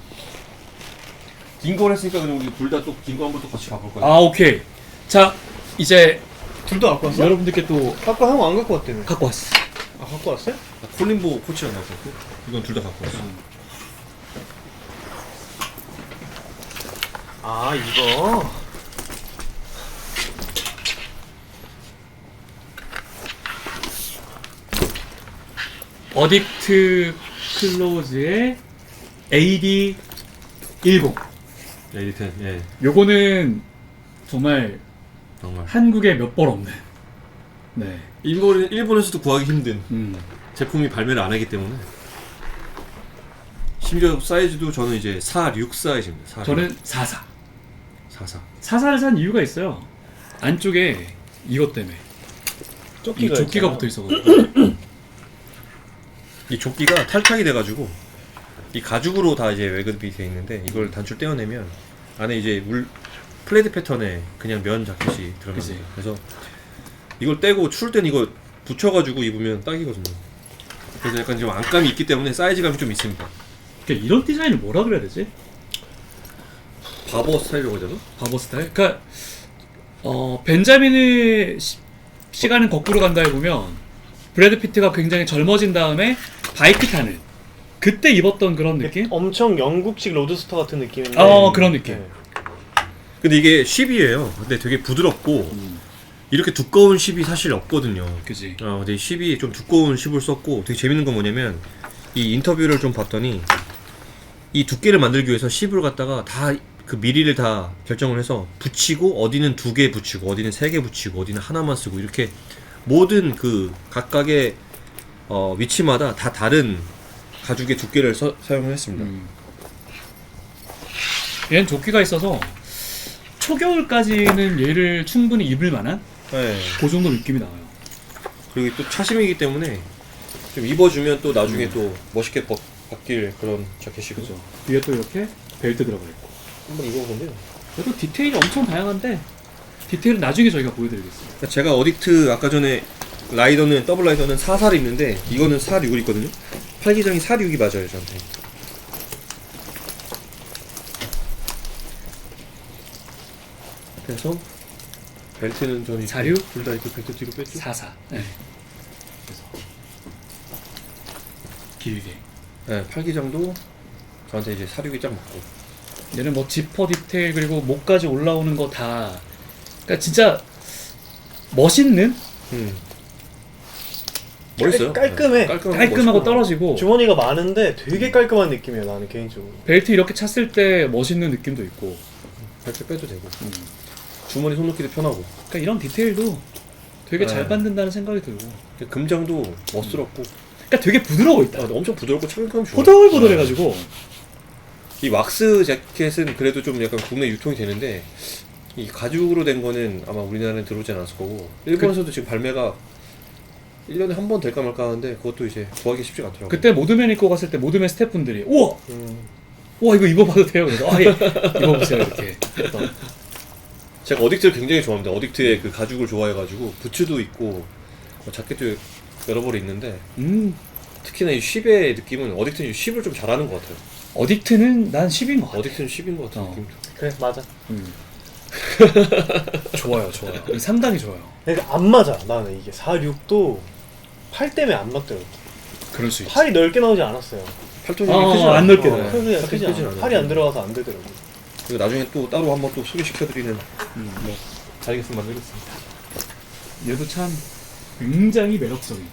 긴 걸 했으니까 그럼 우리 둘 다 또 긴 거 한번 또 같이 가볼까요? 아 오케이. 자 이제 둘 다 갖고 왔어? 여러분들께 또 아까 형 안 갖고 왔다며. 갖고 왔어. 아 갖고 왔어요? 콜린보 코치랑 갖고 왔고 이건 둘 다 갖고 왔어. 아 이거. 어딕트 클로즈의 AD10. 에디텐 예 요거는 정말 정말 한국에 몇 번 없는. 네. 일본에서도 구하기 힘든 제품이 발매를 안 하기 때문에 심지어 사이즈도 저는 이제 46 사이즈입니다. 46. 저는 44. 44. 44를 산 이유가 있어요. 안쪽에 이것 때문에 이 조끼가 조끼가 있잖아. 붙어 있어가지고. 이 조끼가 탈착이 돼가지고 이 가죽으로 다 이제 웨급이 돼 있는데 이걸 단추 떼어내면 안에 이제 플레이드 패턴의 그냥 면 자켓이 들어갑니다. 그치. 그래서 이걸 떼고 추울 땐 이거 붙여가지고 입으면 딱이거든요. 그래서 약간 좀 안감이 있기 때문에 사이즈감이 좀 있습니다. 그러니까 이런 디자인을 뭐라 그래야 되지? 바버 스타일이라고 해야 되나? 바보 스타일? 그러니까 벤자민의 시간은 거꾸로 간다 해보면 브래드 피트가 굉장히 젊어진 다음에 바이크 타는 그때 입었던 그런 느낌? 엄청 영국식 로드스터 같은 느낌인데. 그런 느낌. 네. 근데 이게 10이에요. 근데 되게 부드럽고 이렇게 두꺼운 10이 사실 없거든요. 그지. 근데 10이 좀 두꺼운 10을 썼고 되게 재밌는 건 뭐냐면 이 인터뷰를 좀 봤더니 이 두께를 만들기 위해서 10을 갖다가 다 그 미리를 다 결정을 해서 붙이고 어디는 2개 붙이고 어디는 3개 붙이고 어디는 하나만 쓰고 이렇게 모든 그 각각의 위치마다 다 다른 가죽의 두께를 사용을 했습니다. 얘는 조끼가 있어서 초겨울까지는 얘를 충분히 입을 만한 네. 그 정도 느낌이 나와요. 그리고 또 차심이기 때문에 좀 입어주면 또 나중에 또 멋있게 바뀔 그런 자켓이고. 그죠. 뒤에 또 이렇게 벨트 들어가 있고. 한번 입어본대요. 그래도 디테일이 엄청 다양한데 디테일은 나중에 저희가 보여드리겠습니다. 제가 어딕트 아까 전에 라이더는 더블 라이더는 446 있는데 이거는 461 있거든요. 팔기장이 446이 맞아요 저한테. 그래서 벨트는 저는 46? 둘다 입고 벨트 뒤로 뺐죠. 44. 네. 그래서 길게. 네, 팔기장도 저한테 이제 446이 딱 맞고. 얘는 뭐 지퍼 디테일 그리고 목까지 올라오는 거 다. 그러니까 진짜 멋있는 멋있어요. 깔끔해. 깔끔하고 멋있고. 떨어지고 주머니가 많은데 되게 깔끔한 느낌이에요. 나는 개인적으로. 벨트 이렇게 찼을 때 멋있는 느낌도 있고. 벨트 빼도 되고. 주머니 손 놓기도 편하고. 그러니까 이런 디테일도 되게 네. 잘 만든다는 생각이 들고. 금장도 멋스럽고. 그러니까 되게 부드러워 있다. 엄청 부드럽고 착용감이 좋아요. 보들보들해가지고. 이 왁스 자켓은 그래도 좀 약간 국내 유통이 되는데 이 가죽으로 된 거는 아마 우리나라에 들어오지 않았을 거고 일본에서도 지금 발매가 1년에 한 번 될까 말까 하는데 그것도 이제 구하기 쉽지가 않더라고요. 그때 모드맨 입고 갔을 때 모드맨 스태프분들이 우와! 우와 이거 입어봐도 돼요? 그래서 예 입어보세요 이렇게 했던. 제가 어딕트를 굉장히 좋아합니다. 어딕트의 그 가죽을 좋아해가지고 부츠도 있고 자켓도 여러 벌이 있는데 특히나 이 10의 느낌은 어딕트는 10을 좀 잘하는 것 같아요. 어딕트는 난 10인 것 같아. 어딕트는 10인 것 같은 느낌. 그래 맞아. 좋아요. 상당히 좋아요. 그러니까 안 맞아. 나는 이게 46도 팔 때문에 안 맞더라고. 그럴 수 있지. 팔이 넓게 나오지 않았어요. 팔뚝이 안 넓게 나와요. 크지 크지 않아. 않아요. 팔이 안 들어가서 안 되더라고. 그리고 나중에 또 따로 한번 또 소개시켜드리는 뭐 자켓을 만들겠습니다. 얘도 참 굉장히 매력적인.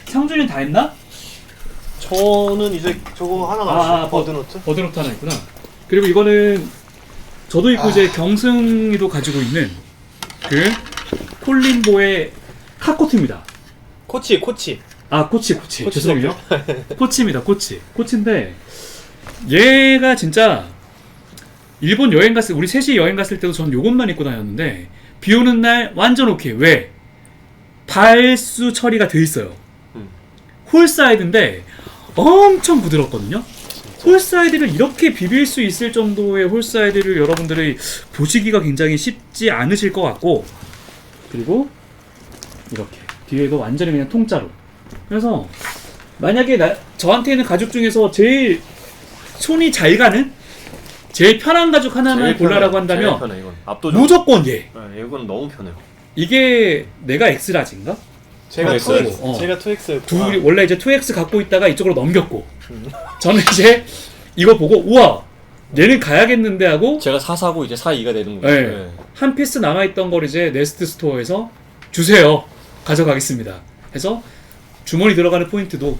상준이 다 했나? 저는 이제 저거 하나 남았어요. 버드노트. 버드노트 하나 있구나. 그리고 이거는 저도 있고 이제 경승이도 가지고 있는 그 콜린보의 카코트입니다. 코치. 코치. 코치 죄송해요. 코치입니다. 코치인데 얘가 진짜 일본 여행 갔을 우리 셋이 여행 갔을 때도 전 요것만 입고 다녔는데 비 오는 날 완전 오케이. 왜? 발수 처리가 돼 있어요. 홀사이드인데 엄청 부드럽거든요. 홀사이드를 이렇게 비빌 수 있을 정도의 홀사이드를 여러분들이 보시기가 굉장히 쉽지 않으실 것 같고, 그리고 이렇게 뒤에도 완전히 그냥 통짜로. 그래서 만약에 저한테 있는 가죽 중에서 제일 손이 잘 가는 제일 편한 가죽 하나만 골라라고 한다면 편해, 이건. 압도적. 무조건 얘. 네, 이건 너무 편해요. 이게 내가 엑스라지인가? 제가 엑스라지. 2X. 제가 2X. 둘이 원래 이제 2X 갖고 있다가 이쪽으로 넘겼고 저는 이제 이거 보고 우와 얘는 가야겠는데 하고 제가 4사고 이제 4-2가 되는 거죠. 네. 한 피스 남아있던 걸 이제 네스트 스토어에서 주세요 가져가겠습니다 해서 주머니 들어가는 포인트도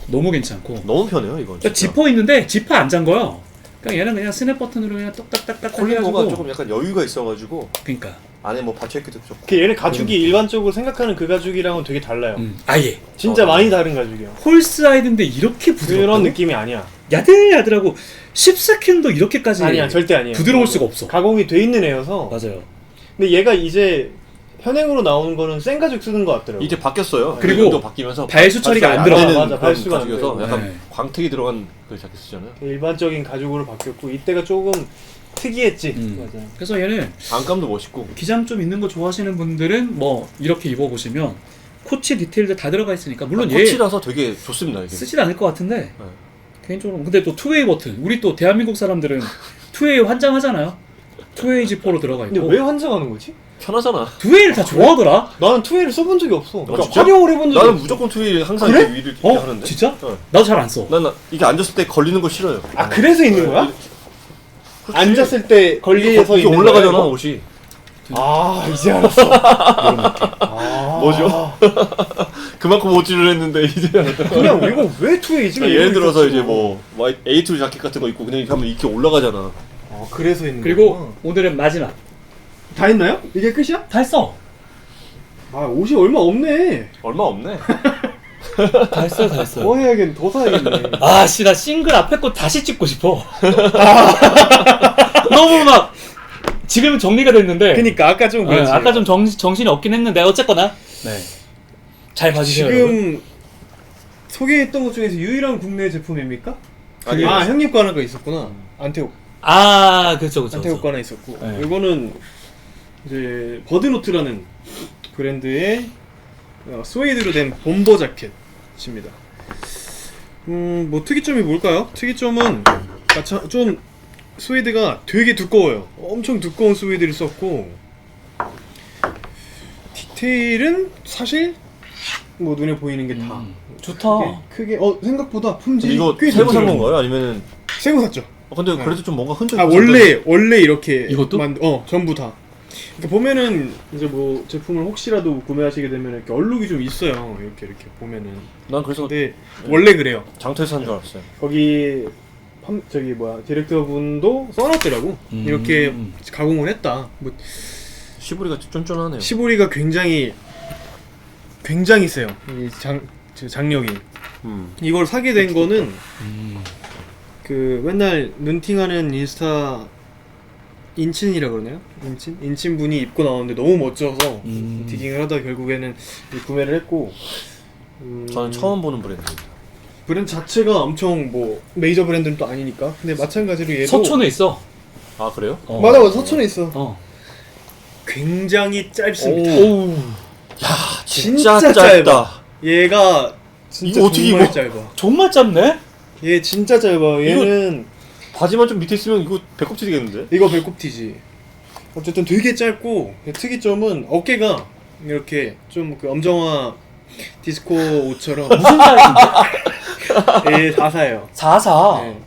너무 괜찮고 너무 편해요, 이건. 그러니까 지퍼 있는데 지퍼 안 잠궈요. 그러니까 얘는 그냥 스냅 버튼으로 그냥 똑딱딱딱 콜린보가 해가지고 조금 약간 여유가 있어가지고 그러니까 안에 뭐 받쳐있기도 좋고. 그 얘네 가죽이 일반적으로 생각하는 그 가죽이랑은 되게 달라요. 아예 진짜 많이 다른 가죽이야. 홀스라이드인데 이렇게 부드럽다고? 그런 느낌이 아니야. 야들야들하고 10스킨도 이렇게까지 아니야, 절대 아니야. 부드러울 수가 없어. 가공이 돼 있는 애여서. 맞아요. 근데 얘가 이제 현행으로 나오는 거는 센 가죽 쓰는 것 같더라고. 이제 바뀌었어요. 그리고 이름도 바뀌면서 발수 처리가 안 되는 들어가. 맞아, 발수가 안 가죽이어서 되고. 약간 네. 광택이 들어간 그 자켓 쓰잖아요. 일반적인 가죽으로 바뀌었고 이때가 조금 특이했지. 맞아. 그래서 얘는 안감도 멋있고. 기장 좀 있는 거 좋아하시는 분들은 뭐 이렇게 입어보시면 코치 디테일들 다 들어가 있으니까 물론 얘 코치라서 되게 좋습니다 이게. 쓰진 않을 것 같은데 개인적으로 근데 또 투웨이 버튼 우리 또 대한민국 사람들은 투웨이 환장하잖아요. 투웨이 지퍼로 들어가 근데 있고 왜 환장하는 거지? 편하잖아. 투웨이를 다 좋아하더라. 나는 투웨이를 써본 적이 없어. 그러니까 진짜? 활용을 해본 적이 나는 없어. 무조건 투일 항상 그래? 이렇게 위를 이렇게 하는데. 진짜? 어. 나도 잘 안 써. 난 이게 앉았을 때 걸리는 거 싫어요. 아 그래서 있는 거야? 그렇지. 앉았을 때 걸리에서 이게 있는 올라가잖아 거야, 이거? 옷이. 아 이제 알았어. 아, 뭐죠? 그만큼 오지를 했는데 이제 그냥 이거 왜 투웨이지? 그러니까 예를 들어서 이제 뭐 A2 자켓 같은 거 입고 그냥 이렇게 하면 이렇게 올라가잖아. 아 그래서 있는 그리고 거구나. 오늘은 마지막 다 했나요? 이게 끝이야? 다 했어. 아 옷이 얼마 없네. 얼마 없네. 다 했어요, 다 했어요. 더 해야겠네. 더 사야겠네. 아씨 나 싱글 앞에 거 다시 찍고 싶어. 너무 막 지금은 정리가 됐는데. 그니까 아까 좀 네, 그렇지. 아까 좀 정신이 없긴 했는데 어쨌거나 네. 잘 봐주세요. 여러분. 지금 소개했던 것 중에서 유일한 국내 제품입니까? 아니요. 아 형님 거 하나가 있었구나. 안태욱 아 그렇죠 그렇죠. 안태욱 거 하나 있었고 네. 이거는 이제 버드노트라는 브랜드의 스웨이드로 된 bomber 자켓입니다. 뭐 특이점이 뭘까요? 특이점은 좀 스웨이드가 되게 두꺼워요. 엄청 두꺼운 스웨이드를 썼고 디테일은 사실 뭐 눈에 보이는 게 다 좋다. 크게 생각보다 품질이 이거 꽤 새로 산 좋더라고요. 건가요? 아니면은 새거 샀죠. 근데 그래도 좀 뭔가 흔적이 아 있었는데. 원래 이렇게 이것도? 전부 다. 이렇게 보면은 이제 뭐 제품을 혹시라도 구매하시게 되면 이렇게 얼룩이 좀 있어요. 이렇게 보면은. 난 그래서 근데 원래 그래요. 장터에서 산 줄 알았어요. 거기 디렉터 분도 써놨더라고. 이렇게 가공을 했다. 뭐 시보리가 쫀쫀하네요. 시보리가 굉장히 세요. 이 장력이. 이걸 사게 된 거는 그 맨날 눈팅하는 인스타 인친이라 그러나요? 인친 분이 입고 나오는데 너무 멋져서 디깅을 하다 결국에는 구매를 했고 저는 처음 보는 브랜드입니다. 브랜드 자체가 엄청 뭐 메이저 브랜드는 또 아니니까. 근데 마찬가지로 얘도 서촌에 있어. 아 그래요? 맞아 서촌에 있어. 굉장히 짧습니다. 오우. 진짜 진짜 짧다. 얘가 진짜 이거 어떻게 정말 입어? 짧아. 정말 짧네. 얘 진짜 짧아. 얘는 바지만 좀 밑에 있으면 이거 배꼽 튀겠는데? 이거 배꼽티지. 어쨌든 되게 짧고 특이점은 어깨가 이렇게 좀 그 엄정화 디스코 옷처럼 무슨 사이인데? 예, 4사예요. 4사. 네.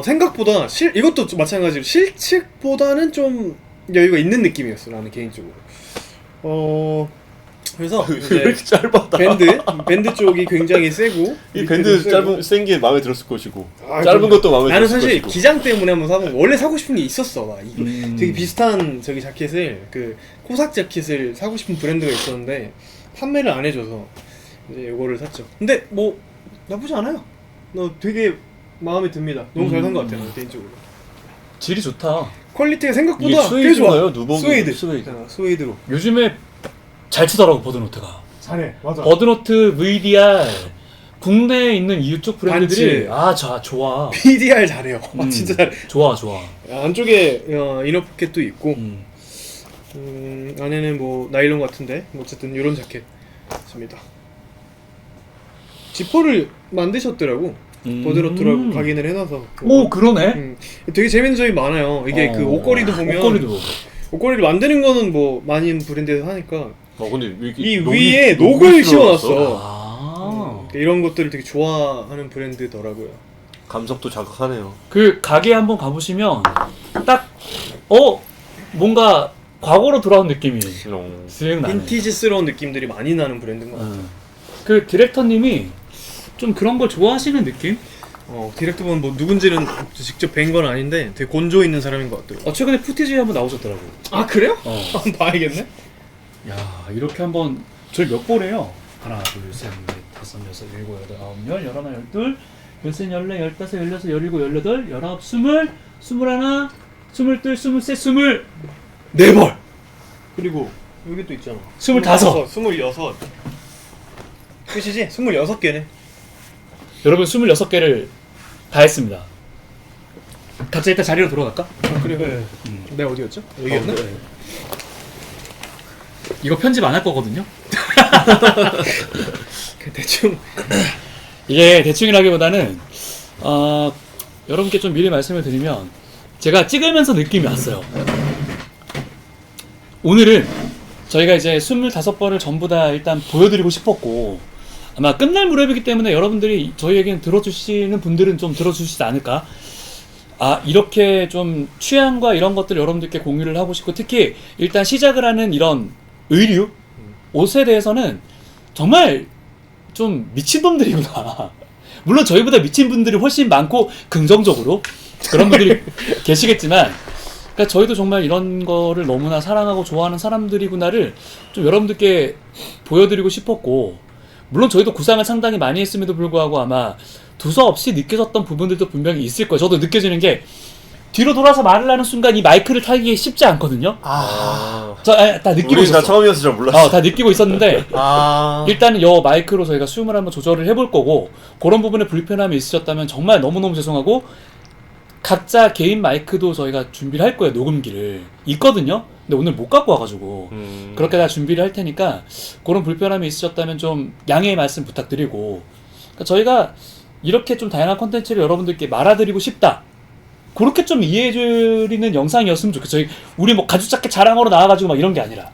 생각보다 이것도 마찬가지로 실측보다는 좀 여유가 있는 느낌이었어 나는 개인적으로. 그래서 왜 이제 이렇게 짧아? 밴드 쪽이 굉장히 세고 이 밴드 센 게 마음에 들었을 것이고 아, 짧은 그럼. 것도 마음에 나는 들었을 사실 것이고. 기장 때문에 한번 사본 거. 원래 사고 싶은 게 있었어. 막 이거 되게 비슷한 자켓을 그 코삭 자켓을 사고 싶은 브랜드가 있었는데 판매를 안 해줘서 이제 이거를 샀죠. 근데 뭐 나쁘지 않아요. 되게 마음에 듭니다. 너무 잘 산 것 같아요. 개인적으로. 질이 좋다. 퀄리티가 이게 생각보다 꽤 좋아. 스웨이드인가요? 누벅이? 스웨이드. 스웨이드. 스웨이드로. 요즘에 잘 치더라고 버드노트가. 잘해. 맞아. 버드노트, VDR 국내에 있는 이쪽 브랜드들이 반지. 좋아. PDR 잘해요. 진짜 잘해. 좋아. 안쪽에 이너 포켓도 있고 음. 안에는 뭐 나일론 같은데 어쨌든 이런 자켓입니다. 지퍼를 만드셨더라고. 버드노트라고 각인을 해놔서. 오 그러네. 되게 재밌는 점이 많아요. 이게 그 옷걸이도 보면 옷걸이를 만드는 거는 뭐 많은 브랜드에서 하니까 근데 왜 이렇게 이 녹이- 위에 녹이 녹을 씌워놨어? 씌워놨어. 이런 것들을 되게 좋아하는 브랜드더라고요. 감성도 자극하네요. 그 가게 한번 가보시면 딱 뭔가 과거로 돌아온 느낌이 쓱 나네. 빈티지스러운 느낌들이 많이 나는 브랜드인 것 같아요. 그 디렉터님이 좀 그런 걸 좋아하시는 느낌? 디렉터분 뭐 누군지는 직접 뵌 건 아닌데 되게 곤조 있는 사람인 것 같더라고요. 최근에 푸티지에 한번 나오셨더라고. 아 그래요? 한번 봐야겠네. 야 이렇게 한번 저희 몇 보래요? 하나, 둘, 셋, 넷, 다섯, 여섯, 일곱, 여덟, 아홉, 열, 열하나, 열둘, 열셋, 열네, 열다섯, 열여섯, 열일곱, 열여덟, 열아홉, 스물, 스물하나, 스물둘, 스물셋, 스물네 벌. 그리고 여기 또 있잖아. 25. 26. 끝이지? 26개네. 여러분 26개를 다 했습니다. 각자 일단 자리로 돌아갈까? 그래. 네. 내가 어디였죠? 여기였나? 이거 편집 안 할 거거든요. 대충 이게 대충이라기보다는 여러분께 좀 미리 말씀을 드리면 제가 찍으면서 느낌이 왔어요. 오늘은 저희가 이제 25번을 전부 다 일단 보여드리고 싶었고 아마 끝날 무렵이기 때문에 여러분들이 저희 얘기는 들어주시는 분들은 좀 들어주시지 않을까. 이렇게 좀 취향과 이런 것들을 여러분들께 공유를 하고 싶고 특히 일단 시작을 하는 이런 의류 옷에 대해서는 정말 좀 미친놈들이구나. 물론 저희보다 미친 분들이 훨씬 많고 긍정적으로 그런 분들이 계시겠지만 그러니까 저희도 정말 이런 거를 너무나 사랑하고 좋아하는 사람들이구나를 좀 여러분들께 보여드리고 싶었고 물론 저희도 구상을 상당히 많이 했음에도 불구하고 아마 두서없이 느껴졌던 부분들도 분명히 있을 거예요. 저도 느껴지는 게 뒤로 돌아서 말을 하는 순간 이 마이크를 타기 쉽지 않거든요. 다 느끼고 우리 있었어. 다 처음이어서 잘 몰랐어. 다 느끼고 있었는데 일단은 요 마이크로 저희가 수음을 한번 조절을 해볼 거고 그런 부분에 불편함이 있으셨다면 정말 너무너무 죄송하고 각자 개인 마이크도 저희가 준비를 할 거예요. 녹음기를 있거든요. 근데 오늘 못 갖고 와가지고 그렇게 다 준비를 할 테니까 그런 불편함이 있으셨다면 좀 양해의 말씀 부탁드리고 그러니까 저희가 이렇게 좀 다양한 콘텐츠를 여러분들께 말아드리고 싶다. 그렇게 좀 이해해드리는 영상이었으면 좋겠어요. 우리 뭐 가죽 자켓 자랑하러 나와가지고 막 이런 게 아니라.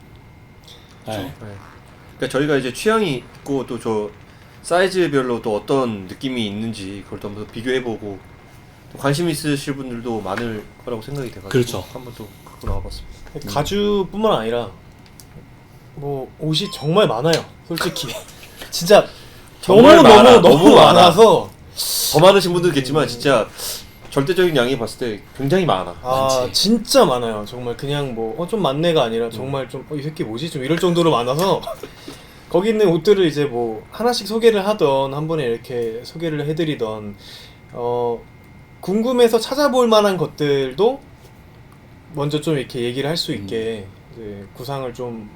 네. 그러니까 저희가 이제 취향이 있고 또 저 사이즈별로 또 어떤 느낌이 있는지 그걸 또 한번 비교해보고 또 관심 있으실 분들도 많을 거라고 생각이 돼가지고 그렇죠. 한번 또 갖고 나와봤습니다. 가죽뿐만 아니라 뭐 옷이 정말 많아요. 솔직히 진짜 정말 많아. 너무 많아서 더 많으신 분도 있겠지만 진짜 절대적인 양이 봤을 때 굉장히 많아. 많지. 진짜 많아요. 정말 그냥 뭐 좀 많네가 아니라 정말 좀 이 새끼 뭐지? 좀 이럴 정도로 많아서 거기 있는 옷들을 이제 뭐 하나씩 소개를 하던 한 번에 이렇게 소개를 해드리던 궁금해서 찾아볼 만한 것들도 먼저 좀 이렇게 얘기를 할 수 있게 이제 구상을 좀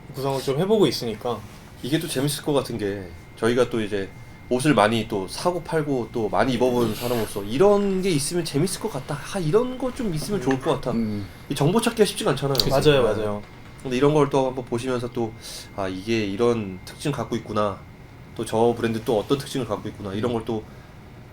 해보고 있으니까 이게 또 재밌을 것 같은 게 저희가 또 이제 옷을 많이 또 사고 팔고 또 많이 입어본 사람으로서 이런 게 있으면 재밌을 것 같다. 이런 거 좀 있으면 좋을 것 같아. 이 정보 찾기가 쉽지가 않잖아요. 맞아요. 근데 이런 걸 또 한번 보시면서 또 이게 이런 특징 갖고 있구나. 또 저 브랜드 또 어떤 특징을 갖고 있구나. 이런 걸 또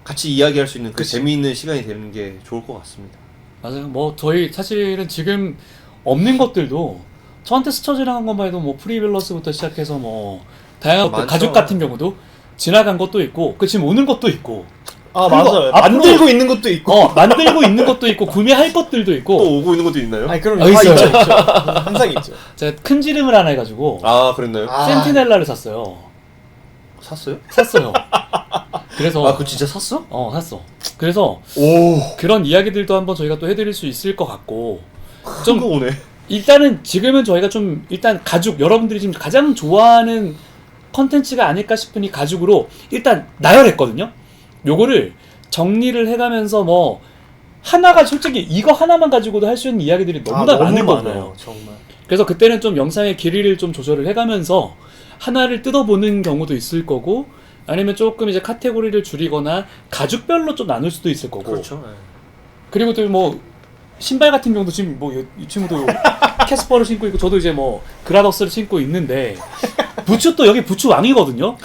같이 이야기할 수 있는 그 재미있는 시간이 되는 게 좋을 것 같습니다. 맞아요. 뭐 저희 사실은 지금 없는 것들도 저한테 스쳐 지나간 것만 해도 뭐 프리밸런스부터 시작해서 뭐 다양한 것들, 많죠. 가죽 같은 경우도 지나간 것도 있고 그 지금 오는 것도 있고 맞아요. 앞으로- 만들고 있는 것도 있고 만들고 있는 것도 있고 구매할 것들도 있고 또 오고 있는 것도 있나요? 그럼 있어요. 있죠. 항상 있죠. 제가 큰 지름을 하나 해가지고 그랬나요? 센티넬라를 샀어요. 샀어요? 샀어요. 그래서 그거 진짜 샀어? 샀어. 그래서 오, 그런 이야기들도 한번 저희가 또 해드릴 수 있을 것 같고 큰 거 오네. 일단은 지금은 저희가 좀 일단 가죽 여러분들이 지금 가장 좋아하는 컨텐츠가 아닐까 싶으니 가죽으로 일단 나열했거든요. 요거를 정리를 해가면서 뭐 하나가 솔직히 이거 하나만 가지고도 할 수 있는 이야기들이 너무나 많을 거예요. 정말. 그래서 그때는 좀 영상의 길이를 좀 조절을 해가면서 하나를 뜯어보는 경우도 있을 거고 아니면 조금 이제 카테고리를 줄이거나 가죽별로 좀 나눌 수도 있을 거고 그렇죠. 그리고 또 뭐 신발 같은 경우도 지금 뭐 이 친구도 캐스퍼를 신고 있고 저도 이제 뭐 그라더스를 신고 있는데 부츠 또 여기 부츠 왕이거든요.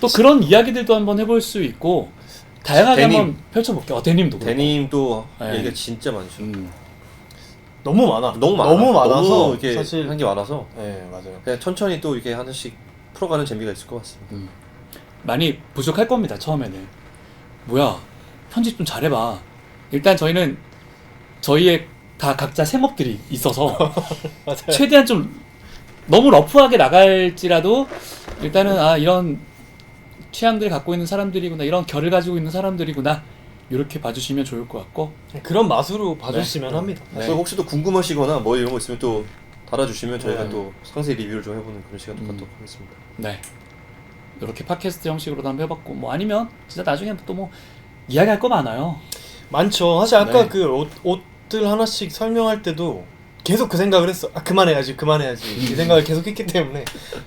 또 그런 이야기들도 한번 해볼 수 있고 다양하게 데님. 한번 펼쳐볼게요. 데님도 그렇고. 데님도 네. 얘기가 진짜 많죠. 너무 많아. 너무 많아서 너무 이렇게 사실 한 게 많아서 네, 맞아요. 그냥 천천히 또 이렇게 하나씩 풀어가는 재미가 있을 것 같습니다. 많이 부족할 겁니다. 처음에는 뭐야 편집 좀 잘해봐. 일단 저희는 저희의 다 각자 생업들이 있어서 최대한 좀 너무 러프하게 나갈지라도 일단은 이런 취향들 갖고 있는 사람들이구나 이런 결을 가지고 있는 사람들이구나 이렇게 봐주시면 좋을 것 같고 그런 맛으로 봐주시면 합니다. 네. 그리고 혹시 또 궁금하시거나 뭐 이런 거 있으면 또 달아주시면 저희가 네. 또 상세히 리뷰를 좀 해보는 그런 시간도 갖도록 하겠습니다. 네 이렇게 팟캐스트 형식으로도 한번 해봤고 뭐 아니면 진짜 나중에 또 뭐 이야기할 거 많아요. 많죠. 사실 아까 네. 그 옷들 하나씩 설명할 때도 계속 그 생각을 했어. 그만해야지 이 생각을 계속 했기 때문에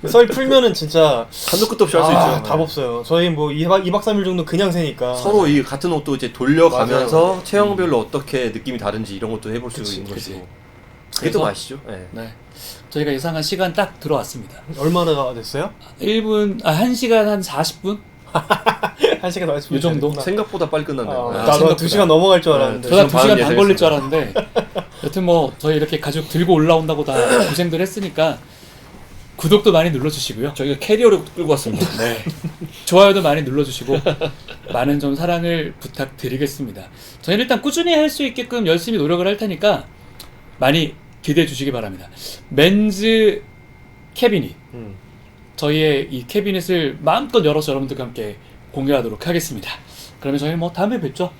썰 풀면은 진짜 한도 끝도 없이 할 수 있죠. 답 없어요. 저희 뭐 2박 3일 정도 그냥 새니까 서로 이 같은 옷도 이제 돌려가면서 맞아요. 체형별로 어떻게 느낌이 다른지 이런 것도 해볼 수 그치, 있는 그치. 것이고 그게 더 그래서- 맛있죠. 네. 네. 저희가 예상한 시간 딱 들어왔습니다. 얼마나 됐어요? 1시간 한 40분? 1시간 더 했으면 이 정도? 됐구나. 생각보다 빨리 끝났네요. 네. 나도 생각보다. 2시간 넘어갈 줄 알았는데. 저도 한 반 2시간 반 걸릴 줄 예상했습니다. 알았는데 여튼 뭐 저희 이렇게 가족 들고 올라온다고 다 고생들 했으니까 구독도 많이 눌러주시고요. 저희가 캐리어를 끌고 왔습니다. 네. 좋아요도 많이 눌러주시고 많은 좀 사랑을 부탁드리겠습니다. 저희는 일단 꾸준히 할 수 있게끔 열심히 노력을 할 테니까 많이 기대해 주시기 바랍니다. 맨즈 캐비닛, 저희의 이 캐비닛을 마음껏 열어서 여러분들과 함께 공유하도록 하겠습니다. 그러면 저희 뭐 다음에 뵙죠.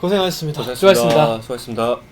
고생하셨습니다. 수고하셨습니다. 수고하셨습니다.